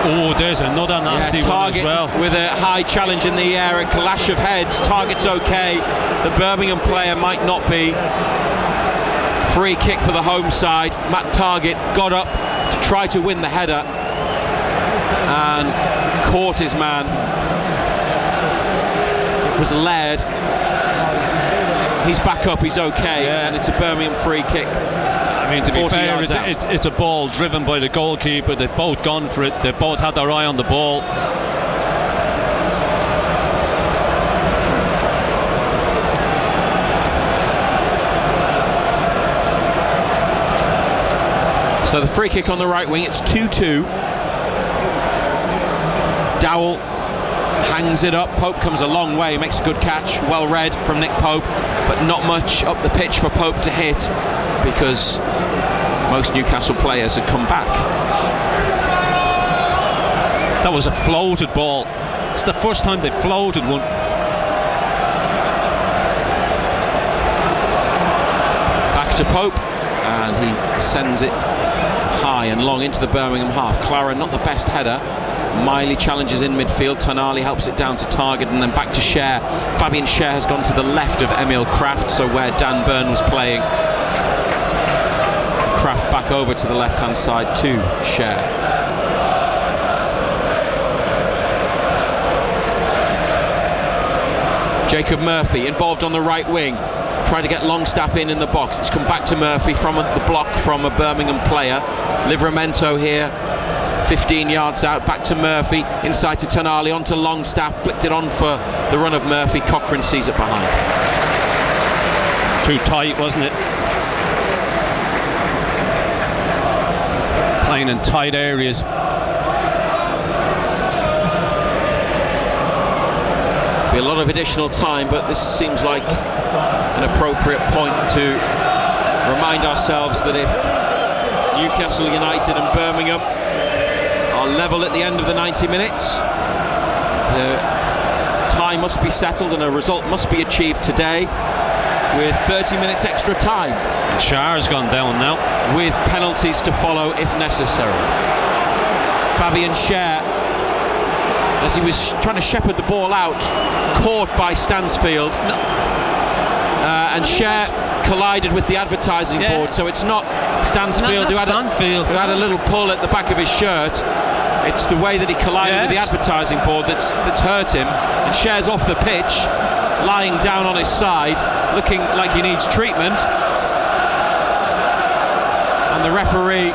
Oh, there's another nasty one as well. With a high challenge in the air, a clash of heads. Target's okay. The Birmingham player might not be. Free kick for the home side. Matt Target got up to try to win the header and caught his man. It was Laird. He's back up, he's okay, and it's a Birmingham free kick. I mean, to be fair, it's a ball driven by the goalkeeper. They've both gone for it. They've both had their eye on the ball. So the free kick on the right wing, it's 2-2. Dowell hangs it up. Pope comes a long way, makes a good catch, well read from Nick Pope, but not much up the pitch for Pope to hit because most Newcastle players had come back. That was a floated ball. It's the first time they've floated one. Back to Pope, and he sends it high and long into the Birmingham half. Clara, not the best header. Miley challenges in midfield. Tonali helps it down to target, and then back to Scher. Fabian Scher has gone to the left of Emil Kraft, so where Dan Burn was playing. Kraft back over to the left-hand side to Scher. Jacob Murphy involved on the right wing. Tried to get Longstaff in the box. It's come back to Murphy from the block from a Birmingham player. Livramento here, 15 yards out, back to Murphy, inside to Tonali, on to Longstaff, flicked it on for the run of Murphy. Cochrane sees it behind. Too tight, wasn't it? Playing in tight areas. Be a lot of additional time, but this seems like an appropriate point to remind ourselves that if Newcastle United and Birmingham are level at the end of the 90 minutes, the tie must be settled and a result must be achieved today with 30 minutes extra time. And Scher's gone down now. With penalties to follow if necessary. Fabian Scher, as he was trying to shepherd the ball out, caught by Stansfield. And Scher collided with the advertising board, so it's not Stansfield who had a little pull at the back of his shirt. It's the way that he collided with the advertising board that's hurt him. And Scher's off the pitch, lying down on his side, looking like he needs treatment. And the referee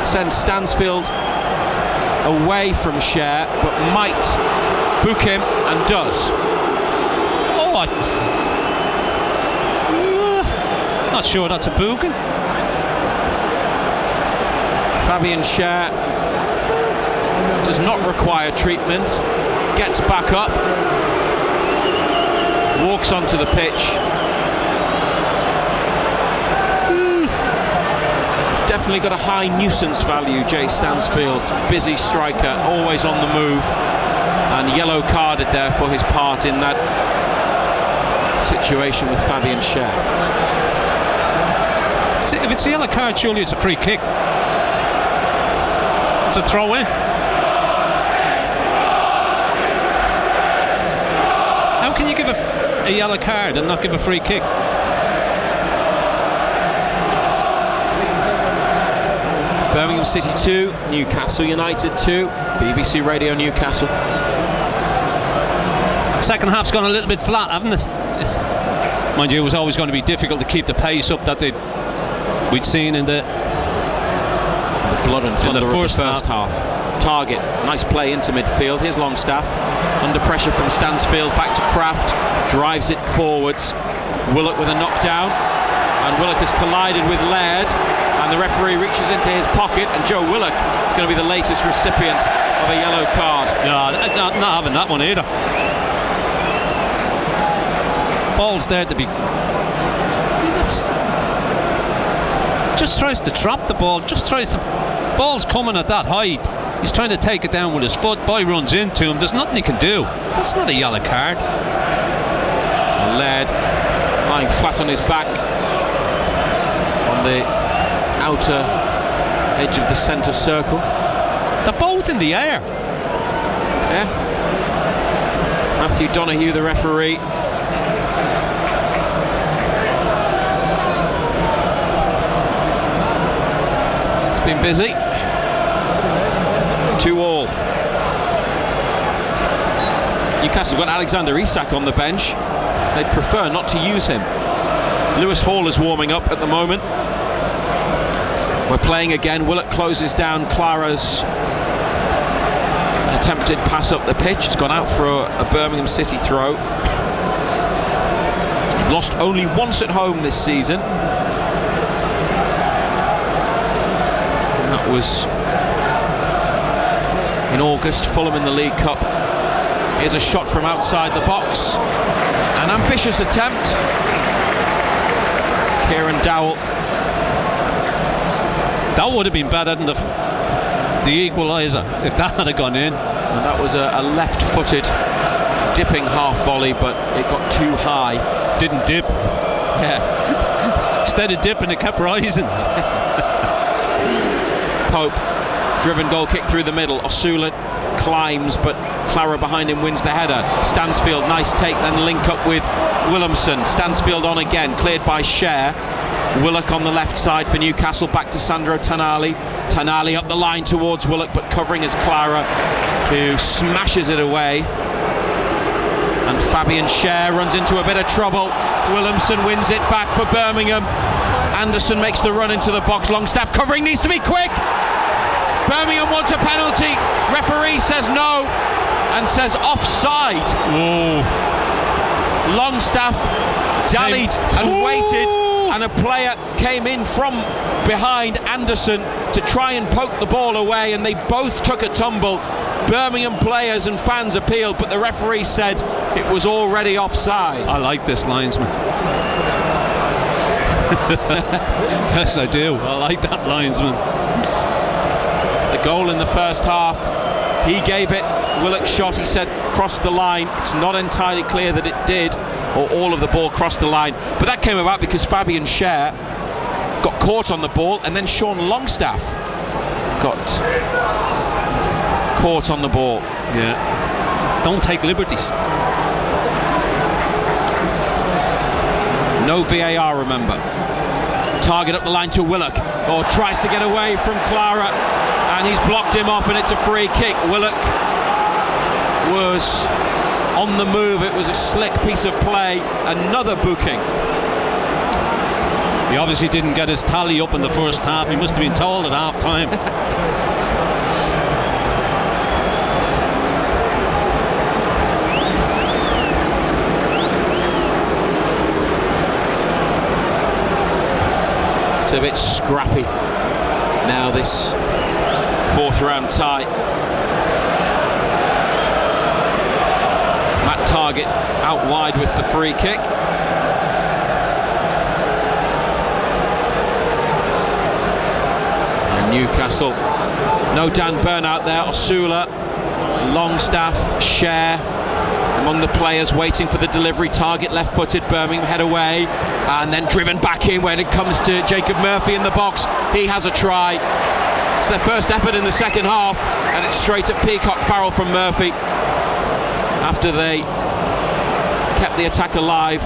sends Stansfield away from Scher, but might book him, and does. Not sure that's a booking. Fabian Scher does not require treatment, gets back up, walks onto the pitch. He's definitely got a high nuisance value, Jay Stansfield. Busy striker, always on the move, and yellow carded there for his part in that situation with Fabian Scher. If it's a yellow card, surely it's a free kick. It's a throw in. How can you give a yellow card and not give a free kick? Birmingham City 2, Newcastle United 2, BBC Radio Newcastle. Second half's gone a little bit flat, haven't it? Mind you, it was always going to be difficult to keep the pace up that we'd seen in the blood and thunder of the first half. Target, nice play into midfield. Here's Longstaff, under pressure from Stansfield, back to Kraft, drives it forwards. Willock with a knockdown, and Willock has collided with Laird, and the referee reaches into his pocket, and Joe Willock is going to be the latest recipient of a yellow card. No, not having that one either. Ball's there to be. Just tries to trap the ball. Ball's coming at that height. He's trying to take it down with his foot. Boy runs into him. There's nothing he can do. That's not a yellow card. Laird lying flat on his back on the outer edge of the centre circle. They're both in the air. Yeah. Matthew Donoghue, the referee. It's been busy. 2-2. Newcastle's got Alexander Isak on the bench. They'd prefer not to use him. Lewis Hall is warming up at the moment. We're playing again. Willock closes down Clara's attempted pass up the pitch. It's gone out for a Birmingham City throw. Lost only once at home this season. That was in August, Fulham in the League Cup. Here's a shot from outside the box. An ambitious attempt. Kieran Dowell. That would have been better than the equaliser if that had gone in. And that was a left-footed dipping half volley, but it got too high. Didn't dip. Yeah. Instead of dipping, it kept rising. Pope, driven goal kick through the middle. Osula climbs, but Clara behind him wins the header. Stansfield, nice take, then link up with Williamson. Stansfield on again, cleared by Cher. Willock on the left side for Newcastle, back to Sandro Tonali. Tonali up the line towards Willock, but covering is Clara, who smashes it away. And Fabian Cher runs into a bit of trouble. Williamson wins it back for Birmingham. Anderson makes the run into the box. Longstaff covering, needs to be quick. Birmingham wants a penalty. Referee says no and says offside. Whoa. Longstaff dallied and waited, and a player came in from behind Anderson to try and poke the ball away, and they both took a tumble. Birmingham players and fans appealed, but the referee said it was already offside. I like this linesman. Yes, I do. I like that linesman. The goal in the first half, he gave it. Willock shot, he said, crossed the line. It's not entirely clear that it did, or all of the ball crossed the line, but that came about because Fabian Cher got caught on the ball, and then Sean Longstaff got caught on the ball. Yeah, don't take liberties. No VAR, remember. Target up the line to Willock, or tries to get away from Clara, and he's blocked him off, and it's a free kick. Willock was on the move. It was a slick piece of play. Another booking. He obviously didn't get his tally up in the first half. He must have been told at half time. It's a bit scrappy now, this fourth round tie. Matt Target out wide with the free kick. And Newcastle, no Dan Burn out there. Osula, Longstaff, Cher among the players waiting for the delivery. Target left-footed, Birmingham head away, and then driven back in when it comes to Jacob Murphy in the box. He has a try. It's their first effort in the second half, and it's straight at Peacock Farrell from Murphy after they kept the attack alive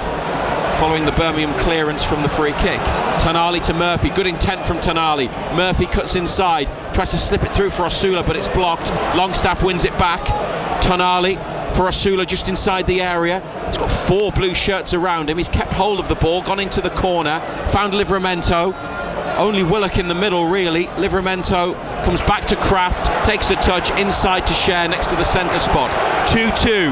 following the Birmingham clearance from the free kick. Tonali to Murphy, good intent from Tonali. Murphy cuts inside, tries to slip it through for Osula, but it's blocked. Longstaff wins it back. Tonali for Osula just inside the area. He's got 4 blue shirts around him. He's kept hold of the ball, gone into the corner, found Livramento. Only Willock in the middle, really. Livramento comes back to Kraft, takes a touch inside to Cher next to the centre spot. 2-2.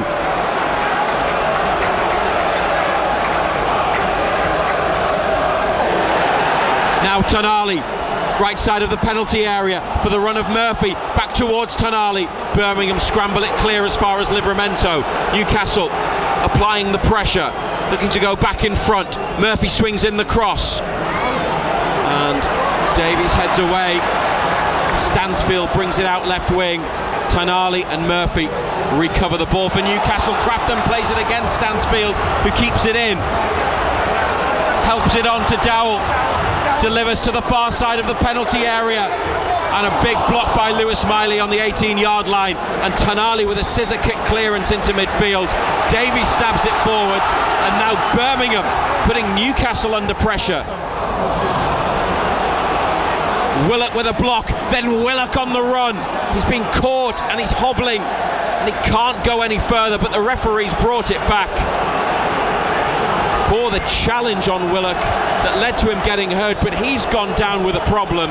Now Tonali, right side of the penalty area for the run of Murphy, back towards Tonali. Birmingham scramble it clear as far as Livramento. Newcastle applying the pressure, looking to go back in front. Murphy swings in the cross, and Davies heads away. Stansfield brings it out left wing. Tonali and Murphy recover the ball for Newcastle. Crafton plays it against Stansfield, who keeps it in, helps it on to Dowell, delivers to the far side of the penalty area, and a big block by Lewis Miley on the 18-yard line, and Tonali with a scissor kick clearance into midfield. Davies stabs it forwards, and now Birmingham putting Newcastle under pressure. Willock with a block, then Willock on the run. He's been caught and he's hobbling, and he can't go any further, but the referee's brought it back for the challenge on Willock that led to him getting hurt, but he's gone down with a problem.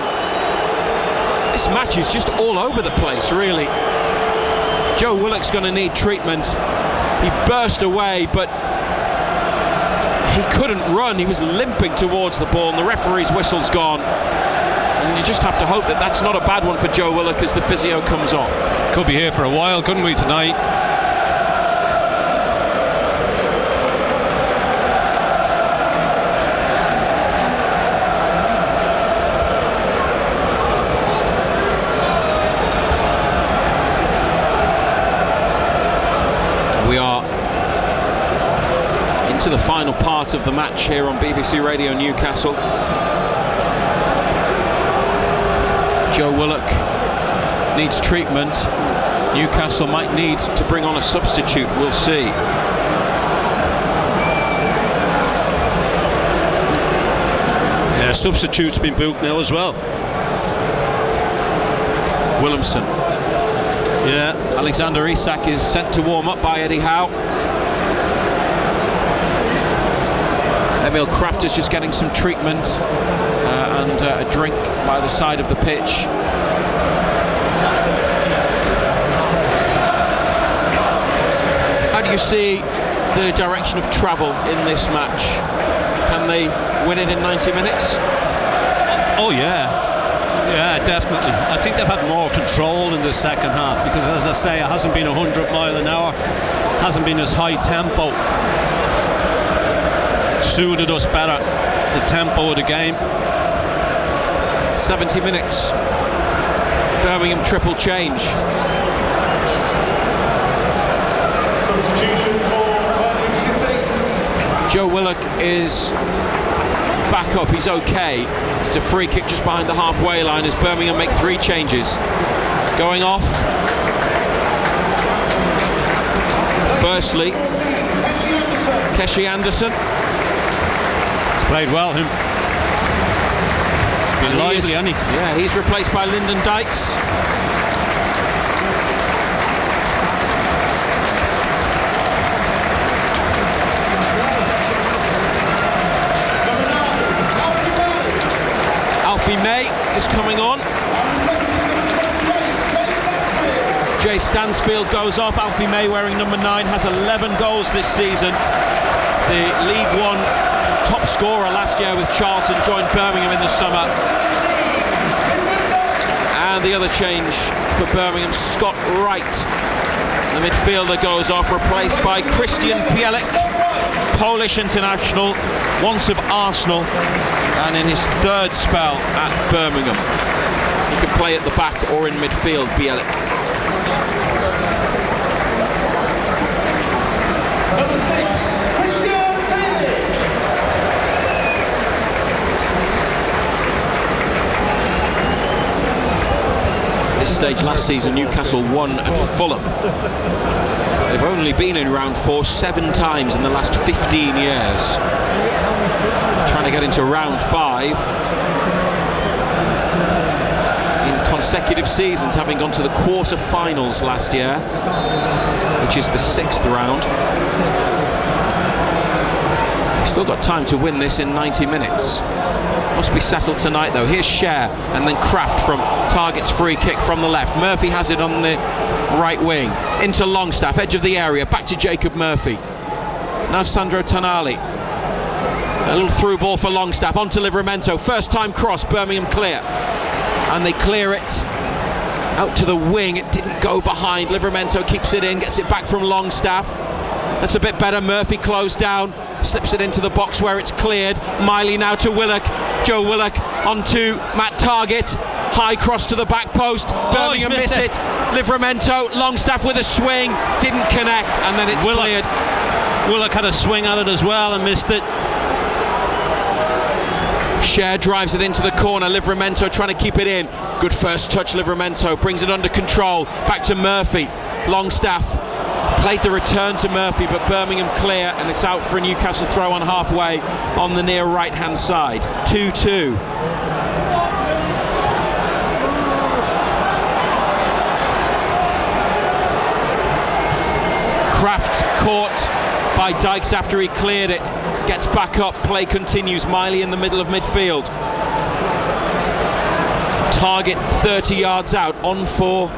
This match is just all over the place, really. Joe Willock's going to need treatment. He burst away, but he couldn't run. He was limping towards the ball, and the referee's whistle's gone. And you just have to hope that that's not a bad one for Joe Willock as the physio comes on. Could be here for a while, couldn't we, tonight? We are into the final part of the match here on BBC Radio Newcastle. Joe Willock needs treatment. Newcastle might need to bring on a substitute, we'll see. Yeah, substitute's been booked now as well. Williamson. Yeah. Alexander Isak is sent to warm up by Eddie Howe. Emil Kraft is just getting some treatment and a drink by the side of the pitch. How do you see the direction of travel in this match? Can they win it in 90 minutes? Oh yeah. Yeah, definitely. I think they've had more control in the second half because, as I say, it hasn't been 100 mile an hour, hasn't been as high tempo. Suited us better, the tempo of the game. 70 minutes. Birmingham triple change. Substitution for Birmingham City. Joe Willock is back up, he's okay. It's a free kick just behind the halfway line as Birmingham make 3 changes. Going off. Firstly, Keshi Anderson. He's played well, him. Been lively, hasn't he? Yeah, he's replaced by Lyndon Dykes. Alfie May is coming on. Jay Stansfield goes off. Alfie May, wearing number 9, has 11 goals this season. The League One top scorer last year with Charlton joined Birmingham in the summer. And the other change for Birmingham, Scott Wright, the midfielder, goes off, replaced by Christian Bielik, Polish international, once of Arsenal, and in his 3rd spell at Birmingham. He can play at the back or in midfield, Bielik. Number 6, Christian Bailey. At this stage last season, Newcastle won at Fulham. They've only been in round 4 7 times in the last 15 years. Trying to get into round 5 in consecutive seasons, having gone to the quarter-finals last year, which is the 6th round. Still got time to win this in 90 minutes. Must be settled tonight though. Here's Cher and then Kraft from Target's free kick from the left. Murphy has it on the right wing. Into Longstaff, edge of the area, back to Jacob Murphy. Now Sandro Tonali. A little through ball for Longstaff, onto Livramento. First time cross, Birmingham clear. And they clear it out to the wing. It didn't go behind. Livramento keeps it in, gets it back from Longstaff. That's a bit better. Murphy closed down, slips it into the box where it's cleared. Miley now to Willock. Joe Willock onto Matt Target. High cross to the back post. Birmingham miss it. Livramento, Longstaff with a swing, didn't connect, and then it's cleared. Willock had a swing at it as well and missed it. Cher drives it into the corner. Livramento trying to keep it in. Good first touch. Livramento brings it under control. Back to Murphy. Longstaff played the return to Murphy, but Birmingham clear, and it's out for a Newcastle throw on halfway on the near right hand side. 2-2. Kraft caught by Dykes after he cleared it. Gets back up, play continues. Miley in the middle of midfield. Target 30 yards out, on for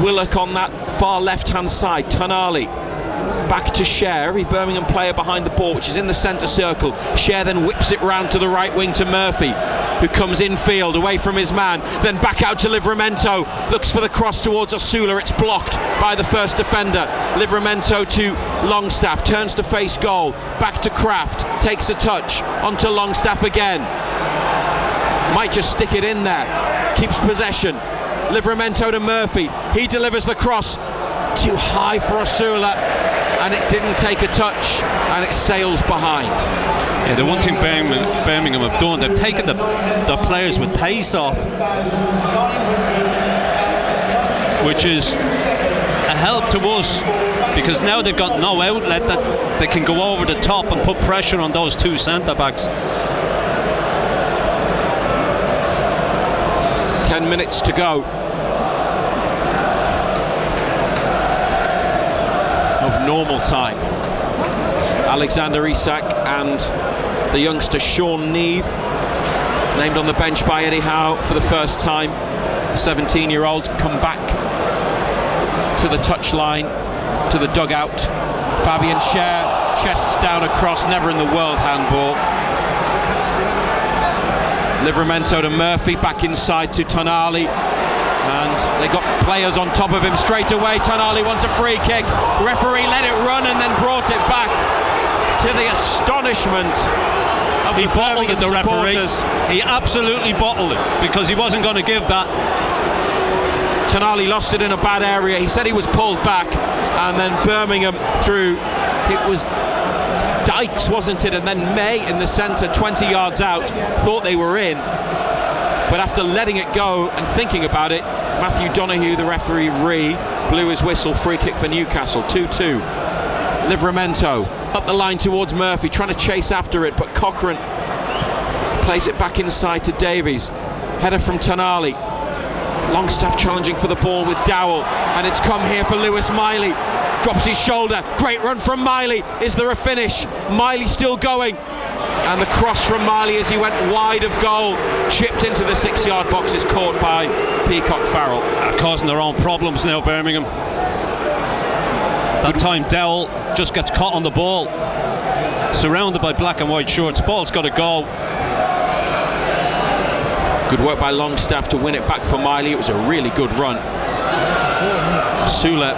Willock on that far left hand side. Tonali back to Cher, every Birmingham player behind the ball, which is in the centre circle. Cher then whips it round to the right wing to Murphy, who comes infield away from his man, then back out to Livramento, looks for the cross towards Osula. It's blocked by the first defender. Livramento to Longstaff, turns to face goal, back to Kraft, takes a touch onto Longstaff again, might just stick it in there, keeps possession. Livramento to Murphy, he delivers the cross, too high for Osula, and it didn't take a touch, and it sails behind. Yeah, the one thing Birmingham have done, they've taken the players with pace off, which is a help to us, because now they've got no outlet that they can go over the top and put pressure on those two centre-backs. 10 minutes to go of normal time. Alexander Isak and the youngster Sean Neve, named on the bench by Eddie Howe for the first time. The 17-year-old come back to the touchline, to the dugout. Fabian Cher, chests down across, never in the world handball. Livramento to Murphy, back inside to Tonali, and they got players on top of him straight away. Tonali wants a free kick, referee let it run and then brought it back, to the astonishment of the Birmingham supporters. He absolutely bottled it, because he wasn't going to give that. Tonali lost it in a bad area. He said he was pulled back, and then Birmingham through, it was Dykes, wasn't it, and then May in the centre, 20 yards out, thought they were in, but after letting it go and thinking about it, Matthew Donoghue, the referee, blew his whistle. Free kick for Newcastle. 2-2. Livramento up the line towards Murphy, trying to chase after it, but Cochrane plays it back inside to Davies. Header from Tonali. Longstaff challenging for the ball with Dowell, and it's come here for Lewis Miley. Drops his shoulder, great run from Miley. Is there a finish? Miley still going, and the cross from Miley as he went wide of goal, chipped into the 6-yard box, is caught by Peacock Farrell. Causing their own problems now, Birmingham. That time Dowell just gets caught on the ball, surrounded by black and white shirts. Ball's got to go. Good work by Longstaff to win it back for Miley. It was a really good run. Sula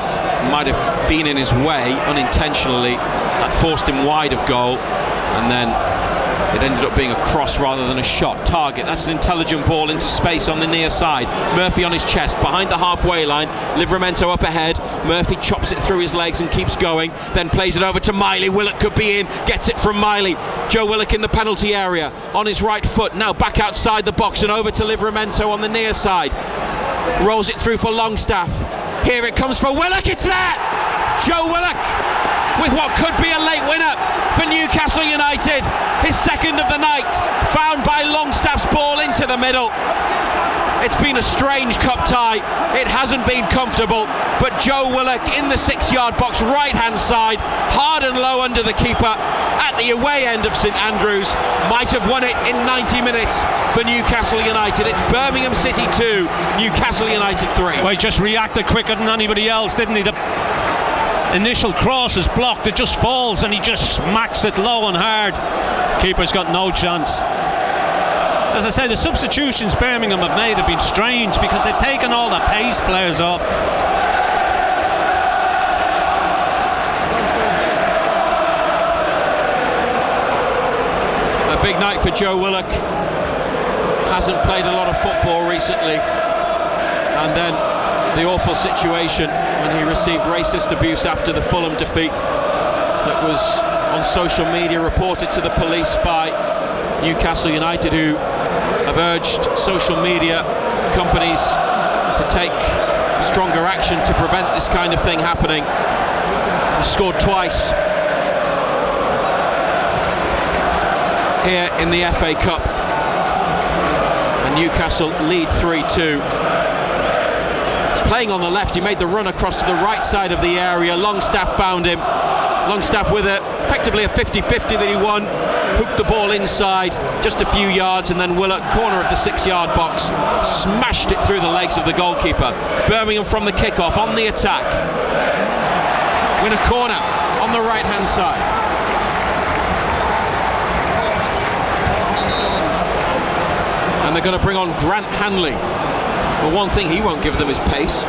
might have been in his way unintentionally. That forced him wide of goal, and then it ended up being a cross rather than a shot. Target, that's an intelligent ball into space on the near side. Murphy on his chest, behind the halfway line. Livramento up ahead. Murphy chops it through his legs and keeps going, then plays it over to Miley. Willock could be in, gets it from Miley. Joe Willock in the penalty area, on his right foot, now back outside the box and over to Livramento on the near side. Rolls it through for Longstaff. Here it comes for Willock, it's there! Joe Willock with what could be a late winner for Newcastle United. His second of the night, found by Longstaff's ball into the middle. It's been a strange cup tie. It hasn't been comfortable, but Joe Willock in the 6-yard box, right-hand side, hard and low under the keeper at the away end of St Andrews, might have won it in 90 minutes for Newcastle United. It's Birmingham City 2, Newcastle United 3. Well, he just reacted quicker than anybody else, didn't he? The initial cross is blocked, it just falls, and he just smacks it low and hard. Keeper's got no chance. As I say, the substitutions Birmingham have made have been strange, because they've taken all the pace players off. A big night for Joe Willock. Hasn't played a lot of football recently, and then the awful situation when he received racist abuse after the Fulham defeat that was on social media reported to the police by Newcastle United, who have urged social media companies to take stronger action to prevent this kind of thing happening. He scored twice here in the FA Cup, and Newcastle lead 3-2. He's playing on the left. He made the run across to the right side of the area. Longstaff found him. Longstaff with effectively a 50-50 that he won. Hooked the ball inside just a few yards, and then Willock, corner of the 6-yard box, smashed it through the legs of the goalkeeper. Birmingham from the kickoff on the attack. Win a corner on the right-hand side. And they're going to bring on Grant Hanley. Well, one thing he won't give them is pace.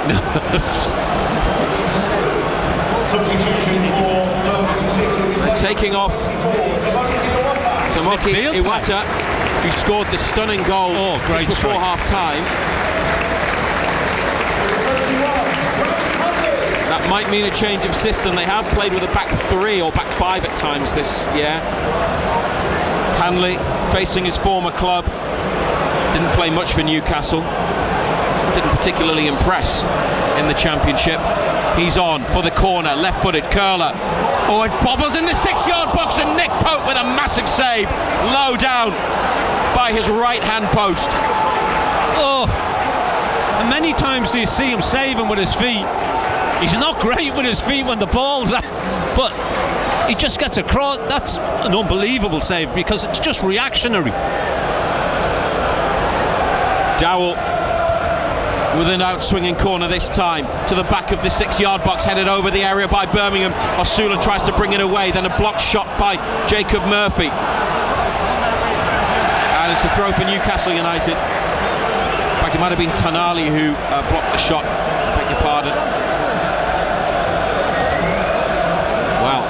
Substitution for Birmingham City. And taking off Tomoki Iwata, who scored the stunning goal just before half-time. That might mean a change of system. They have played with a back three or back five at times this year. Hanley facing his former club. Didn't play much for Newcastle. Didn't particularly impress in the Championship. He's on for the corner, left-footed curler. Oh, it bobbles in the 6-yard box, and Nick Pope with a massive save, low down by his right-hand post. Oh, and many times do you see him saving with his feet. He's not great with his feet when the ball's out, but he just gets across. That's an unbelievable save because it's just reactionary. Dowell with an out-swinging corner this time to the back of the 6-yard box, headed over the area by Birmingham. Osula tries to bring it away, then a blocked shot by Jacob Murphy. And it's a throw for Newcastle United. In fact, it might have been Tanali who blocked the shot. I beg your pardon. Well,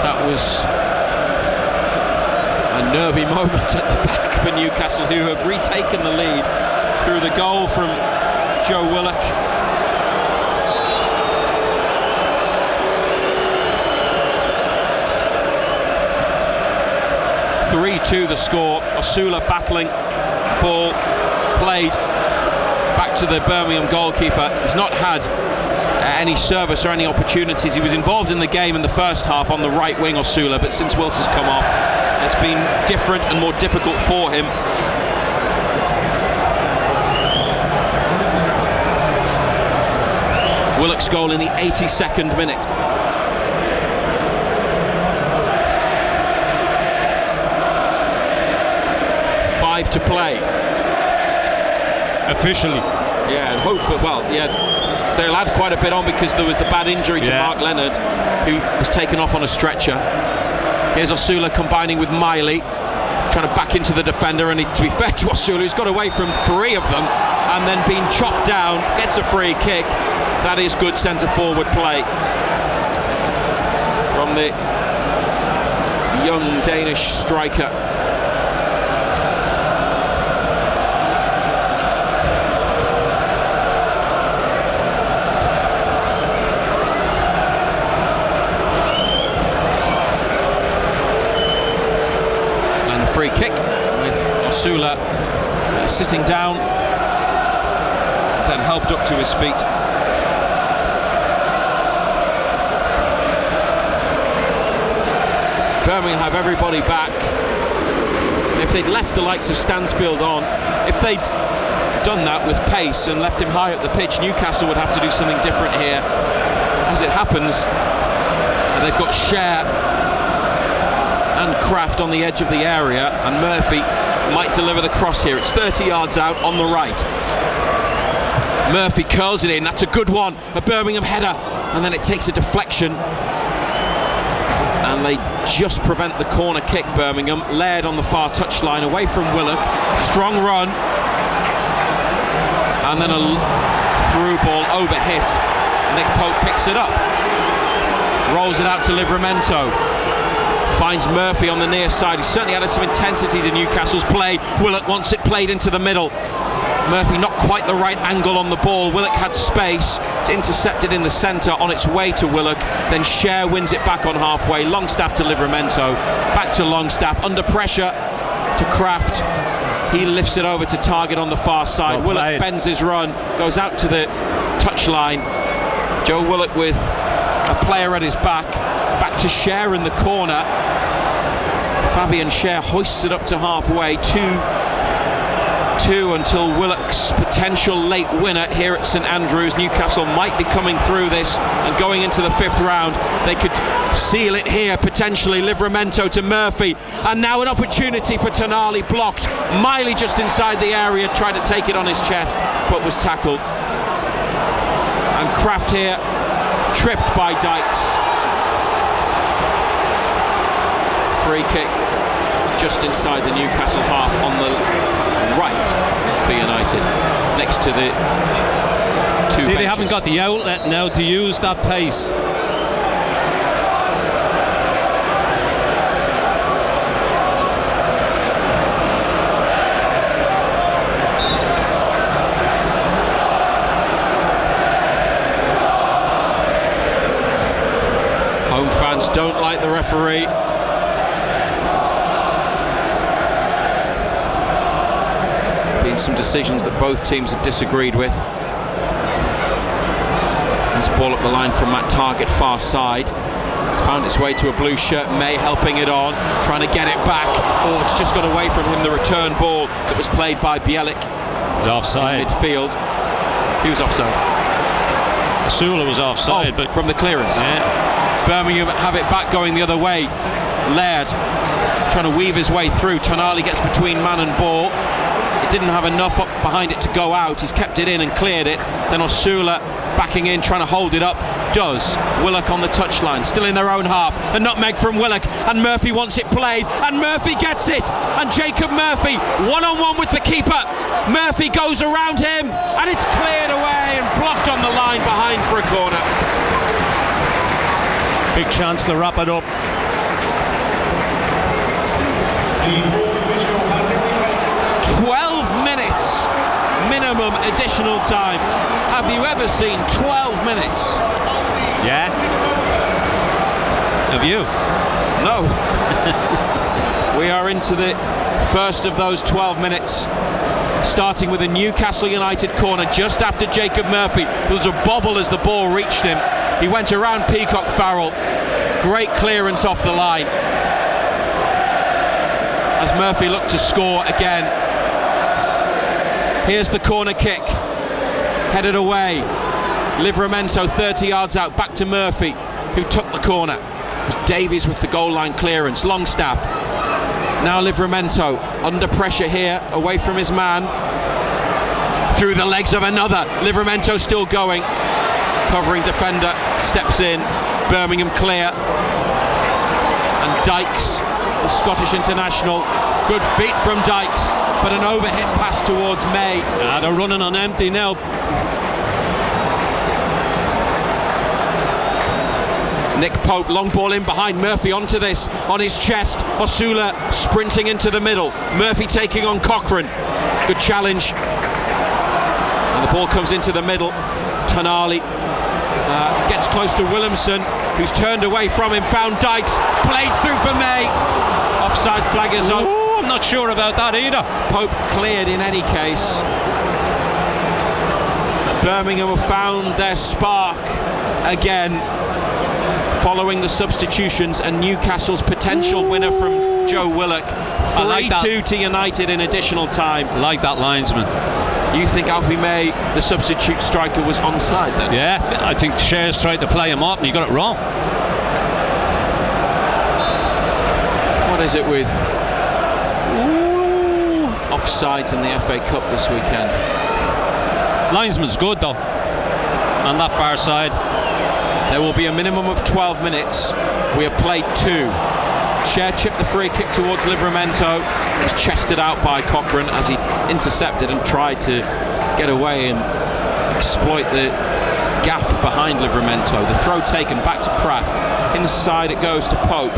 that was a nervy moment at the back for Newcastle, who have retaken the lead through the goal from Joe Willock. (3-2) the score. Osula battling, ball played back to the Birmingham goalkeeper. He's not had any service or any opportunities. He was involved in the game in the first half on the right wing, Osula, but since Wilson's come off, it's been different and more difficult for him. Willock's goal in the 82nd minute. Five to play. Officially. Yeah, and hopefully, well, yeah, they'll add quite a bit on because there was the bad injury to Mark Leonard, who was taken off on a stretcher. Here's Osula combining with Miley, trying to back into the defender, and to be fair to Osula, he's got away from three of them and then being chopped down, gets a free kick. That is good centre-forward play from the young Danish striker. And a free kick with Osula sitting down, then helped up to his feet. Birmingham have everybody back. If they'd left the likes of Stansfield on, if they'd done that with pace and left him high up the pitch, Newcastle would have to do something different here. As it happens, they've got Cher and Kraft on the edge of the area, and Murphy might deliver the cross here. It's 30 yards out on the right. Murphy curls it in. That's a good one. A Birmingham header, and then it takes a deflection. And they just prevent the corner kick, Birmingham. Laird on the far touchline, away from Willock. Strong run. And then a through ball over hit. Nick Pope picks it up. Rolls it out to Livramento. Finds Murphy on the near side. He's certainly added some intensity to Newcastle's play. Willock wants it played into the middle. Murphy not quite the right angle on the ball. Willock had space. It's intercepted in the centre on its way to Willock. Then Cher wins it back on halfway. Longstaff to Livramento. Back to Longstaff. Under pressure to Kraft. He lifts it over to target on the far side. Willock bends his run. Goes out to the touchline. Joe Willock with a player at his back. Back to Cher in the corner. Fabian Cher hoists it up to halfway. 2-2 until Willock's potential late winner here at St Andrews. Newcastle might be coming through this and going into the fifth round. They could seal it here potentially. Livramento to Murphy, and now an opportunity for Tonali, blocked. Miley just inside the area, tried to take it on his chest but was tackled. And Kraft here tripped by Dykes. free kick just inside the Newcastle half on the right for United, next to the two benches. They haven't got the outlet now to use that pace. Home fans don't like the referee. Been some decisions that both teams have disagreed with. This ball up the line from Matt Target, far side. It's found its way to a blue shirt. May helping it on, trying to get it back. Oh, it's just got away from him. The return ball that was played by Bielik. He's offside. In midfield. He was offside. Sula was offside, but from the clearance. Yeah. Birmingham have it back going the other way. Laird trying to weave his way through. Tonali gets between man and ball. It didn't have enough up behind it to go out. He's kept it in and cleared it. Then Osula backing in, trying to hold it up. Does. Willock on the touchline, still in their own half. A nutmeg from Willock, and Murphy wants it played, and Murphy gets it. And Jacob Murphy, one-on-one with the keeper. Murphy goes around him, and it's cleared away and blocked on the line behind for a corner. Big chance to wrap it up. The board official has indicated 12 minutes minimum additional time. Have you ever seen 12 minutes? Yeah. Have you? No. We are into the first of those 12 minutes, starting with a Newcastle United corner just after Jacob Murphy. There was a bobble as the ball reached him. He went around Peacock Farrell. Great clearance off the line as Murphy looked to score again. Here's the corner kick, headed away. Livramento 30 yards out, back to Murphy, who took the corner. It was Davies with the goal line clearance. Longstaff, now Livramento under pressure here, away from his man, through the legs of another. Livramento still going, covering defender, steps in. Birmingham clear, and Dykes, the Scottish international, good feet from Dykes, but an overhit pass towards May. They're running on empty now. Nick Pope, long ball in behind Murphy, onto this, on his chest. Osula sprinting into the middle. Murphy taking on Cochrane. Good challenge. And the ball comes into the middle. Tonali gets close to Williamson, who's turned away from him, found Dykes, played through for May. Offside flag is on. Ooh, I'm not sure about that either. Pope cleared in any case. Birmingham have found their spark again, following the substitutions, and Newcastle's potential winner from Joe Willock. 3-2 to United in additional time. I like that linesman. You think Alfie May, the substitute striker, was onside then? Yeah, I think Shares tried to play him off and he got it wrong. What is it with offsides in the FA Cup this weekend? Linesman's good though, on that far side. There will be a minimum of 12 minutes. We have played 2. Cher chipped the free kick towards Livramento. It was chested out by Cochrane as he intercepted and tried to get away and exploit the gap behind Livramento. The throw taken back to Kraft. Inside it goes to Pope.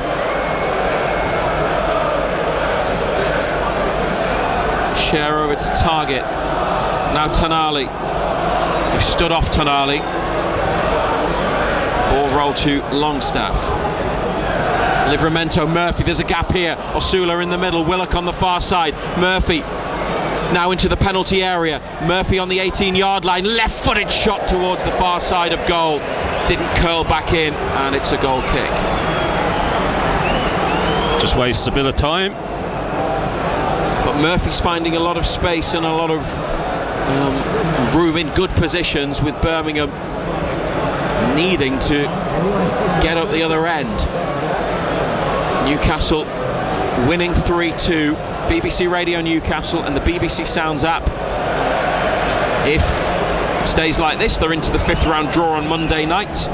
Cher over to Target. Now Tonali. He stood off Tonali. Ball roll to Longstaff. Livramento, Murphy, there's a gap here. Osula in the middle, Willock on the far side. Murphy now into the penalty area. Murphy on the 18-yard line, left-footed shot towards the far side of goal. Didn't curl back in, and it's a goal kick. Just wastes a bit of time. But Murphy's finding a lot of space and a lot of room in good positions, with Birmingham needing to get up the other end. Newcastle winning 3-2. BBC Radio Newcastle and the BBC Sounds app. If it stays like this, they're into the 5th round draw on Monday night.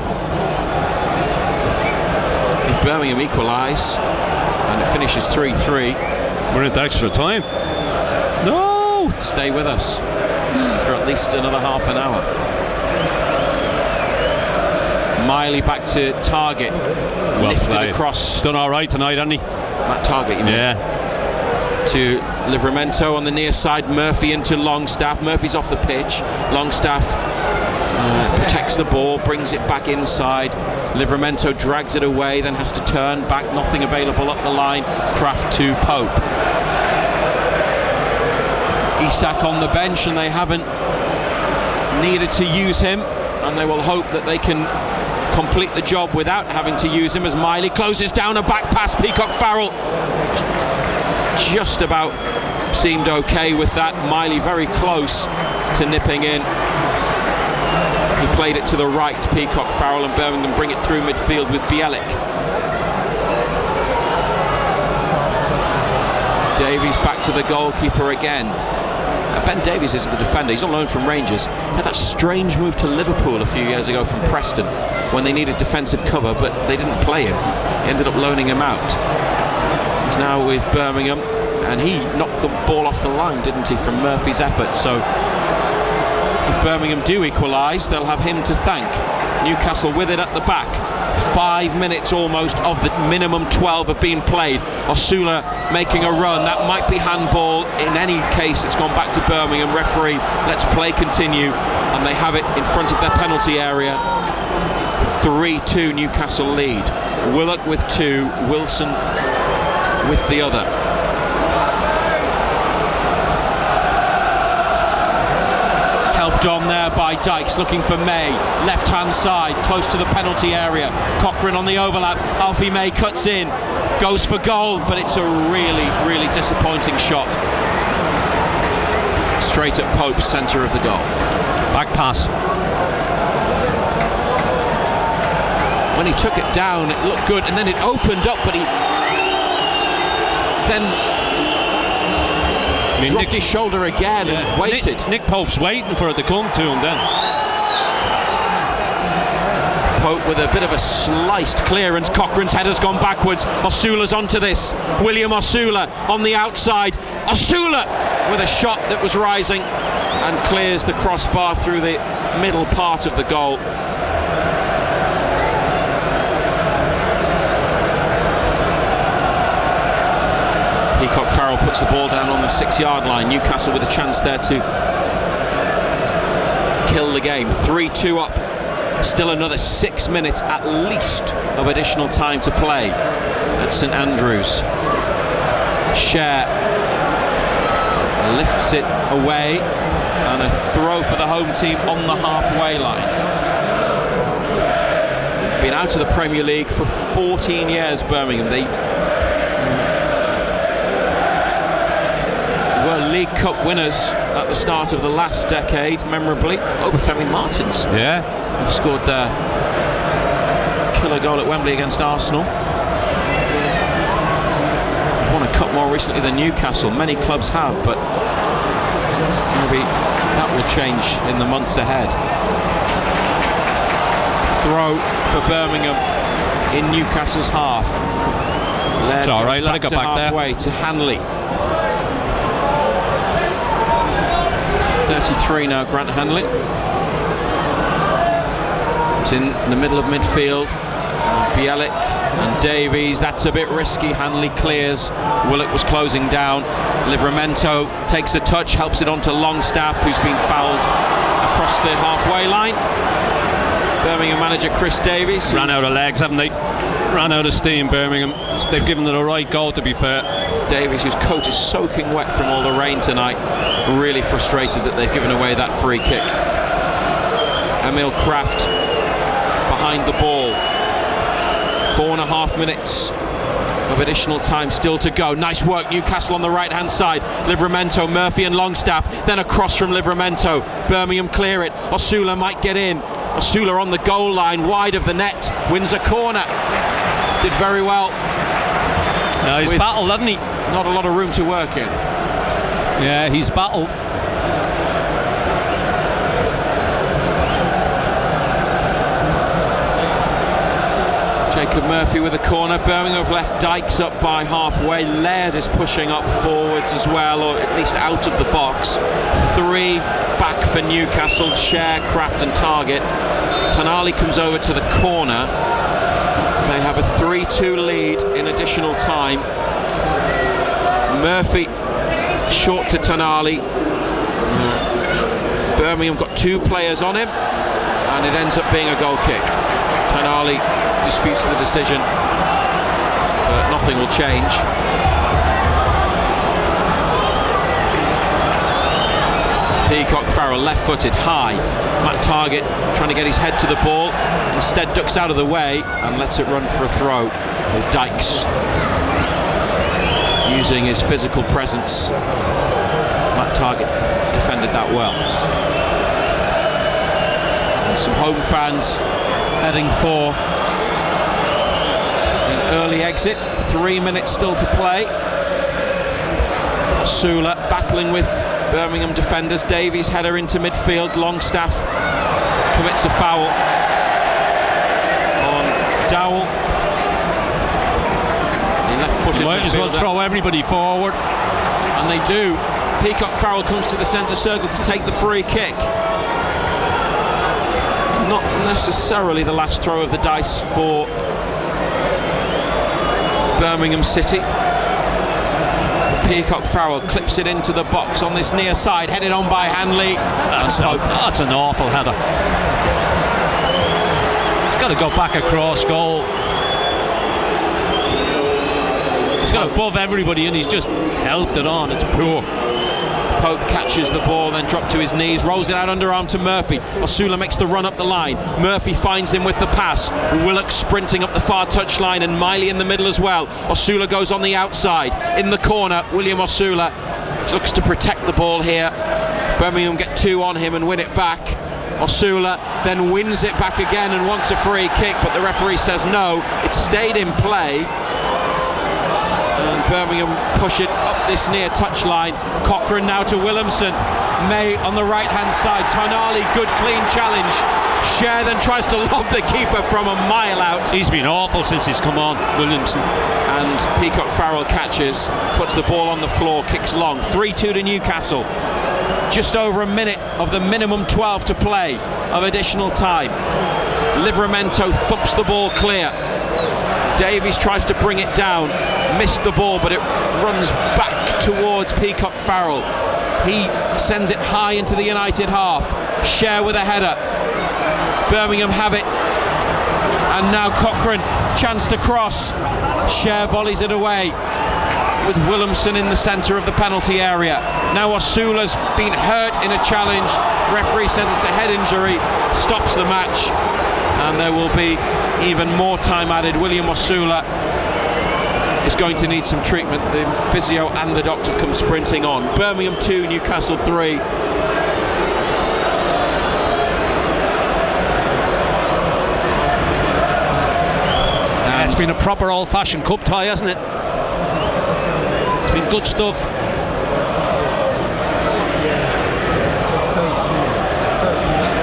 If Birmingham equalise, And it finishes 3-3. We're into extra time. No! Stay with us for at least another half an hour. Miley back to Target. Well lifted played. Across. Done all right tonight, hasn't he? Matt Target, you mean? Yeah. To Livramento on the near side. Murphy into Longstaff. Murphy's off the pitch. Longstaff protects the ball, brings it back inside. Livramento drags it away, then has to turn back. Nothing available up the line. Kraft to Pope. Isak on the bench, and they haven't needed to use him, and they will hope that they can complete the job without having to use him, as Miley closes down a back pass. Peacock Farrell just about seemed okay with that. Miley very close to nipping in. He played it to the right. Peacock Farrell, and Birmingham bring it through midfield with Bielik. Davies back to the goalkeeper again. Ben Davies is the defender. He's on loan from Rangers. Had that strange move to Liverpool a few years ago from Preston when they needed defensive cover, but they didn't play him. He ended up loaning him out. He's now with Birmingham, and he knocked the ball off the line, didn't he, from Murphy's effort. So if Birmingham do equalise, they'll have him to thank. Newcastle with it at the back. 5 minutes almost of the minimum 12 have been played. Osula making a run. That might be handball. In any case, it's gone back to Birmingham. Referee, let's play continue. And they have it in front of their penalty area. 3-2 Newcastle lead. Willock with 2, Wilson with the other. Helped on there by Dykes, looking for May. Left hand side, close to the penalty area. Cochrane on the overlap. Alfie May cuts in, goes for goal, but it's a really, really disappointing shot. Straight at Pope, centre of the goal. Back pass. When he took it down, it looked good, and then it opened up, but he then dropped his shoulder again and waited. Nick Pope's waiting for it to come to him then. Pope with a bit of a sliced clearance. Cochrane's header's gone backwards. Osula's onto this. William Osula on the outside. Osula with a shot that was rising and clears the crossbar through the middle part of the goal. Peacock Farrell puts the ball down on the 6-yard line. Newcastle with a chance there to kill the game. 3-2 up. Still another 6 minutes at least of additional time to play at St Andrews. Cher lifts it away, and a throw for the home team on the halfway line. Been out of the Premier League for 14 years, Birmingham. They were League Cup winners at the start of the last decade, memorably. Obafemi Martins. Yeah. Scored their killer goal at Wembley against Arsenal. Won a cup more recently than Newcastle. Many clubs have, but maybe that will change in the months ahead. Throw for Birmingham in Newcastle's half. It's all right, let it go back halfway there. To Hanley. 33 now, Grant Hanley. It's in the middle of midfield. Bielik and Davies. That's a bit risky. Hanley clears. Willock was closing down. Livramento takes a touch, helps it on to Longstaff, who's been fouled across the halfway line. Birmingham manager Chris Davies. Ran out of legs, haven't they? Ran out of steam, Birmingham. They've given it a right goal, to be fair. Davies, whose coat is soaking wet from all the rain tonight, really frustrated that they've given away that free kick. Emil Kraft behind the ball. 4.5 minutes of additional time still to go. Nice work, Newcastle on the right hand side. Livramento, Murphy and Longstaff, then across from Livramento. Birmingham clear it. Osula might get in. Osula on the goal line, wide of the net, wins a corner. Did very well. He's battled, hasn't he? Not a lot of room to work in. Yeah, he's battled. Jacob Murphy with a corner. Birmingham have left Dykes up by halfway. Laird is pushing up forwards as well, or at least out of the box. 3 back for Newcastle, Share, Kraft and Target. Tonali comes over to the corner. They have a 3-2 lead in additional time. Murphy short to Tonali. Birmingham got 2 players on him, and it ends up being a goal kick. Tonali disputes the decision, but nothing will change. Peacock Farrell left-footed high. Matt Target trying to get his head to the ball, instead ducks out of the way and lets it run for a throw, with Dykes using his physical presence. Matt Target defended that well. And some home fans heading for an early exit. 3 minutes still to play. Sula battling with Birmingham defenders. Davies header into midfield. Longstaff commits a foul on Dowell. He left-footed. Might as well throw everybody forward, and they do. Peacock Farrell comes to the centre circle to take the free kick. Not necessarily the last throw of the dice for Birmingham City. Peacock Farrell clips it into the box on this near side, headed on by Hanley. That's an awful header. It's got to go back across goal. He's got above everybody and he's just helped it on. It's poor. Pope catches the ball, then dropped to his knees, rolls it out underarm to Murphy. Osula makes the run up the line. Murphy finds him with the pass. Willock sprinting up the far touchline, and Miley in the middle as well. Osula goes on the outside. In the corner, William Osula looks to protect the ball here. Birmingham get 2 on him and win it back. Osula then wins it back again and wants a free kick, but the referee says no, it stayed in play. And Birmingham push it up this near touchline. Cochrane now to Williamson. May on the right hand side. Tonali, good clean challenge. Share then tries to lob the keeper from a mile out. He's been awful since he's come on, Williamson. And Peacock Farrell catches, puts the ball on the floor, kicks long. 3-2 to Newcastle. Just over a minute of the minimum 12 to play of additional time. Livramento thumps the ball clear. Davies tries to bring it down, missed the ball, but it runs back towards Peacock Farrell. He sends it high into the United half. Share with a header. Birmingham have it, and now Cochrane, chance to cross. Share volleys it away, with Williamson in the centre of the penalty area. Now Osula's been hurt in a challenge. Referee says it's a head injury, stops the match, and there will be even more time added. William Osula is going to need some treatment. The physio and the doctor come sprinting on. Birmingham 2, Newcastle 3. It's been a proper old-fashioned cup tie, hasn't it? It's been good stuff.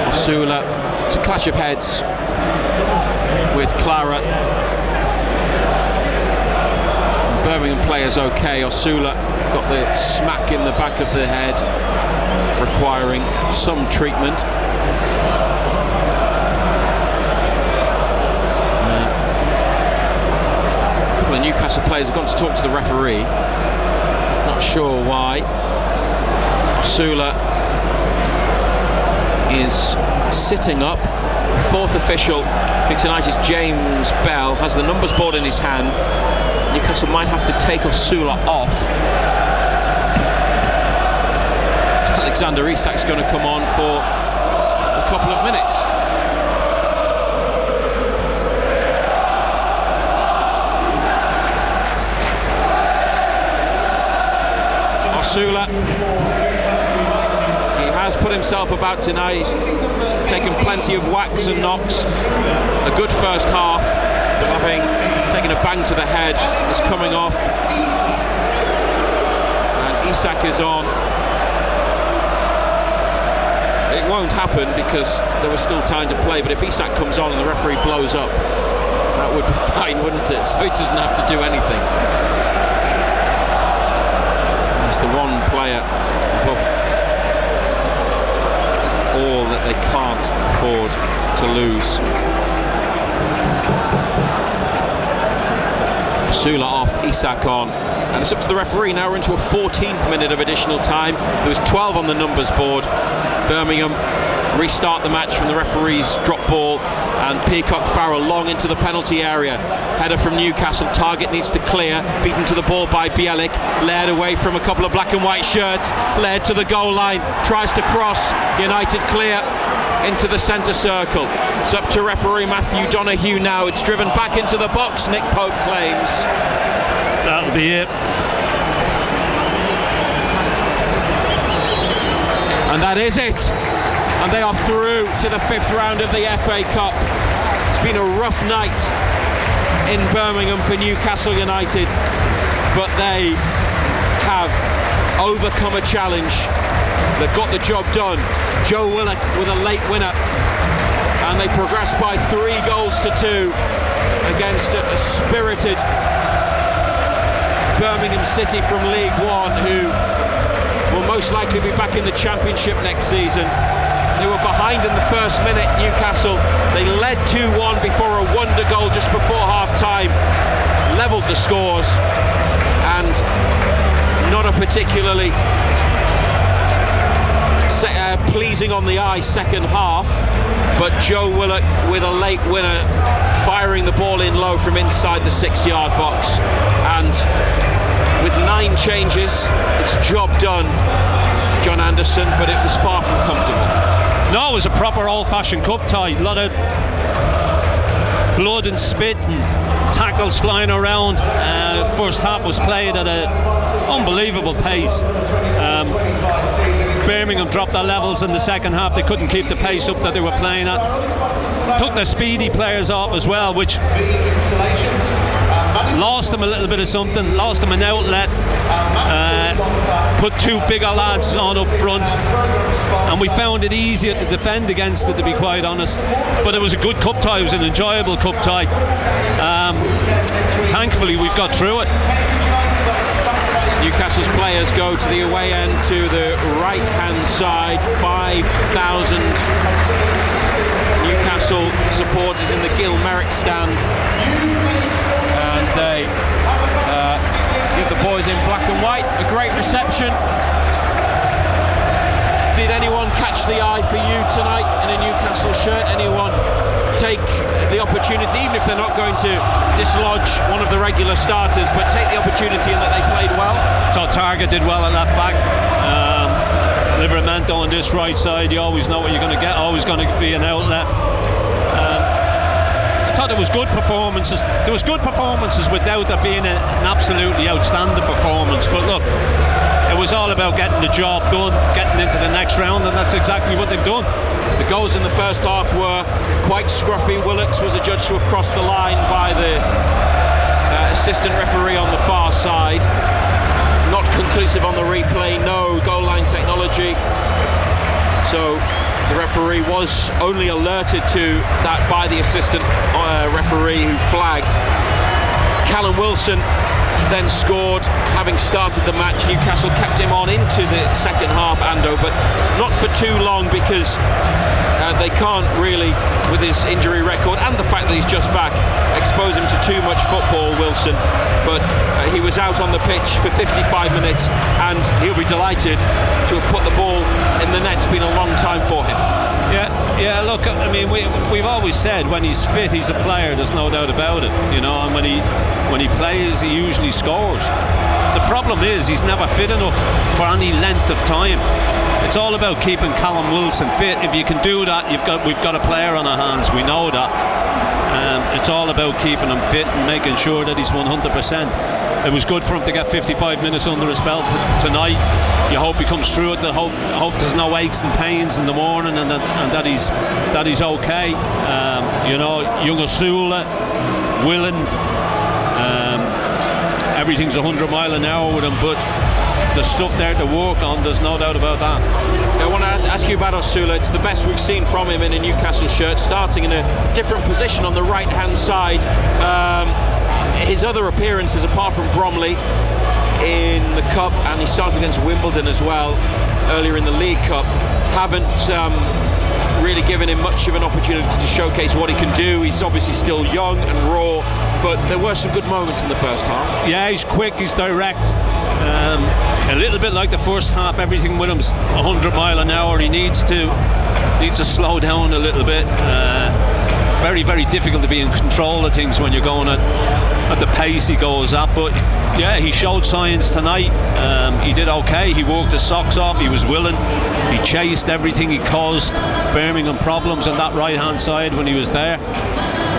Osula, it's a clash of heads with Clara. Birmingham players okay. Osula got the smack in the back of the head, requiring some treatment. A couple of Newcastle players have gone to talk to the referee. Not sure why. Osula is sitting up. Fourth official, I think tonight is James Bell, has the numbers board in his hand. Newcastle might have to take Osula off. Alexander Isak's going to come on for a couple of minutes. Osula, he has put himself about tonight. He's taken plenty of whacks and knocks. A good first half, but having taken a bang to the head, is coming off. And Isak is on. It won't happen because there was still time to play, but if Isak comes on and the referee blows up, that would be fine, wouldn't it? So he doesn't have to do anything. He's the one player above all that they can't afford to lose. Sula off, Isak on, and it's up to the referee now. We're into a 14th minute of additional time. There was 12 on the numbers board. Birmingham restart the match from the referee's drop ball, and Peacock Farrell long into the penalty area. Header from Newcastle, target needs to clear, beaten to the ball by Bielik, led away from a couple of black and white shirts, led to the goal line, tries to cross, United clear into the centre circle. It's up to referee Matthew Donoghue now. It's driven back into the box, Nick Pope claims. That'll be it. And that is it. And they are through to the 5th round of the FA Cup. It's been a rough night in Birmingham for Newcastle United, but they have overcome a challenge. They've got the job done. Joe Willock with a late winner, and they progressed by 3 goals to 2 against a spirited Birmingham City from League One, who will most likely be back in the Championship next season. They were behind in the first minute, Newcastle. They led 2-1 before a wonder goal just before half-time levelled the scores, and not a particularly pleasing on the eye second half, but Joe Willock with a late winner, firing the ball in low from inside the 6-yard box, and with 9 changes, it's job done, John Anderson, but it was far from comfortable. No, it was a proper old-fashioned cup tie. A lot of blood and spit and tackles flying around. First half was played at an unbelievable pace. Birmingham dropped their levels in the second half. They couldn't keep the pace up that they were playing at. Took their speedy players off as well, which lost them a little bit of something, lost them an outlet. Put 2 bigger lads on up front, and we found it easier to defend against it, to be quite honest. But it was a good cup tie. It was an enjoyable cup tie. Thankfully we've got through it. Newcastle's players go to the away end, to the right hand side. 5,000 Newcastle supporters in the Gil Merrick stand, and they give the boys in black and white a great reception. Did anyone catch the eye for you tonight in a Newcastle shirt? Anyone take the opportunity, even if they're not going to dislodge one of the regular starters, but take the opportunity in that they played well? Thought Target did well at left back. Livramento on this right side, you always know what you're going to get, always going to be an outlet. I thought there was good performances. There was good performances without there being an absolutely outstanding performance. But look, it was all about getting the job done, getting into the next round, and that's exactly what they've done. The goals in the first half were quite scruffy. Willocks was adjudged to have crossed the line by the assistant referee on the far side. Not conclusive on the replay, no goal line technology. So the referee was only alerted to that by the assistant referee, who flagged. Callum Wilson then scored, having started the match. Newcastle kept him on into the second half, Ando, but not for too long, because they can't really, with his injury record and the fact that he's just back, expose him to too much football, Wilson. But he was out on the pitch for 55 minutes, and he'll be delighted to have put the ball in the net. It's been a long time for him. Yeah, look, I mean, we've always said when he's fit, he's a player, there's no doubt about it, you know, and when he plays, he usually scores. The problem is he's never fit enough for any length of time. It's all about keeping Callum Wilson fit. If you can do that, we've got a player on our hands, we know that. It's all about keeping him fit and making sure that he's 100%. It was good for him to get 55 minutes under his belt tonight. You hope he comes through it. Hope there's no aches and pains in the morning, and that he's okay. You know, young Sula, willing. Everything's 100 mile an hour with him, but there's stuff there to work on, there's no doubt about that. I want to ask you about Osula. It's the best we've seen from him in a Newcastle shirt, starting in a different position on the right-hand side. His other appearances, apart from Bromley in the Cup, and he started against Wimbledon as well earlier in the League Cup, haven't really given him much of an opportunity to showcase what he can do. He's obviously still young and raw, but there were some good moments in the first half. Yeah, he's quick, he's direct. A little bit like the first half, everything with him's 100 mile an hour. He needs to slow down a little bit. Very, very difficult to be in control of things when you're going at the pace he goes at. But yeah, he showed signs tonight. He did okay. He worked his socks off. He was willing. He chased everything. He caused Birmingham problems on that right-hand side when he was there.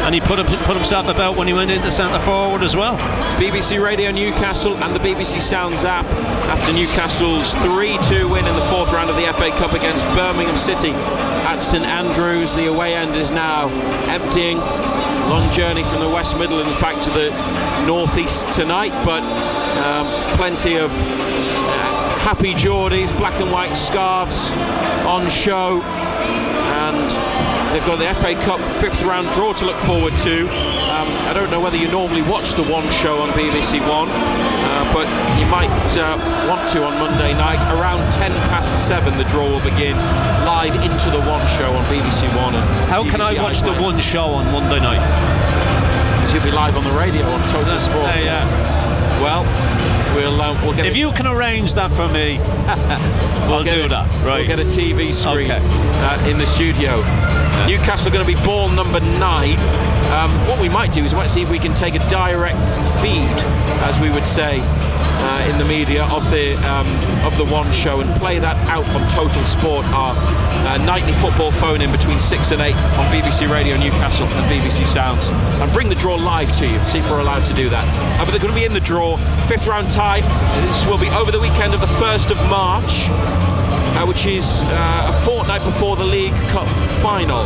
And he put himself about when he went into centre forward as well. It's BBC Radio Newcastle and the BBC Sounds app after Newcastle's 3-2 win in the fourth round of the FA Cup against Birmingham City at St Andrews. The away end is now emptying. Long journey from the West Midlands back to the northeast tonight, but plenty of happy Geordies, black and white scarves on show, and they've got the FA Cup fifth round draw to look forward to. I don't know whether you normally watch the One show on BBC One, but you might want to on Monday night. Around 7:10 the draw will begin live into the One show on BBC One. And how BBC can I watch the One show on Monday night? Because you'll be live on the radio on Total Sport. Yeah. Well, we'll get. If you can arrange that for me, we'll do that. Right. We'll get a TV screen in the studio. Newcastle going to be ball number 9. What we might do is we might see if we can take a direct feed, as we would say in the media, of the One show and play that out on Total Sport, our nightly football phone in between 6 and 8 on BBC Radio Newcastle and BBC Sounds, and bring the draw live to you, see if we're allowed to do that. But they're going to be in the draw, 5th round tie. This will be over the weekend of the 1st of March, which is a fortnight before the League Cup final.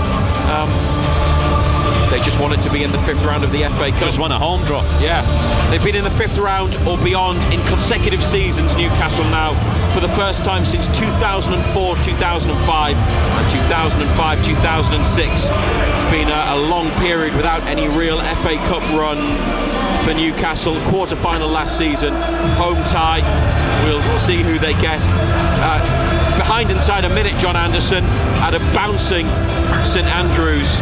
They just wanted to be in the 5th round of the FA Cup. Just won a home draw. Yeah, they've been in the 5th round or beyond in consecutive seasons, Newcastle now, for the first time since 2004, 2005 and 2005, 2006. It's been a long period without any real FA Cup run for Newcastle. Quarter-final last season, home tie. We'll see who they get. Behind inside a minute, John Anderson, at a bouncing St Andrews.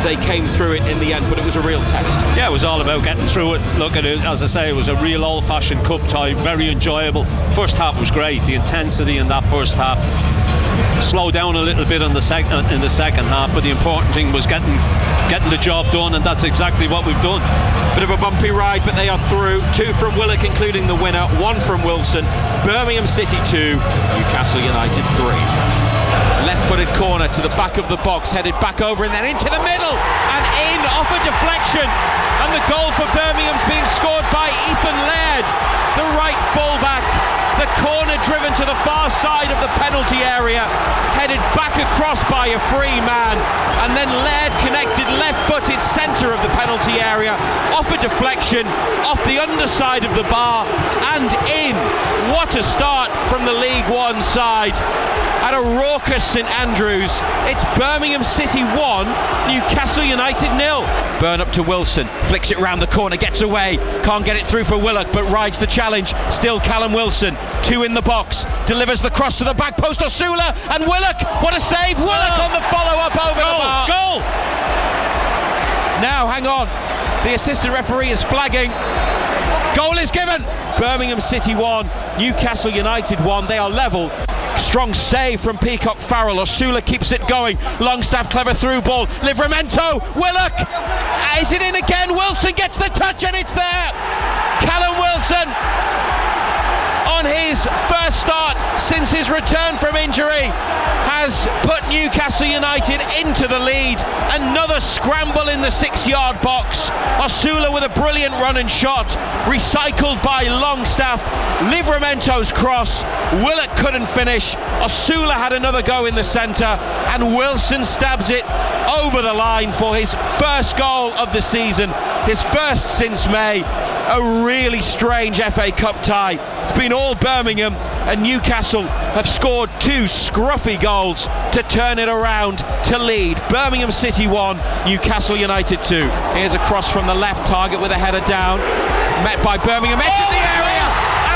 They came through it in the end, but it was a real test. Yeah, it was all about getting through it. Look at it, as I say, it was a real old-fashioned cup tie, very enjoyable. First half was great, the intensity in that first half. Slowed down a little bit in the second half, but the important thing was getting the job done, and that's exactly what we've done. Bit of a bumpy ride, but they are through. 2 from Willock, including the winner, 1 from Wilson. Birmingham City 2, Newcastle United 3. Left-footed corner to the back of the box, headed back over and then into the middle and in off a deflection, and the goal for Birmingham's been scored by Ethan Laird, the right fullback. The corner driven to the far side of the penalty area, headed back across by a free man, and then Laird connected left-footed centre of the penalty area, off a deflection, off the underside of the bar and in. What a start from the League One side. At a raucous St Andrews, it's Birmingham City 1, Newcastle United 0. Burn up to Wilson, flicks it round the corner, gets away, can't get it through for Willock, but rides the challenge. Still Callum Wilson, 2 in the box, delivers the cross to the back post. Osula and Willock, what a save! Willock on the follow-up over the bar. Goal! Now, hang on, the assistant referee is flagging. Goal is given. Birmingham City 1, Newcastle United 1. They are level. Strong save from Peacock Farrell. Osula keeps it going. Longstaff, clever through ball. Livramento, Willock. Is it in again? Wilson gets the touch and it's there. Callum Wilson, on his first start since his return from injury, has put Newcastle United into the lead. Another scramble in the 6-yard box. Osula with a brilliant run and shot, recycled by Longstaff. Livramento's cross, Willock couldn't finish. Osula had another go in the centre, and Wilson stabs it over the line for his first goal of the season, his first since May. a really strange FA Cup tie. It's been all Birmingham, and Newcastle have scored 2 scruffy goals to turn it around to lead. Birmingham City 1, Newcastle United 2. Here's a cross from the left, target with a header down, met by Birmingham, entered the area,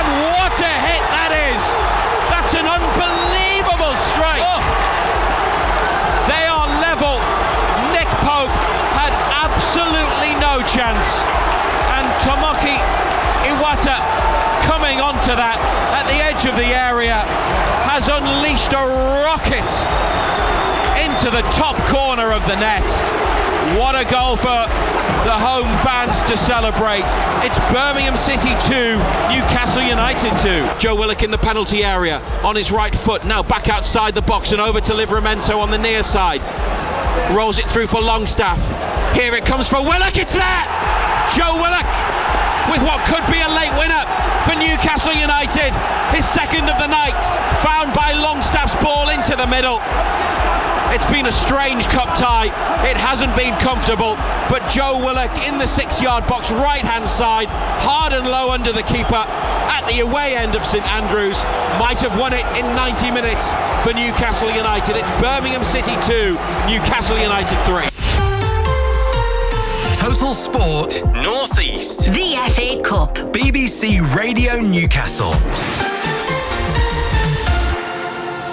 and what a hit that is! That's an unbelievable strike. They are level. Nick Pope had absolutely no chance, and Tomoki Iwata coming onto that at the edge of the area has unleashed a rocket into the top corner of the net. What a goal for the home fans to celebrate. It's Birmingham City 2, Newcastle United 2. Joe Willock in the penalty area on his right foot, now back outside the box and over to Livramento on the near side. Rolls it through for Longstaff. Here it comes for Willock, it's there! Joe Willock with what could be a late winner for Newcastle United. His second of the night, found by Longstaff's ball into the middle. It's been a strange cup tie. It hasn't been comfortable, but Joe Willock in the 6-yard box, right-hand side, hard and low under the keeper at the away end of St Andrews, might have won it in 90 minutes for Newcastle United. It's Birmingham City 2, Newcastle United 3. Total Sport North East. The FA Cup. BBC Radio Newcastle.